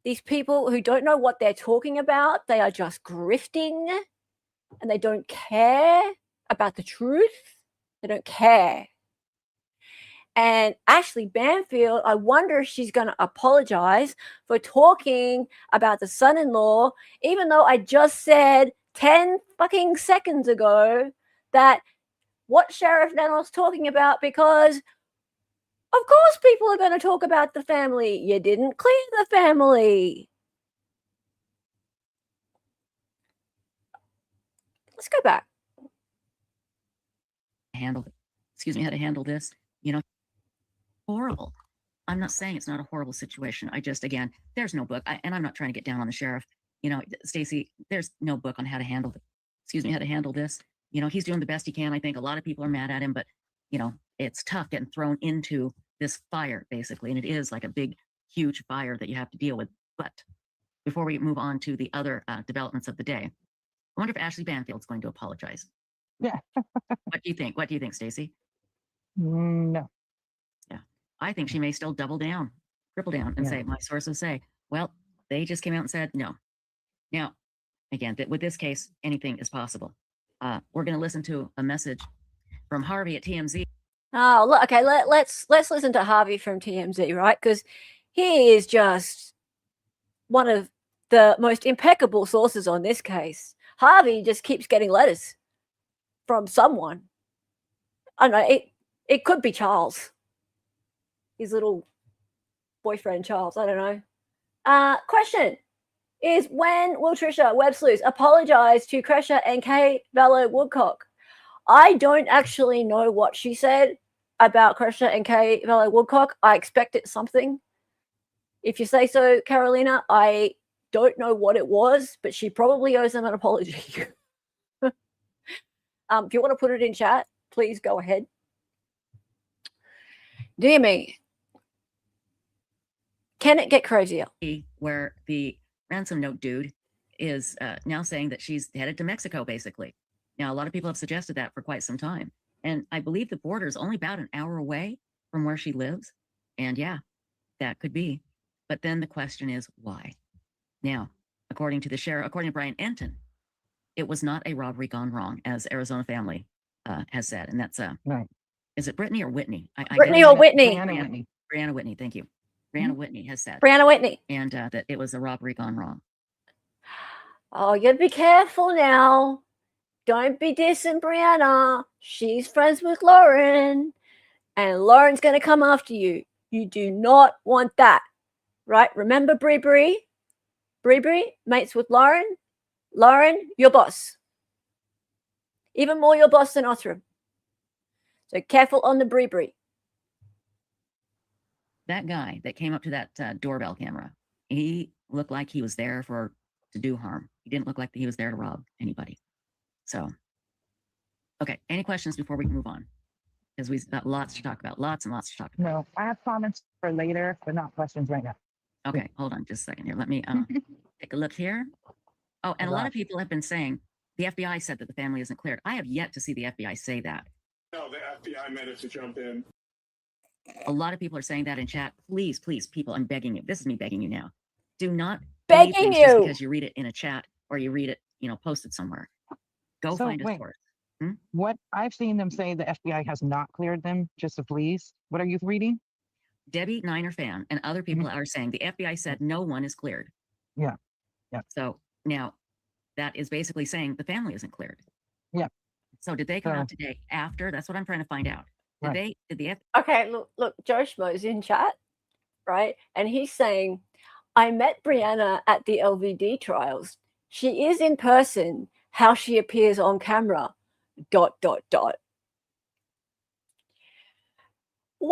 [SPEAKER 1] These people who don't know what they're talking about. They are just grifting and they don't care about the truth. They don't care. And Ashley Banfield, I wonder if she's going to apologize for talking about the son-in-law, even though I just said 10 fucking seconds ago that what Sheriff Nano's talking about, because of course people are going to talk about the family. You didn't clear the family. Let's go back.
[SPEAKER 3] How to handle this, horrible. I'm not saying it's not a horrible situation. I just, again, there's no book. And I'm not trying to get down on the sheriff. Stacy, there's no book on how to handle this. He's doing the best he can. I think a lot of people are mad at him, but, it's tough getting thrown into this fire, basically. And it is like a big, huge fire that you have to deal with. But before we move on to the other developments of the day, I wonder if Ashley Banfield's going to apologize.
[SPEAKER 10] Yeah.
[SPEAKER 3] What do you think? What do you think, Stacy?
[SPEAKER 10] No.
[SPEAKER 3] Yeah. I think she may still triple down and say, my sources say, well, they just came out and said no. Now, again, with this case, anything is possible. We're going to listen to a message from Harvey at TMZ.
[SPEAKER 1] Oh, look, okay, let's listen to Harvey from TMZ, right? Because he is just one of the most impeccable sources on this case. Harvey just keeps getting letters from someone. I don't know, it could be Charles. His little boyfriend, Charles, I don't know. Question is, when will Trisha Websleuths apologize to Kresha and Kay Vallow Woodcock? I don't actually know what she said about Kresha and Kay Vallow Woodcock. I expected something. If you say so, Carolina, I don't know what it was, but she probably owes them an apology. If you want to put it in chat, please go ahead. Dear me. Can it get crazier?
[SPEAKER 3] Where the ransom note dude is now saying that she's headed to Mexico, basically. Now, a lot of people have suggested that for quite some time. And I believe the border is only about an hour away from where she lives. And yeah, that could be. But then the question is, why? Now, according to the sheriff, according to Brian Enton, it was not a robbery gone wrong, as Arizona Family has said. And that's,
[SPEAKER 10] right.
[SPEAKER 3] Is it Brittany or Whitney?
[SPEAKER 1] Brittany or Whitney?
[SPEAKER 3] Brianna Whitney, thank you. Brianna Whitney has said.
[SPEAKER 1] Brianna Whitney.
[SPEAKER 3] And that it was a robbery gone wrong.
[SPEAKER 1] Oh, you gotta be careful now. Don't be dissing Brianna. She's friends with Lauren. And Lauren's gonna come after you. You do not want that. Right? Remember Bree? Bree, mates with Lauren. Lauren, your boss. Even more your boss than Othram. So careful on the Bree.
[SPEAKER 3] That guy that came up to that doorbell camera, he looked like he was there to do harm. He didn't look like he was there to rob anybody. So, okay. Any questions before we move on? Because we've got lots to talk about. Lots and lots to talk about.
[SPEAKER 10] No, I have comments for later, but not questions right now.
[SPEAKER 3] Okay, hold on just a second here. Let me take a look here. Oh, and a lot of people have been saying the FBI said that the family isn't cleared. I have yet to see the FBI say that.
[SPEAKER 11] No, the FBI managed to jump in.
[SPEAKER 3] A lot of people are saying that in chat. Please, people, I'm begging you. This is me begging you now. Do not
[SPEAKER 1] begging you
[SPEAKER 3] just because you read it in a chat or you read it, posted somewhere. Go find a source.
[SPEAKER 10] What I've seen them say, the FBI has not cleared them, just to please. What are you reading?
[SPEAKER 3] Debbie Niner fan and other people are saying the FBI said no one is cleared.
[SPEAKER 10] Yeah.
[SPEAKER 3] So now that is basically saying the family isn't cleared.
[SPEAKER 10] Yeah.
[SPEAKER 3] So did they come out today after? That's what I'm trying to find out. Did the
[SPEAKER 1] Okay, look, Joe Schmo's in chat, right? And he's saying, I met Brianna at the LVD trials. She is in person, how she appears on camera, ... What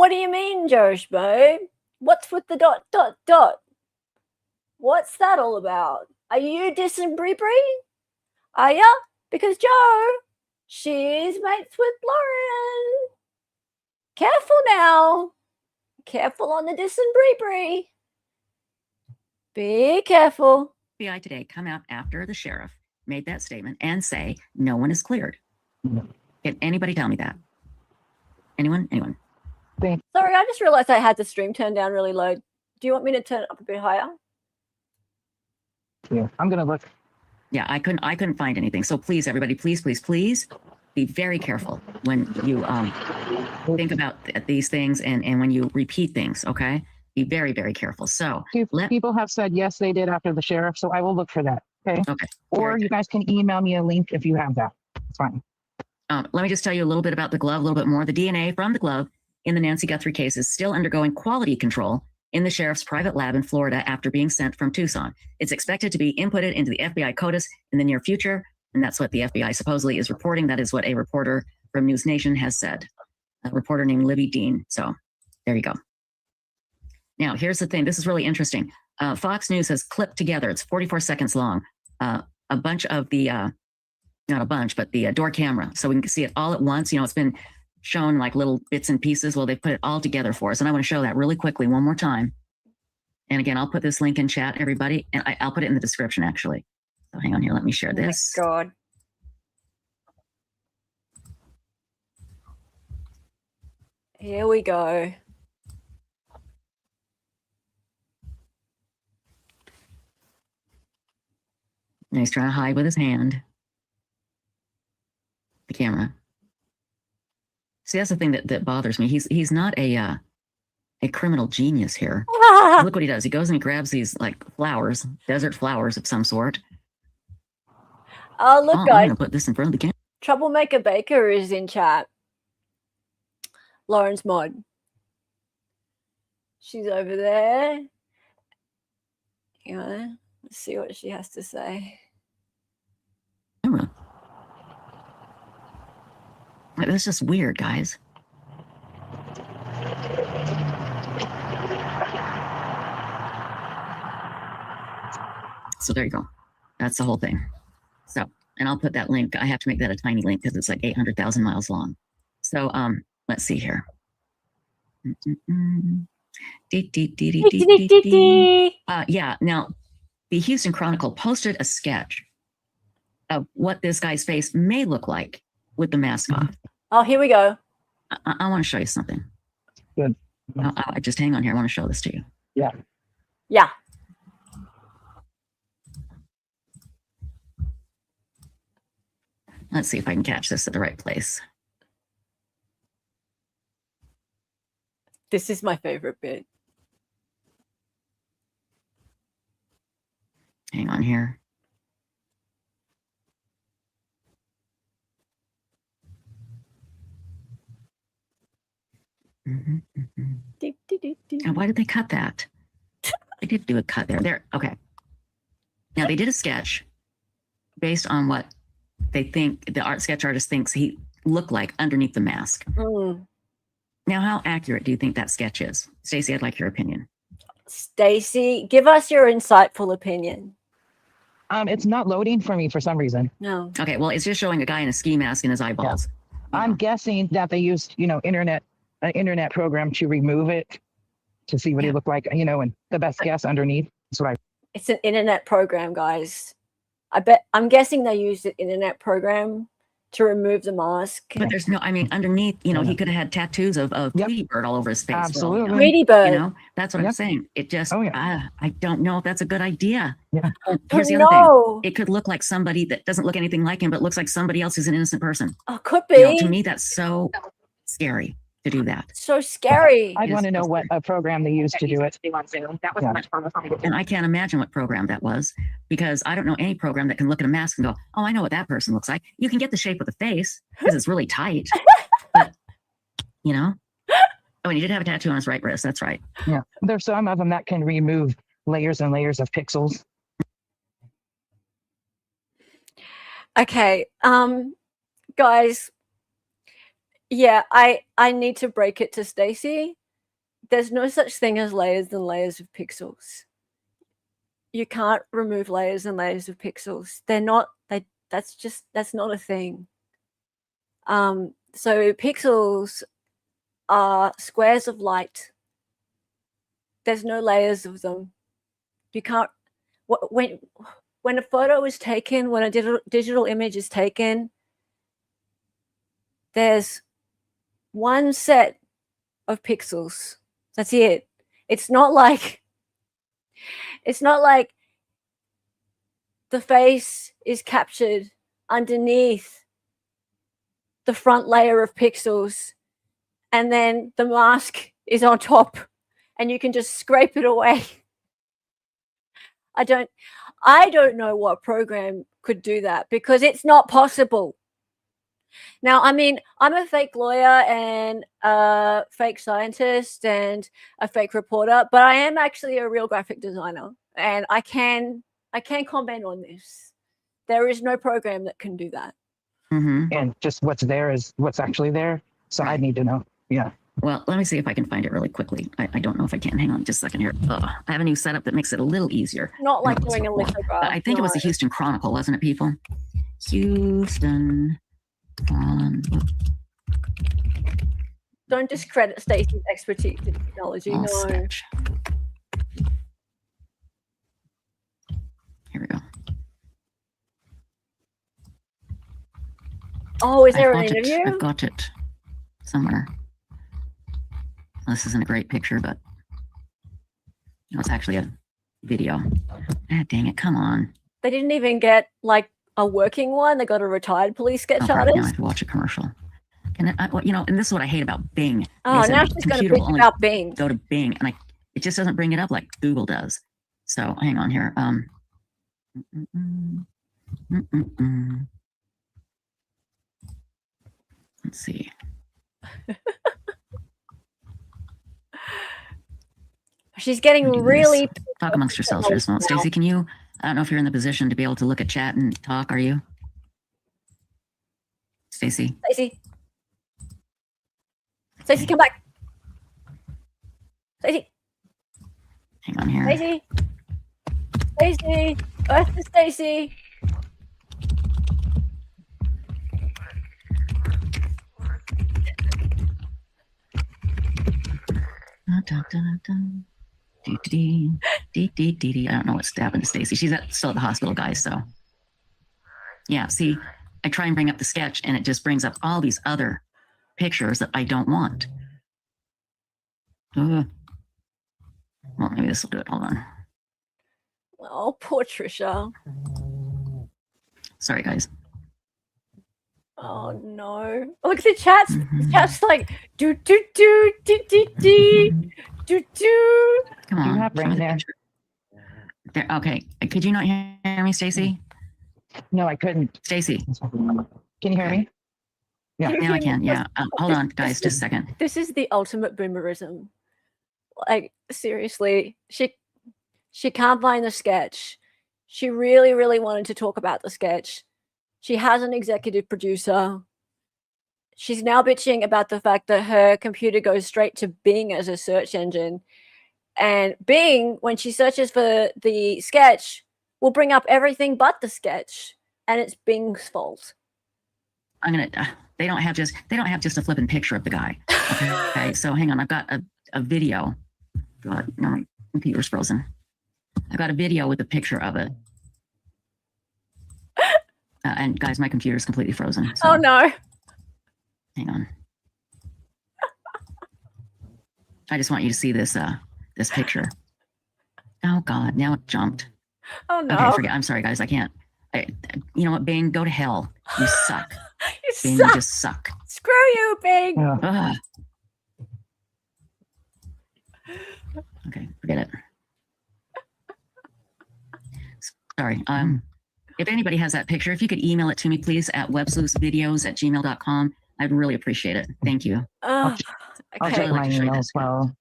[SPEAKER 1] do you mean, Joe Schmo? What's with the ... What's that all about? Are you dissing Bree? Are ya? Because Joe, she's mates with Lauren. Careful now. Careful on the dissing Bree. Be careful.
[SPEAKER 3] FBI today come out after the sheriff made that statement and say no one is cleared. Can anybody tell me that? Anyone?
[SPEAKER 1] Sorry, I just realized I had the stream turned down really low. Do you want me to turn it up a bit higher?
[SPEAKER 10] Yeah, I'm gonna look.
[SPEAKER 3] Yeah, I couldn't find anything. So please, everybody, please be very careful when you think about these things and when you repeat things. Okay, be very, very careful. So
[SPEAKER 10] people have said yes, they did after the sheriff. So I will look for that. Okay.
[SPEAKER 3] Okay.
[SPEAKER 10] Or you guys can email me a link if you have that. It's fine.
[SPEAKER 3] Let me just tell you a little bit about the glove, a little bit more. The DNA from the glove in the Nancy Guthrie case is still undergoing quality control in the sheriff's private lab in Florida after being sent from Tucson. It's expected to be inputted into the FBI CODIS in the near future, and that's what the FBI supposedly is reporting. That is what a reporter from News Nation has said, a reporter named Libby Dean. So there you go. Now, here's the thing. This is really interesting. Fox News has clipped together, it's 44 seconds long, a bunch of the, not a bunch, but the door camera. So we can see it all at once. You know, it's been shown like little bits and pieces. Well, they put it all together for us. And I want to show that really quickly one more time. And again, I'll put this link in chat, everybody. And I'll put it in the description, actually. So hang on here. Let me share this.
[SPEAKER 1] Oh my God. Here we go.
[SPEAKER 3] And he's trying to hide with his hand. The camera. See, that's the thing that bothers me. He's not a criminal genius here. Look what he does. He goes and he grabs these like flowers, desert flowers of some sort.
[SPEAKER 1] Oh, look,
[SPEAKER 3] I'm
[SPEAKER 1] guys.
[SPEAKER 3] gonna put this in front of the camera.
[SPEAKER 1] Troublemaker Baker is in chat. Lauren's mod. She's over there. You know, let's see what she has to say.
[SPEAKER 3] Camera. That's just weird, guys. So there you go. That's the whole thing. So, and I'll put that link. I have to make that a tiny link because it's like 800,000 miles long. So, let's see here. Yeah. Now, the Houston Chronicle posted a sketch of what this guy's face may look like with the mask off.
[SPEAKER 1] Oh, here we go.
[SPEAKER 3] I want to show you something.
[SPEAKER 10] Good.
[SPEAKER 3] Just hang on here. I want to show this to you.
[SPEAKER 10] Yeah.
[SPEAKER 1] Yeah.
[SPEAKER 3] Let's see if I can catch this at the right place.
[SPEAKER 1] This is my favorite bit.
[SPEAKER 3] Hang on here. Now, why did they cut that? They did do a cut there. There. Okay. Now, they did a sketch based on what they think the sketch artist thinks he looked like underneath the mask. Now, how accurate do you think that sketch is? Stacy, I'd like your opinion.
[SPEAKER 1] Stacy, give us your insightful opinion.
[SPEAKER 10] It's not loading for me for some reason.
[SPEAKER 1] No.
[SPEAKER 3] Okay, well, it's just showing a guy in a ski mask in his eyeballs.
[SPEAKER 10] Yeah. I'm guessing that they used, an internet program to remove it to see what he looked like, and the best guess underneath. That's what
[SPEAKER 1] It's an internet program, guys. I'm guessing they used an internet program to remove the mask.
[SPEAKER 3] But there's no, underneath, he could have had tattoos of Tweety Bird all over his face.
[SPEAKER 10] Absolutely.
[SPEAKER 1] Tweety Bird.
[SPEAKER 3] That's what I'm saying. It just, I don't know if that's a good idea.
[SPEAKER 10] Yeah.
[SPEAKER 3] Here's the other thing. It could look like somebody that doesn't look anything like him, but looks like somebody else who's an innocent person.
[SPEAKER 1] Oh, could be.
[SPEAKER 3] To me, that's so scary to do that.
[SPEAKER 1] So scary.
[SPEAKER 10] I want to know what a program they used to do it.
[SPEAKER 3] That was much fun. And I can't imagine what program that was, because I don't know any program that can look at a mask and go, oh, I know what that person looks like. You can get the shape of the face because it's really tight, but oh, and he did have a tattoo on his right wrist. That's right.
[SPEAKER 10] Yeah. There's some of them that can remove layers and layers of pixels.
[SPEAKER 1] Okay. Guys, yeah, I need to break it to Stacy. There's no such thing as layers and layers of pixels. You can't remove layers and layers of pixels. That's not a thing. So pixels are squares of light. There's no layers of them. You can't, when a photo is taken, when a digital image is taken, there's one set of pixels. That's it. It's not like the face is captured underneath the front layer of pixels and then the mask is on top and you can just scrape it away. I don't know what program could do that because it's not possible. Now, I mean, I'm a fake lawyer and a fake scientist and a fake reporter, but I am actually a real graphic designer, and I can comment on this. There is no program that can do that.
[SPEAKER 10] Mm-hmm. And just what's there is what's actually there. So I need to know. Yeah.
[SPEAKER 3] Well, let me see if I can find it really quickly. I don't know if I can. Hang on just a second here. I have a new setup that makes it a little easier.
[SPEAKER 1] Not like doing a lithograph.
[SPEAKER 3] I think it was the Houston Chronicle, wasn't it, people? Houston Chronicle.
[SPEAKER 1] Don't discredit Stacy's expertise in technology. No.
[SPEAKER 3] Sketch. Here we go.
[SPEAKER 1] Oh, is there an interview?
[SPEAKER 3] I've got it somewhere. This isn't a great picture, but it's actually a video. Ah, dang it, come on.
[SPEAKER 1] They didn't even get like a working one. They got a retired police sketch artist.
[SPEAKER 3] Now I have to watch a commercial. And and this is what I hate about Bing.
[SPEAKER 1] Oh, now she's going to bitch about Bing.
[SPEAKER 3] Go to Bing, and it just doesn't bring it up like Google does. So hang on here. Let's see.
[SPEAKER 1] She's getting really...
[SPEAKER 3] Talk amongst yourselves for just a moment. Stacy, can you... I don't know if you're in the position to be able to look at chat and talk. Are you? Stacy?
[SPEAKER 1] Stacy, come back. Stacy.
[SPEAKER 3] Hang on here.
[SPEAKER 1] Stacy. Earth to Stacy.
[SPEAKER 3] I don't know what's happened to Stacy. She's still at the hospital, guys. So, yeah. See, I try and bring up the sketch, and it just brings up all these other pictures that I don't want. Well, maybe this will do it. Hold on.
[SPEAKER 1] Oh, poor Trisha.
[SPEAKER 3] Sorry, guys.
[SPEAKER 1] Oh no! Look at the chat's. The chat's like do do do do do do do do.
[SPEAKER 3] Come on,
[SPEAKER 10] you have right there.
[SPEAKER 3] Okay, could you not hear me, Stacy?
[SPEAKER 10] No, I couldn't.
[SPEAKER 3] Stacy,
[SPEAKER 10] can you hear me?
[SPEAKER 3] Yeah, now I can. Yeah, hold on, guys, just a second.
[SPEAKER 1] This is the ultimate boomerism. Like seriously, she can't find the sketch. She really, really wanted to talk about the sketch. She has an executive producer. She's now bitching about the fact that her computer goes straight to Bing as a search engine. And Bing, when she searches for the sketch, will bring up everything but the sketch. And it's Bing's fault.
[SPEAKER 3] They don't have just a flipping picture of the guy. Okay, so hang on. I've got a video. God, no, my computer's frozen. I've got a video with a picture of it. And guys, my computer is completely frozen. So.
[SPEAKER 1] Oh no!
[SPEAKER 3] Hang on. I just want you to see this this picture. Oh God! Now it jumped.
[SPEAKER 1] Oh no!
[SPEAKER 3] Okay, forget. I'm sorry, guys. I can't. You know what, Bing? Go to hell. You suck. Bing,
[SPEAKER 1] suck.
[SPEAKER 3] You just suck.
[SPEAKER 1] Screw you, Bing.
[SPEAKER 3] Yeah. Okay, forget it. Sorry. If anybody has that picture, if you could email it to me, please, at websleuthsvideos@gmail.com. I'd really appreciate it. Thank you.
[SPEAKER 10] I'll check my email as well.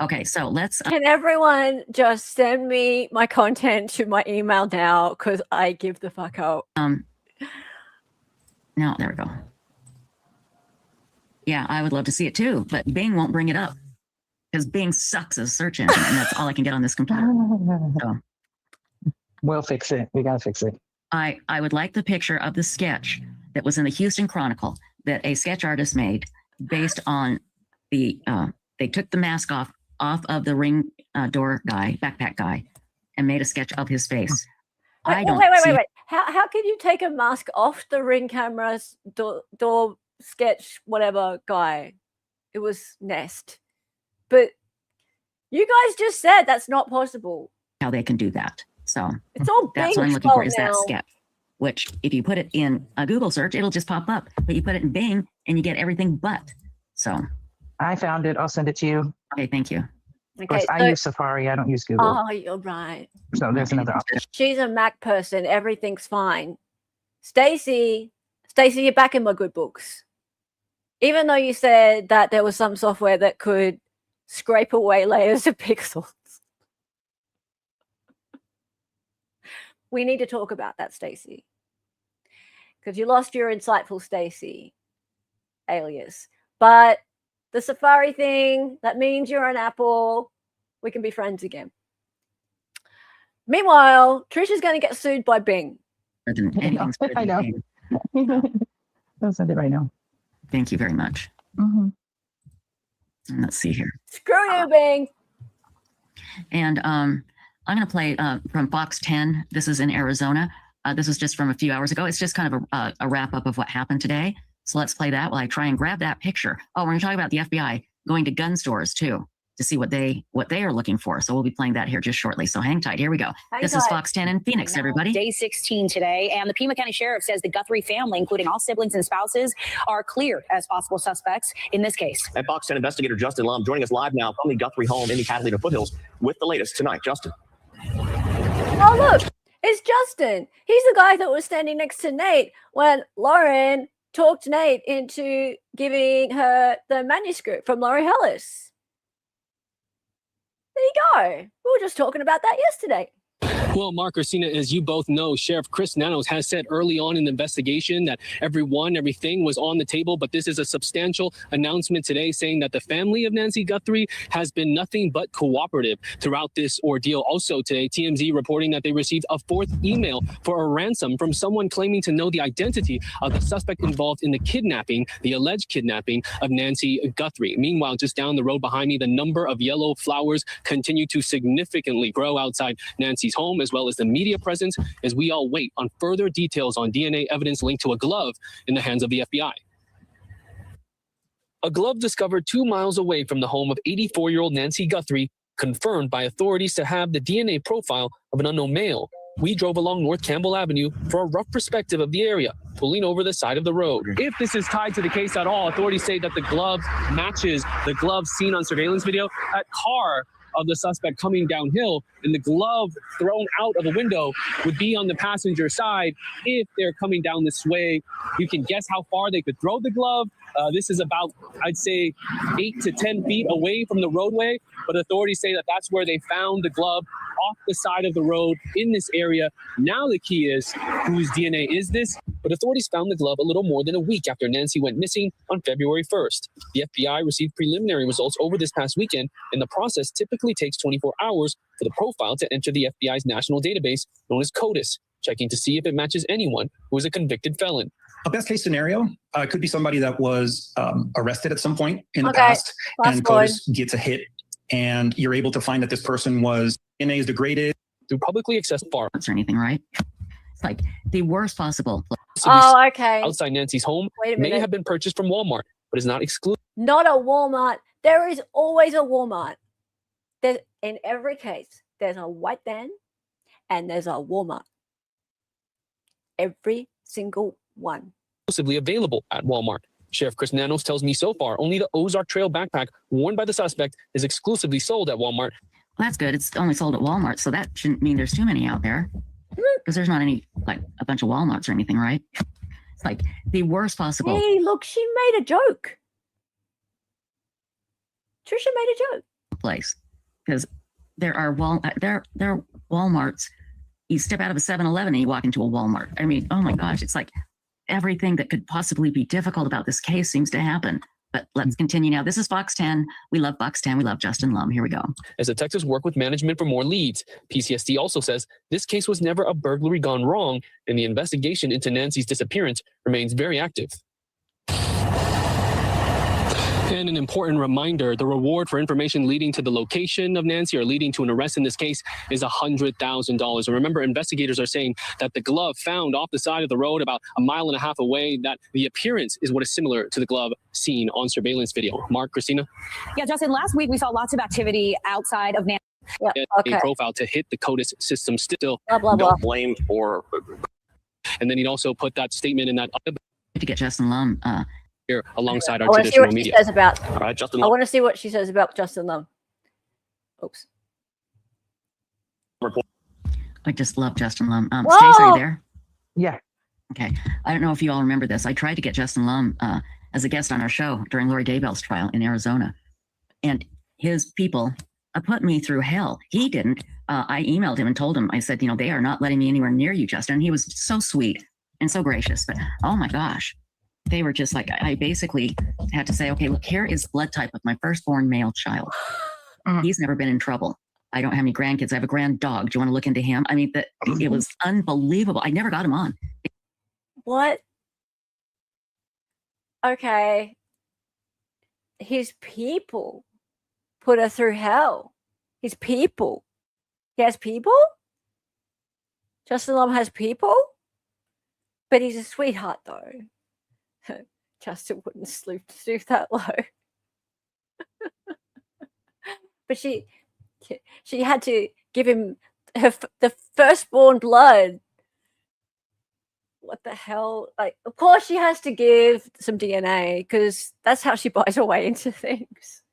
[SPEAKER 3] Okay, so let's...
[SPEAKER 1] Can everyone just send me my content to my email now? Because I give the fuck out.
[SPEAKER 3] No, there we go. Yeah, I would love to see it too, but Bing won't bring it up. Because Bing sucks as a search engine, and that's all I can get on this computer. So.
[SPEAKER 10] We'll fix it. We gotta fix it.
[SPEAKER 3] I would like the picture of the sketch that was in the Houston Chronicle that a sketch artist made based on the they took the mask off off of the ring door guy, backpack guy, and made a sketch of his face.
[SPEAKER 1] Wait. How can you take a mask off the ring camera's door sketch whatever guy? It was Nest. But you guys just said that's not possible.
[SPEAKER 3] How they can do that. So
[SPEAKER 1] it's all
[SPEAKER 3] that's what I'm looking for is that sketch, which if you put it in a Google search, it'll just pop up. But you put it in Bing and you get everything but. So
[SPEAKER 10] I found it. I'll send it to you.
[SPEAKER 3] Okay, thank you.
[SPEAKER 10] Of course, I use Safari. I don't use Google.
[SPEAKER 1] Oh, you're right.
[SPEAKER 10] So there's another option.
[SPEAKER 1] She's a Mac person. Everything's fine. Stacy, you're back in my good books. Even though you said that there was some software that could scrape away layers of pixels. We need to talk about that, Stacy. Because you lost your insightful Stacy alias. But the Safari thing, that means you're an Apple. We can be friends again. Meanwhile, Trish is going to get sued by Bing.
[SPEAKER 10] I know. I'll send it right now.
[SPEAKER 3] Thank you very much. And let's see here.
[SPEAKER 1] Screw you, Bing.
[SPEAKER 3] And I'm going to play from Fox 10. This is in Arizona. This is just from a few hours ago. It's just kind of a wrap up of what happened today. So let's play that while I try and grab that picture. Oh, we're going to talk about the FBI going to gun stores too to see what they are looking for. So we'll be playing that here just shortly. So hang tight. Here we go. This is Fox 10 in Phoenix, everybody.
[SPEAKER 12] Day 16 today, and the Pima County Sheriff says the Guthrie family, including all siblings and spouses, are cleared as possible suspects in this case.
[SPEAKER 13] And Fox 10 investigator Justin Lum joining us live now from the Guthrie home in the Catalina foothills with the latest tonight. Justin.
[SPEAKER 1] Oh, look, it's Justin. He's the guy that was standing next to Nate when Lauren talked Nate into giving her the manuscript from Laurie Hellis. There you go. We were just talking about that yesterday.
[SPEAKER 14] Well, Mark, Christina, as you both know, Sheriff Chris Nanos has said early on in the investigation that everything was on the table. But this is a substantial announcement today saying that the family of Nancy Guthrie has been nothing but cooperative throughout this ordeal. Also today, TMZ reporting that they received a fourth email for a ransom from someone claiming to know the identity of the suspect involved in the alleged kidnapping of Nancy Guthrie. Meanwhile, just down the road behind me, the number of yellow flowers continue to significantly grow outside Nancy's home, as well as the media presence, as we all wait on further details on DNA evidence linked to a glove in the hands of the FBI. A glove discovered 2 miles away from the home of 84-year-old Nancy Guthrie, confirmed by authorities to have the DNA profile of an unknown male. We drove along North Campbell Avenue for a rough perspective of the area, pulling over the side of the road. If this is tied to the case at all, authorities say that the glove matches the glove seen on surveillance video. That car of the suspect coming downhill, and the glove thrown out of the window would be on the passenger side if they're coming down this way. You can guess how far they could throw the glove. This is about, I'd say, 8 to 10 feet away from the roadway, but authorities say that that's where they found the glove, off the side of the road in this area. Now the key is, whose DNA is this? But authorities found the glove a little more than a week after Nancy went missing on February 1st. The FBI received preliminary results over this past weekend, and the process typically takes 24 hours for the profile to enter the FBI's national database known as CODIS, checking to see if it matches anyone who is a convicted felon.
[SPEAKER 15] A best case scenario could be somebody that was arrested at some point in the past, and CODIS gets a hit, and you're able to find that this person was DNA is degraded
[SPEAKER 14] through publicly accessible files
[SPEAKER 3] or anything, right? It's like the worst possible.
[SPEAKER 1] Oh, okay.
[SPEAKER 14] Outside Nancy's home may have been purchased from Walmart, but is not exclusive.
[SPEAKER 1] Not a Walmart. There is always a Walmart. In every case, there's a white van and there's a Walmart. Every single one.
[SPEAKER 14] Exclusively available at Walmart. Sheriff Chris Nanos tells me so far, only the Ozark Trail backpack worn by the suspect is exclusively sold at Walmart.
[SPEAKER 3] Well, that's good. It's only sold at Walmart, so that shouldn't mean there's too many out there. Because there's not any, like, a bunch of Walmarts or anything, right? It's like the worst possible.
[SPEAKER 1] Hey, look, she made a joke. Trisha made a joke.
[SPEAKER 3] Place. Because there are Walmarts. You step out of a 7-Eleven and you walk into a Walmart. I mean, oh my gosh, it's like everything that could possibly be difficult about this case seems to happen. But let's continue now. This is Fox 10. We love Fox 10. We love Justin Lum. Here we go.
[SPEAKER 14] As detectives work with management for more leads, PCSD also says this case was never a burglary gone wrong, and the investigation into Nancy's disappearance remains very active. And an important reminder, the reward for information leading to the location of Nancy or leading to an arrest in this case is $100,000. And remember, investigators are saying that the glove found off the side of the road about 1.5 miles away, that the appearance is what is similar to the glove seen on surveillance video. Mark, Christina?
[SPEAKER 12] Yeah, Justin, last week we saw lots of activity outside of Nancy.
[SPEAKER 14] Yeah, a profile to hit the CODIS system still.
[SPEAKER 1] Blah, blah, blah.
[SPEAKER 13] Don't blame for.
[SPEAKER 14] And then he'd also put that statement in that
[SPEAKER 3] to get Justin Lum
[SPEAKER 14] here alongside
[SPEAKER 1] I
[SPEAKER 14] our
[SPEAKER 1] want to see
[SPEAKER 14] traditional
[SPEAKER 1] what
[SPEAKER 14] media.
[SPEAKER 1] she says about.
[SPEAKER 13] All right, Justin
[SPEAKER 1] I
[SPEAKER 13] Lum.
[SPEAKER 1] want to see what she says about Justin Lum. Oops.
[SPEAKER 3] I just love Justin Lum.
[SPEAKER 1] Whoa!
[SPEAKER 3] Stace, are you there?
[SPEAKER 10] Yeah.
[SPEAKER 3] Okay. I don't know if you all remember this. I tried to get Justin Lum as a guest on our show during Lori Daybell's trial in Arizona. And his people put me through hell. He didn't. I emailed him and told him, I said, they are not letting me anywhere near you, Justin. And he was so sweet and so gracious. But oh my gosh, they were just like, I basically had to say, okay, look, here is blood type of my firstborn male child. He's never been in trouble. I don't have any grandkids. I have a grand dog. Do you want to look into him? I mean, it was unbelievable. I never got him on.
[SPEAKER 1] What? Okay. His people put her through hell. His people. He has people? Justin Lum has people? But he's a sweetheart, though. Justin wouldn't stoop that low. But she had to give him the firstborn blood. What the hell? Like, of course she has to give some DNA because that's how she buys her way into things.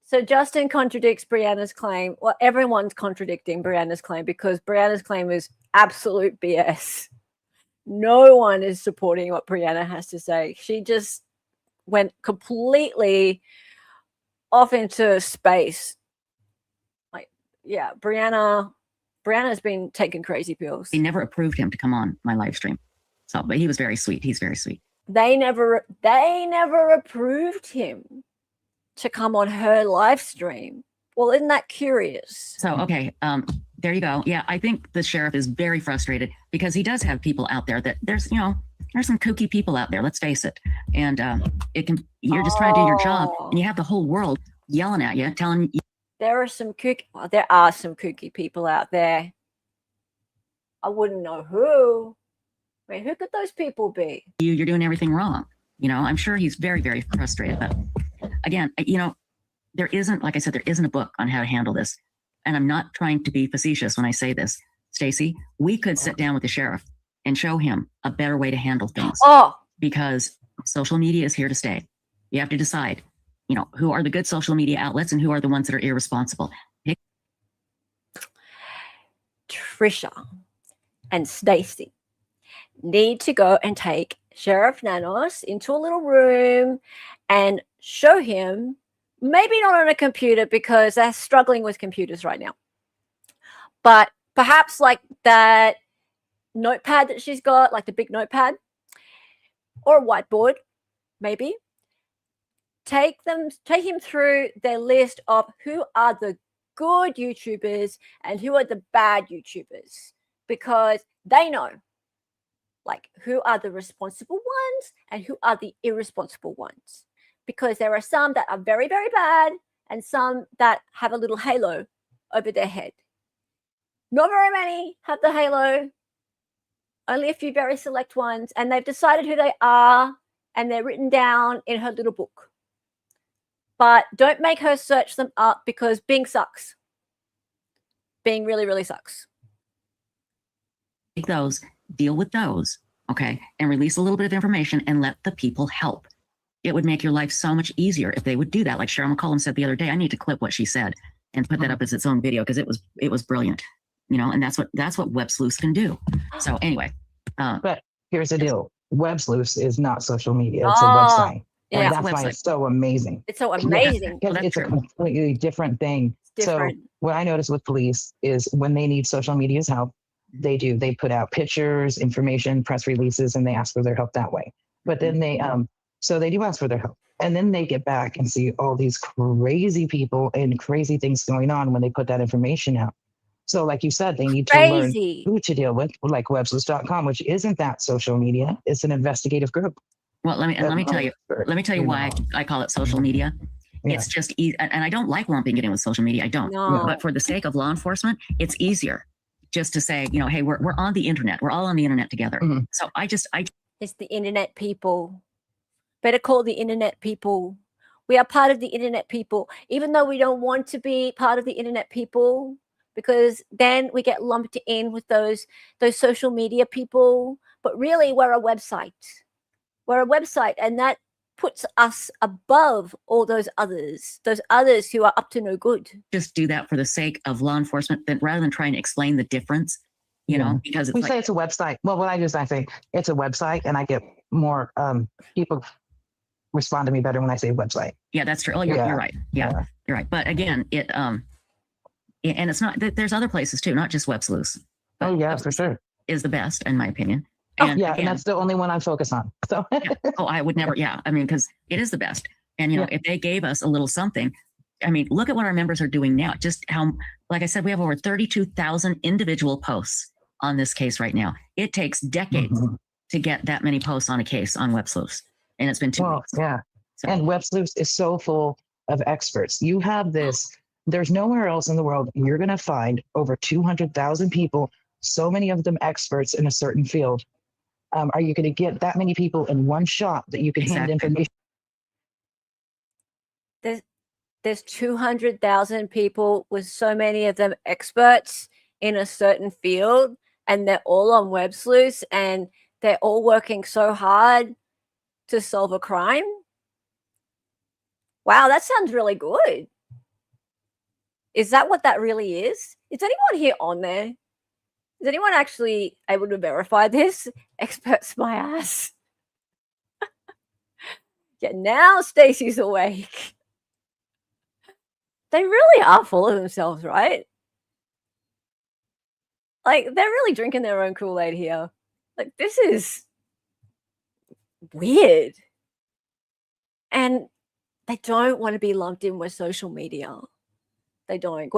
[SPEAKER 1] So Justin contradicts Brianna's claim. Well, everyone's contradicting Brianna's claim because Brianna's claim is absolute BS. No one is supporting what Brianna has to say. She just went completely off into space. Like, yeah, Brianna's been taking crazy pills.
[SPEAKER 3] They never approved him to come on my live stream. So, but he was very sweet. He's very sweet.
[SPEAKER 1] They never approved him to come on her live stream. Well, isn't that curious?
[SPEAKER 3] So, okay, there you go. Yeah, I think the sheriff is very frustrated because he does have people out there that there's some kooky people out there. Let's face it. And you're just trying to do your job, and you have the whole world yelling at you, telling you.
[SPEAKER 1] There are some kooky people out there. I wouldn't know who. I mean, who could those people be?
[SPEAKER 3] You're doing everything wrong. I'm sure he's very, very frustrated. But again, there isn't, like I said, there isn't a book on how to handle this. And I'm not trying to be facetious when I say this, Stacy. We could sit down with the sheriff and show him a better way to handle things. Because social media is here to stay. You have to decide, who are the good social media outlets and who are the ones that are irresponsible.
[SPEAKER 1] Trisha and Stacy need to go and take Sheriff Nanos into a little room and show him, maybe not on a computer because they're struggling with computers right now, but perhaps like that notepad that she's got, like the big notepad or a whiteboard, maybe. Take him through their list of who are the good YouTubers and who are the bad YouTubers, because they know like who are the responsible ones and who are the irresponsible ones, because there are some that are very, very bad and some that have a little halo over their head. Not very many have the halo, only a few very select ones, and they've decided who they are and they're written down in her little book. But don't make her search them up because Bing sucks. Bing really, really sucks.
[SPEAKER 3] Take those, deal with those, okay, and release a little bit of information and let the people help. It would make your life so much easier if they would do that. Like Cheryl McCollum said the other day, I need to clip what she said and put that up as its own video because it was brilliant, and that's what Websleuths can do. So anyway,
[SPEAKER 10] but here's the deal: Websleuths is not social media; it's a website. And
[SPEAKER 1] Yeah,
[SPEAKER 10] that's why it's so amazing.
[SPEAKER 1] It's so amazing.
[SPEAKER 10] Because it's a completely different thing. So what I notice with police is when they need social media's help, they put out pictures, information, press releases, and they ask for their help that way. But then they do ask for their help. And then they get back and see all these crazy people and crazy things going on when they put that information out. So like you said, they need to learn who to deal with, like Websleuths.com, which isn't that social media. It's an investigative group.
[SPEAKER 3] Well, let me tell you why I call it social media. Yeah. It's just easy, and I don't like lumping it in with social media. I don't. No. But for the sake of law enforcement, it's easier just to say, hey, we're on the internet. We're all on the internet together. Mm-hmm. So
[SPEAKER 1] it's the internet people. Better call the internet people. We are part of the internet people, even though we don't want to be part of the internet people, because then we get lumped in with those social media people. But really, we're a website. We're a website, and that puts us above all those others who are up to no good.
[SPEAKER 3] Just do that for the sake of law enforcement, rather than trying to explain the difference, you know, because
[SPEAKER 10] we say it's a website. Well, what I say it's a website, and I get more people respond to me better when I say website.
[SPEAKER 3] Yeah, that's true. Oh, you're right. Yeah, you're right. But again, and it's not, there's other places too, not just Websleuths.
[SPEAKER 10] Oh yeah, for sure.
[SPEAKER 3] Is the best, in my opinion.
[SPEAKER 10] And again, and that's the only one I focus on. So
[SPEAKER 3] Oh, I would never. Yeah, I mean, because it is the best. And you know, if they gave us a little something, I mean, look at what our members are doing now. Just how, like I said, we have over 32,000 individual posts on this case right now. It takes decades to get that many posts on a case on Websleuths, and it's been 2 weeks.
[SPEAKER 10] Yeah, so. And Websleuths is so full of experts. You have this. There's nowhere else in the world you're going to find over 200,000 people, so many of them experts in a certain field. Are you going to get that many people in one shot that you can hand information?
[SPEAKER 1] There's 200,000 people with so many of them experts in a certain field, and they're all on Websleuths, and they're all working so hard to solve a crime. Wow, that sounds really good. Is that what that really is? Is anyone here on there? Is anyone actually able to verify this? Experts my ass. Yeah, now Stacy's awake. They really are full of themselves, right? Like, they're really drinking their own Kool-Aid here. Like, this is weird. And they don't want to be lumped in with social media. They don't.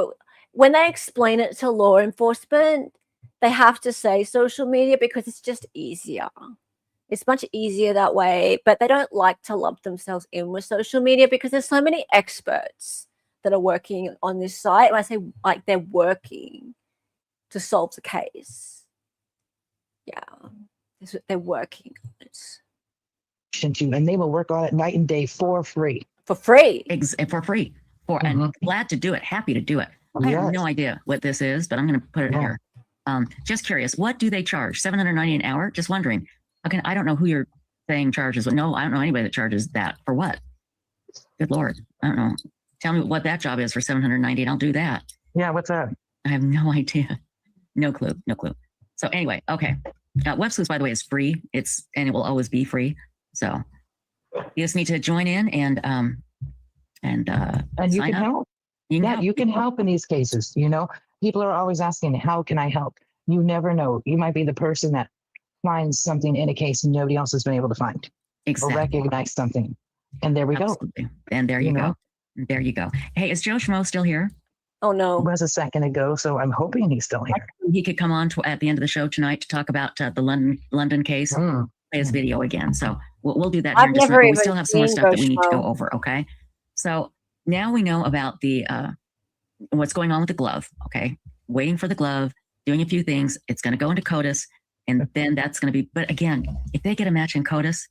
[SPEAKER 1] When they explain it to law enforcement, they have to say social media because it's just easier. It's much easier that way, but they don't like to lump themselves in with social media because there's so many experts that are working on this site. When I say like they're working to solve the case. Yeah, they're working on it.
[SPEAKER 10] And they will work on it night and day for free.
[SPEAKER 1] For free.
[SPEAKER 3] For free. And glad to do it. Happy to do it. I have no idea what this is, but I'm going to put it here. Just curious, what do they charge? $790 an hour? Just wondering. Okay, I don't know who you're saying charges. No, I don't know anybody that charges that. For what? Good Lord. I don't know. Tell me what that job is for $790 and I'll do that.
[SPEAKER 10] Yeah, what's that?
[SPEAKER 3] I have no idea. No clue. So anyway, okay. Websleuths, by the way, is free. And it will always be free. So you just need to join in and
[SPEAKER 10] you can help. You can help in these cases. You know, people are always asking, how can I help? You never know. You might be the person that finds something in a case nobody else has been able to find. Exactly. Or recognize something. And there we go.
[SPEAKER 3] And there you go. There you go. Hey, is Joe Schmo still here?
[SPEAKER 1] Oh, no.
[SPEAKER 10] It was a second ago, so I'm hoping he's still here.
[SPEAKER 3] He could come on at the end of the show tonight to talk about the London case. Play his video again. So we'll do that here in just a minute. We still have some more stuff that we need to go over, okay? So now we know about the what's going on with the glove, okay? Waiting for the glove, doing a few things. It's going to go into CODIS, and then that's going to be, but again, if they get a match in CODIS,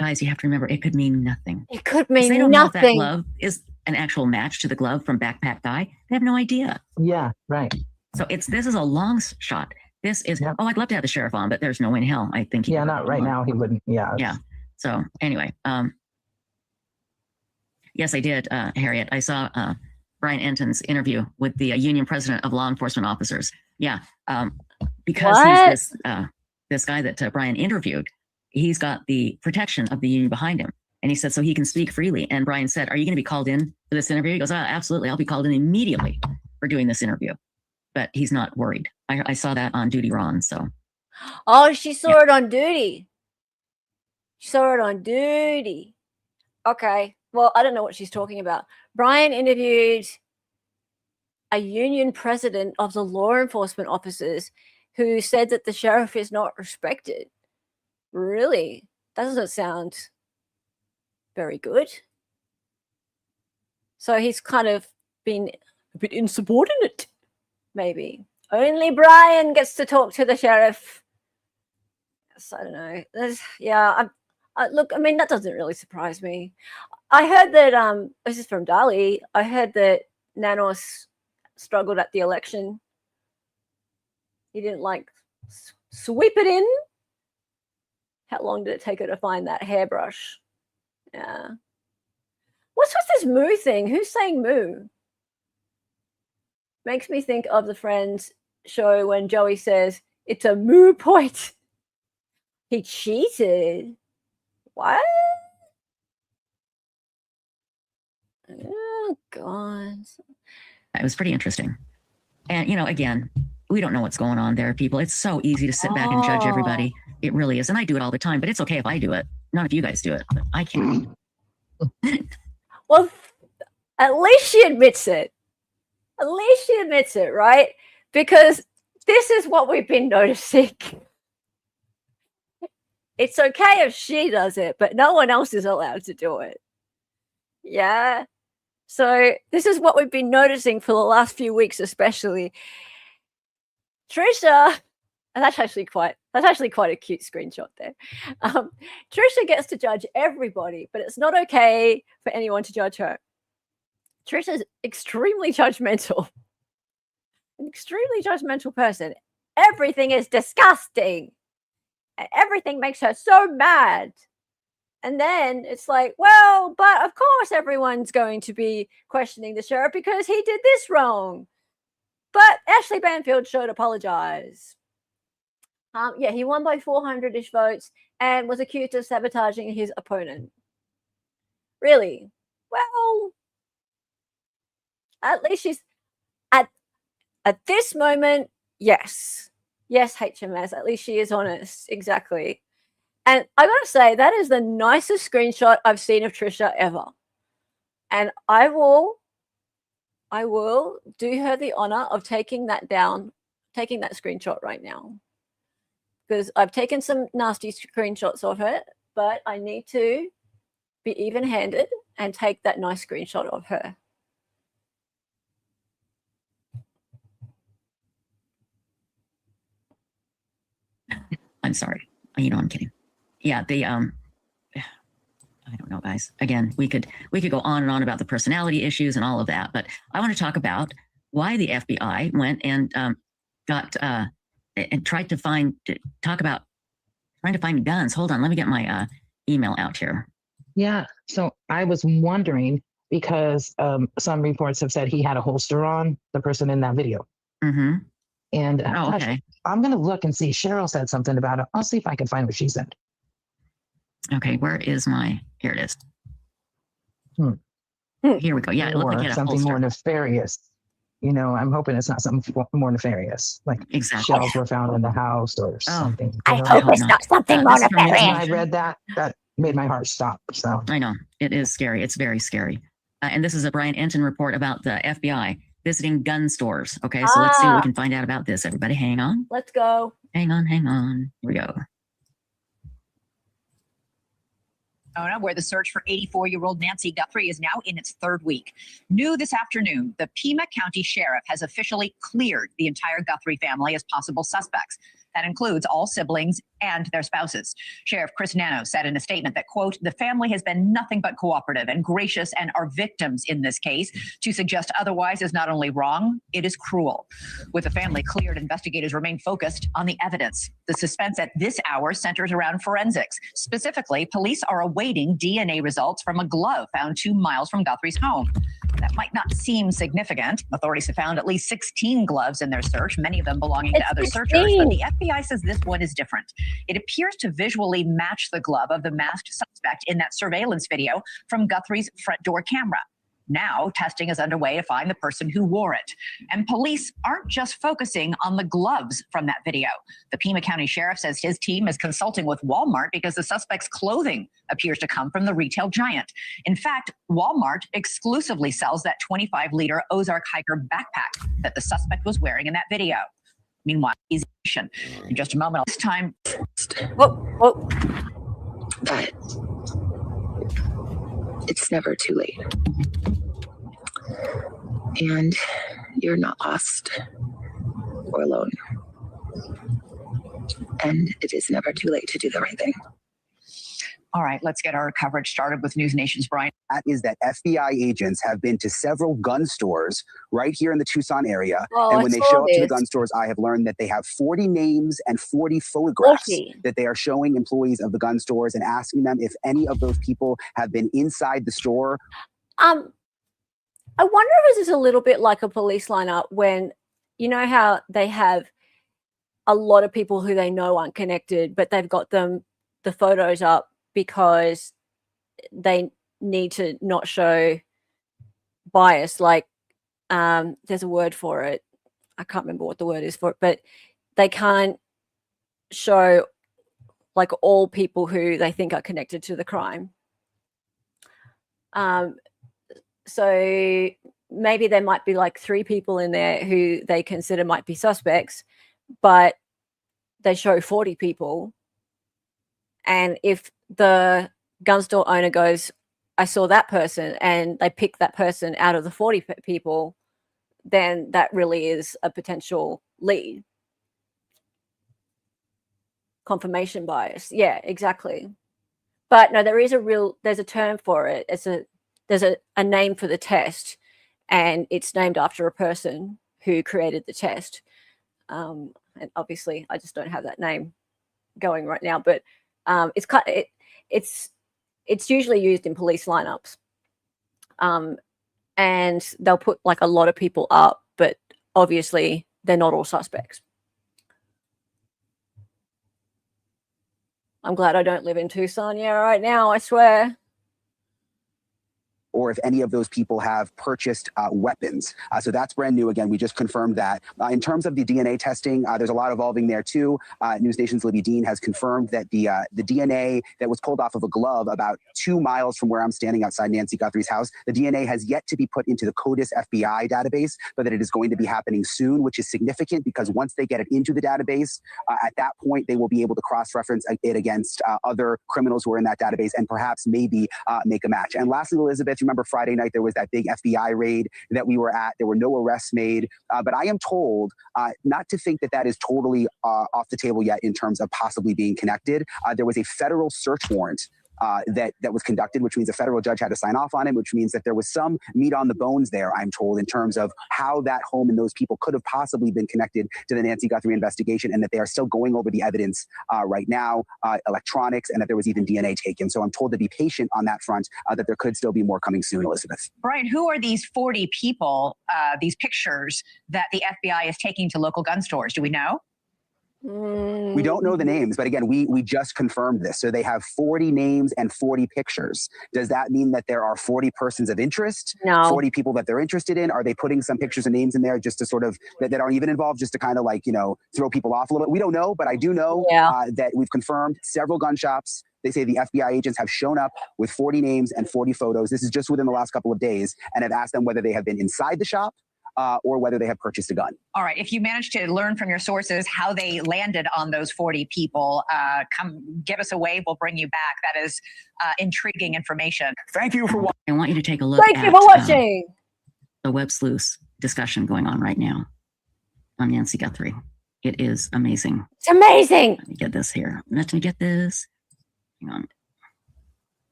[SPEAKER 3] guys, you have to remember, it could mean nothing.
[SPEAKER 1] It could mean
[SPEAKER 3] they don't
[SPEAKER 1] nothing.
[SPEAKER 3] Know if that glove is an actual match to the glove from Backpack Guy. They have no idea.
[SPEAKER 10] Yeah, right.
[SPEAKER 3] So this is a long shot. This is, I'd love to have the sheriff on, but there's no way in hell. I think
[SPEAKER 10] not right now. He wouldn't. Yeah.
[SPEAKER 3] Yeah. So anyway, yes, I did, Harriet. I saw Brian Enton's interview with the union president of law enforcement officers. Yeah. Because he's this guy that Brian interviewed, he's got the protection of the union behind him. And he said, so he can speak freely. And Brian said, are you going to be called in for this interview? He goes, absolutely. I'll be called in immediately for doing this interview. But he's not worried. I saw that on Duty Ron. So.
[SPEAKER 1] Oh, she saw it on duty. She saw it on duty. Okay. Well, I don't know what she's talking about. Brian interviewed a union president of the law enforcement officers who said that the sheriff is not respected. Really? That doesn't sound very good. So he's kind of been a bit insubordinate, maybe. Only Brian gets to talk to the sheriff. Yes, I don't know. Look, I mean, that doesn't really surprise me. I heard that, this is from Dali, I heard that Nanos struggled at the election. He didn't like sweep it in. How long did it take her to find that hairbrush? Yeah. What's with this moo thing? Who's saying moo? Makes me think of the Friends show when Joey says, it's a moo point. He cheated. What? Oh, God.
[SPEAKER 3] It was pretty interesting. And, you know, again, we don't know what's going on there, people. It's so easy to sit back and judge everybody. It really is. And I do it all the time, but it's okay if I do it. Not if you guys do it. But I can't.
[SPEAKER 1] Well, at least she admits it. At least she admits it, right? Because this is what we've been noticing. It's okay if she does it, but no one else is allowed to do it. Yeah. So this is what we've been noticing for the last few weeks, especially. Trisha, and that's actually quite a cute screenshot there. Trisha gets to judge everybody, but it's not okay for anyone to judge her. Trisha's extremely judgmental. An extremely judgmental person. Everything is disgusting. And everything makes her so mad. And then it's like, well, but of course everyone's going to be questioning the sheriff because he did this wrong. But Ashley Banfield should apologize. Yeah, he won by 400-ish votes and was accused of sabotaging his opponent. Really? Well, at least she's at this moment, yes. Yes, HMS, at least she is honest. Exactly. And I gotta say, that is the nicest screenshot I've seen of Trisha ever. And I will do her the honor of taking that down, taking that screenshot right now. Because I've taken some nasty screenshots of her, but I need to be even-handed and take that nice screenshot of her.
[SPEAKER 3] I'm sorry. You know, I'm kidding. Yeah, I don't know, guys. Again, we could go on and on about the personality issues and all of that, but I want to talk about why the FBI went and tried to find guns. Hold on, let me get my email out here.
[SPEAKER 10] Yeah, so I was wondering because some reports have said he had a holster on, the person in that video.
[SPEAKER 3] Mm-hmm.
[SPEAKER 10] And
[SPEAKER 3] okay.
[SPEAKER 10] I'm going to look and see. Cheryl said something about it. I'll see if I can find what she said.
[SPEAKER 3] Okay, where is my? Here it is. Here we go. Yeah, it looked like it had
[SPEAKER 10] something more nefarious. You know, I'm hoping it's not something more nefarious, like shells were found in the house or something.
[SPEAKER 1] I hope it's not something more nefarious.
[SPEAKER 10] When I read that made my heart stop. So
[SPEAKER 3] I know it is scary. It's very scary. And this is a Brian Enton report about the FBI visiting gun stores. Okay, so let's see what we can find out about this. Everybody, hang on.
[SPEAKER 1] Let's go.
[SPEAKER 3] Hang on. Here we go.
[SPEAKER 12] Where the search for 84-year-old Nancy Guthrie is now in its third week. New this afternoon, the Pima County Sheriff has officially cleared the entire Guthrie family as possible suspects. That includes all siblings and their spouses. Sheriff Chris Nano said in a statement that, quote, the family has been nothing but cooperative and gracious and are victims in this case. To suggest otherwise is not only wrong, it is cruel. With the family cleared, investigators remain focused on the evidence. The suspense at this hour centers around forensics. Specifically, police are awaiting DNA results from a glove found 2 miles from Guthrie's home. That might not seem significant. Authorities have found at least 16 gloves in their search, many of them belonging to other searchers, but the FBI says this one is different. It appears to visually match the glove of the masked suspect in that surveillance video from Guthrie's front door camera. Now, testing is underway to find the person who wore it. And police aren't just focusing on the gloves from that video. The Pima County Sheriff says his team is consulting with Walmart because the suspect's clothing appears to come from the retail giant. In fact, Walmart exclusively sells that 25-liter Ozark Hiker backpack that the suspect was wearing in that video. Meanwhile, in just a moment, this time.
[SPEAKER 1] Whoa.
[SPEAKER 6] But it's never too late. And you're not lost or alone. And it is never too late to do the right thing.
[SPEAKER 12] All right, let's get our coverage started with News Nation's Brian.
[SPEAKER 16] That is that FBI agents have been to several gun stores right here in the Tucson area. And when they show up to the gun stores, I have learned that they have 40 names and 40 photographs that they are showing employees of the gun stores and asking them if any of those people have been inside the store.
[SPEAKER 1] I wonder if this is a little bit like a police lineup when, you know how they have a lot of people who they know aren't connected, but they've got the photos up because they need to not show bias. Like, there's a word for it. I can't remember what the word is for it, but they can't show like all people who they think are connected to the crime. So maybe there might be like 3 people in there who they consider might be suspects, but they show 40 people. And if the gun store owner goes, I saw that person, and they pick that person out of the 40 people, then that really is a potential lead. Confirmation bias. Yeah, exactly. But no, there's a term for it. There's a name for the test, and it's named after a person who created the test. And obviously I just don't have that name going right now, but it's usually used in police lineups. And they'll put like a lot of people up, but obviously they're not all suspects. I'm glad I don't live in Tucson right now, I swear.
[SPEAKER 16] Or if any of those people have purchased weapons. So that's brand new. Again, we just confirmed that. In terms of the DNA testing, there's a lot evolving there too. News Nation's Libby Dean has confirmed that the DNA that was pulled off of a glove about 2 miles from where I'm standing outside Nancy Guthrie's house, the DNA has yet to be put into the CODIS FBI database, but that it is going to be happening soon, which is significant because once they get it into the database, at that point, they will be able to cross-reference it against other criminals who are in that database and perhaps maybe make a match. And lastly, Elizabeth, remember Friday night, there was that big FBI raid that we were at. There were no arrests made. But I am told not to think that that is totally off the table yet in terms of possibly being connected. There was a federal search warrant that was conducted, which means a federal judge had to sign off on it, which means that there was some meat on the bones there, I'm told, in terms of how that home and those people could have possibly been connected to the Nancy Guthrie investigation, and that they are still going over the evidence right now, electronics, and that there was even DNA taken. So I'm told to be patient on that front, that there could still be more coming soon, Elizabeth.
[SPEAKER 12] Brian, who are these 40 people, these pictures that the FBI is taking to local gun stores? Do we know?
[SPEAKER 16] We don't know the names, but again, we just confirmed this. So they have 40 names and 40 pictures. Does that mean that there are 40 persons of interest?
[SPEAKER 1] No.
[SPEAKER 16] 40 people that they're interested in? Are they putting some pictures and names in there just to sort of, that aren't even involved, just to kind of like, you know, throw people off a little bit? We don't know, but I do know that we've confirmed several gun shops. They say the FBI agents have shown up with 40 names and 40 photos. This is just within the last couple of days, and have asked them whether they have been inside the shop or whether they have purchased a gun.
[SPEAKER 12] All right. If you manage to learn from your sources how they landed on those 40 people, come give us a wave. We'll bring you back. That is intriguing information.
[SPEAKER 16] Thank you for watching.
[SPEAKER 3] I want you to take a look
[SPEAKER 1] Thank you for watching.
[SPEAKER 3] The Websleuths discussion going on right now on Nancy Guthrie. It is amazing.
[SPEAKER 1] It's amazing.
[SPEAKER 3] Let me get this here. Let me get this. Hang on.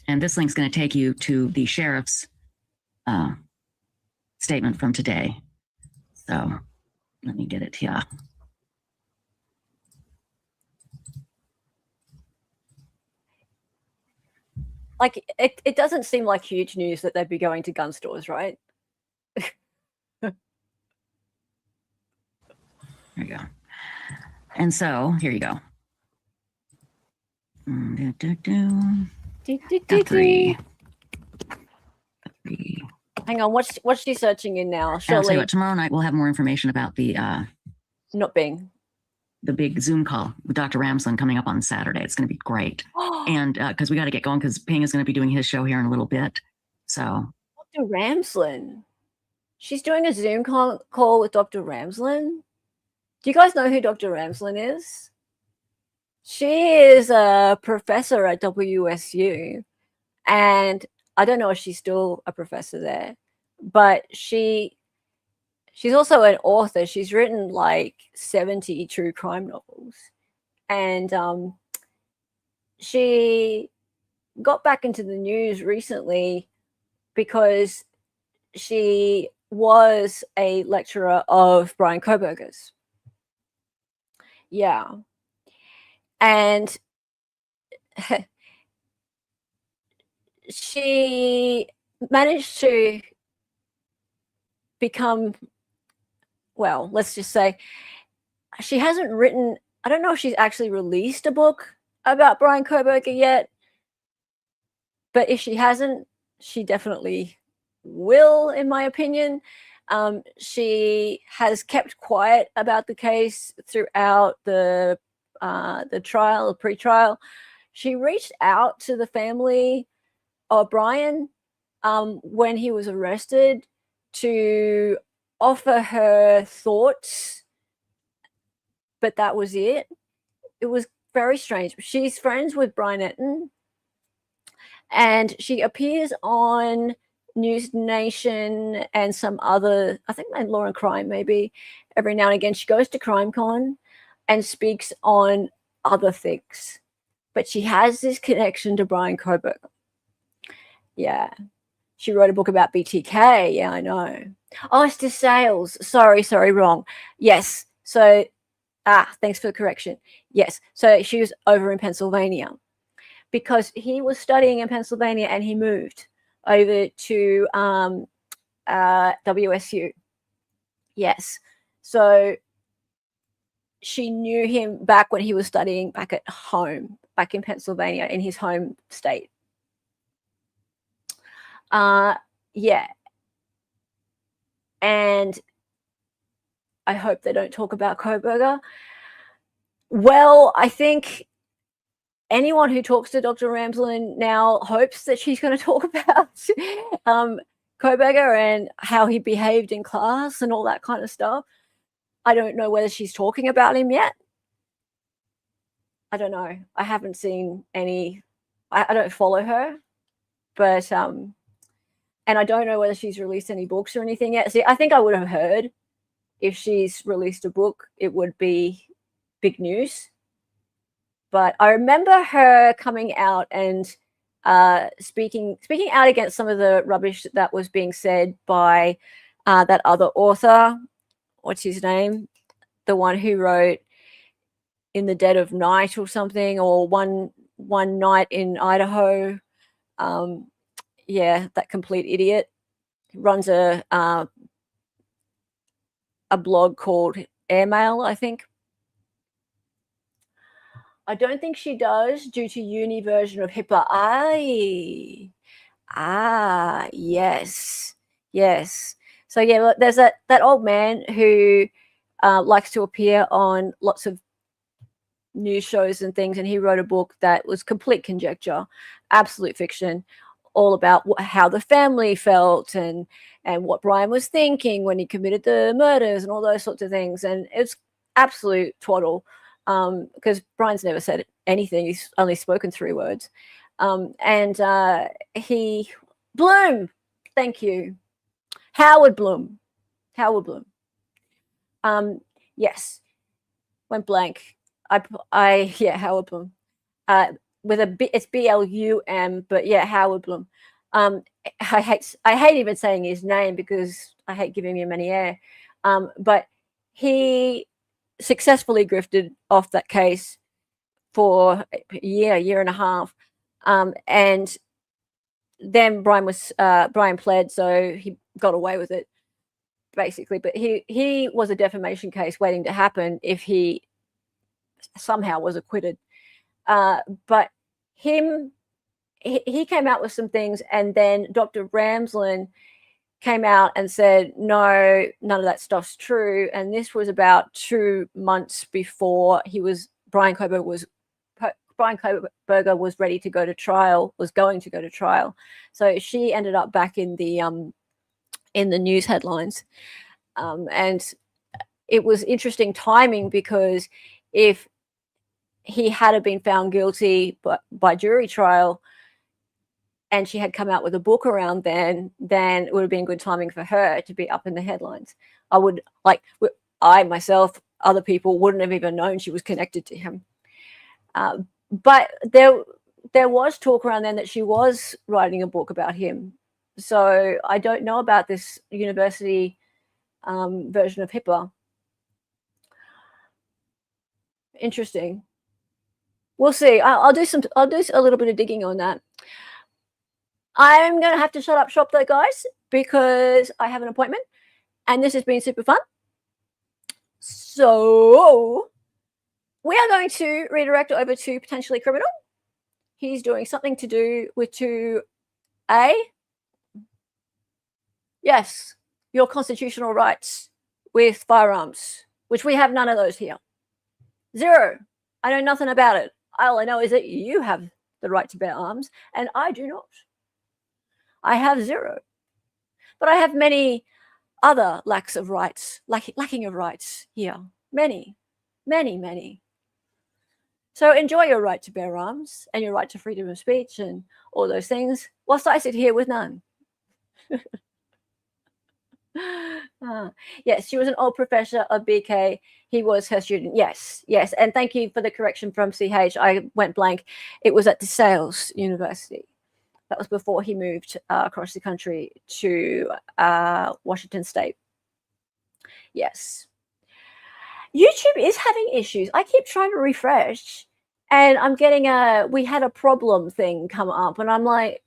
[SPEAKER 3] And this link's going to take you to the sheriff's statement from today. So let me get it here.
[SPEAKER 1] Like, it doesn't seem like huge news that they'd be going to gun stores, right?
[SPEAKER 3] There you go. And so here you go. Guthrie.
[SPEAKER 1] Hang on, what's she searching in now?
[SPEAKER 3] I'll tell you
[SPEAKER 1] Surely
[SPEAKER 3] what, tomorrow night we'll have more information about the
[SPEAKER 1] not being
[SPEAKER 3] the big Zoom call with Dr. Ramsland coming up on Saturday. It's going to be great. And because we got to get going because Ping is going to be doing his show here in a little bit. So
[SPEAKER 1] Dr. Ramsland. She's doing a Zoom call with Dr. Ramsland. Do you guys know who Dr. Ramsland is? She is a professor at WSU, and I don't know if she's still a professor there, but she's also an author. She's written like 70 true crime novels, and she got back into the news recently because she was a lecturer of Brian Cobberger's. Yeah. And she managed to become, well, let's just say she hasn't written, I don't know if she's actually released a book about Brian Cobberger yet, but if she hasn't, she definitely will, in my opinion. She has kept quiet about the case throughout the trial, the pre-trial. She reached out to the family of Brian when he was arrested to offer her thoughts, but that was it. It was very strange. She's friends with Brian Etten, and she appears on News Nation and some other, I think Law and Crime maybe, every now and again. She goes to CrimeCon and speaks on other things, but she has this connection to Brian Cobberger. Yeah. She wrote a book about BTK. Yeah, I know. Oh, it's DeSales. Sorry, wrong. Yes. So, thanks for the correction. Yes. So she was over in Pennsylvania because he was studying in Pennsylvania and he moved over to WSU. Yes. So she knew him back when he was studying back at home, back in Pennsylvania, in his home state. Yeah. And I hope they don't talk about Cobberger. Well, I think anyone who talks to Dr. Ramsland now hopes that she's going to talk about Cobberger and how he behaved in class and all that kind of stuff. I don't know whether she's talking about him yet. I don't know. I haven't seen any. I don't follow her, but and I don't know whether she's released any books or anything yet. See, I think I would have heard if she's released a book, it would be big news. But I remember her coming out and speaking out against some of the rubbish that was being said by that other author. What's his name? The one who wrote In the Dead of Night or something, or One Night in Idaho. Yeah, that complete idiot. He runs a blog called Airmail, I think. I don't think she does due to uni version of HIPAA. Yes. So yeah, look, there's that old man who likes to appear on lots of news shows and things, and he wrote a book that was complete conjecture, absolute fiction, all about how the family felt and what Brian was thinking when he committed the murders and all those sorts of things. And it's absolute twaddle because Brian's never said anything. He's only spoken 3 words. He, Bloom, thank you. Howard Bloom. Yes, went blank. Yeah, Howard Bloom. With a B, it's BLUM, but yeah, Howard Bloom. I hate even saying his name because I hate giving him any air. But he successfully grifted off that case for a year and a half. And then Brian pled, so he got away with it, basically. But he was a defamation case waiting to happen if he somehow was acquitted. But he came out with some things, and then Dr. Ramsland came out and said, no, none of that stuff's true. And this was about 2 months before Brian Cobberger was ready to go to trial, was going to go to trial. So she ended up back in the news headlines. And it was interesting timing because if he had been found guilty by jury trial, and she had come out with a book around then it would have been good timing for her to be up in the headlines. I myself, other people wouldn't have even known she was connected to him. But there was talk around then that she was writing a book about him. So I don't know about this university version of HIPAA. Interesting. We'll see. I'll do a little bit of digging on that. I'm going to have to shut up shop though, guys, because I have an appointment and this has been super fun. So we are going to redirect over to Potentially Criminal. He's doing something to do with 2A. Yes, your constitutional rights with firearms, which we have none of those here. 0. I know nothing about it. All I know is that you have the right to bear arms and I do not. I have 0. But I have many other lacking of rights here. Many, many, many. So enjoy your right to bear arms and your right to freedom of speech and all those things, whilst I sit here with none. Yes, she was an old professor of BK. He was her student. Yes, yes. And thank you for the correction from CH. I went blank. It was at DeSales University. That was before he moved across the country to Washington State. Yes. YouTube is having issues. I keep trying to refresh and I'm getting we had a problem thing come up and I'm like,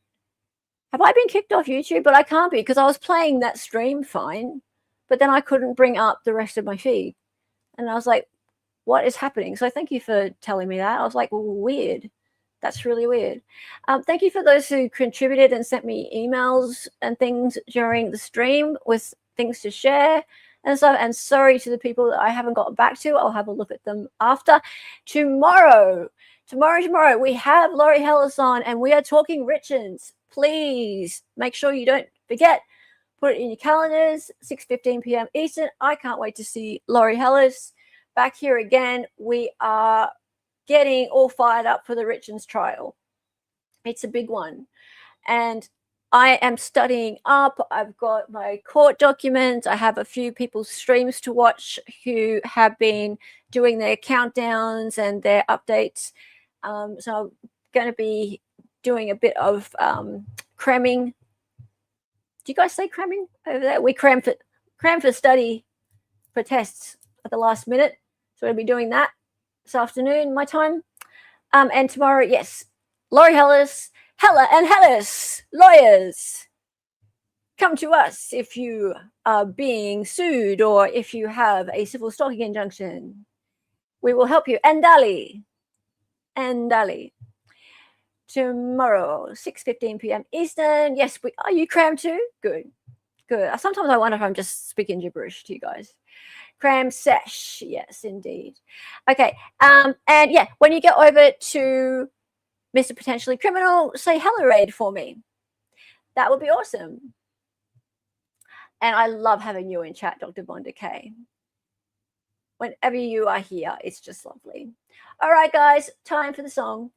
[SPEAKER 1] have I been kicked off YouTube? But I can't be because I was playing that stream fine, but then I couldn't bring up the rest of my feed. And I was like, what is happening? So thank you for telling me that. I was like, well, weird. That's really weird. Thank you for those who contributed and sent me emails and things during the stream with things to share and stuff. And sorry to the people that I haven't got back to. I'll have a look at them after. Tomorrow, we have Laurie Hellis on and we are talking Richards. Please make sure you don't forget. Put it in your calendars, 6:15 p.m. Eastern. I can't wait to see Laurie Hellis back here again. We are getting all fired up for the Richards trial. It's a big one. And I am studying up. I've got my court documents. I have a few people's streams to watch who have been doing their countdowns and their updates. So I'm going to be doing a bit of cramming. Do you guys say cramming over there? We cram for study for tests at the last minute. So we'll be doing that this afternoon, my time. And tomorrow, yes, Laurie Hellis, Hella and Hellis, lawyers. Come to us if you are being sued or if you have a civil stalking injunction. We will help you. And Dali. Tomorrow, 6:15 p.m. Eastern. Yes, are you crammed too? Good. Sometimes I wonder if I'm just speaking gibberish to you guys. Cram sesh. Yes, indeed. Okay. And yeah, when you get over to Mr. Potentially Criminal, say hello raid for me. That would be awesome. And I love having you in chat, Dr. Vonda K. Whenever you are here, it's just lovely. All right, guys, time for the song.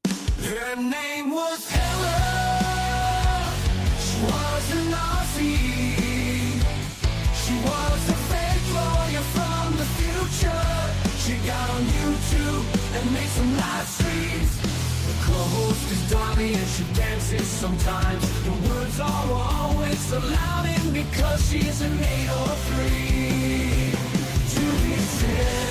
[SPEAKER 17] Her name was Hella. She was an Aussie. She was a fake lawyer from the future. She got on YouTube and made some live streams. The co-host is Donnie and she dances sometimes. The words are always so loud and because she's an 803. To be certain.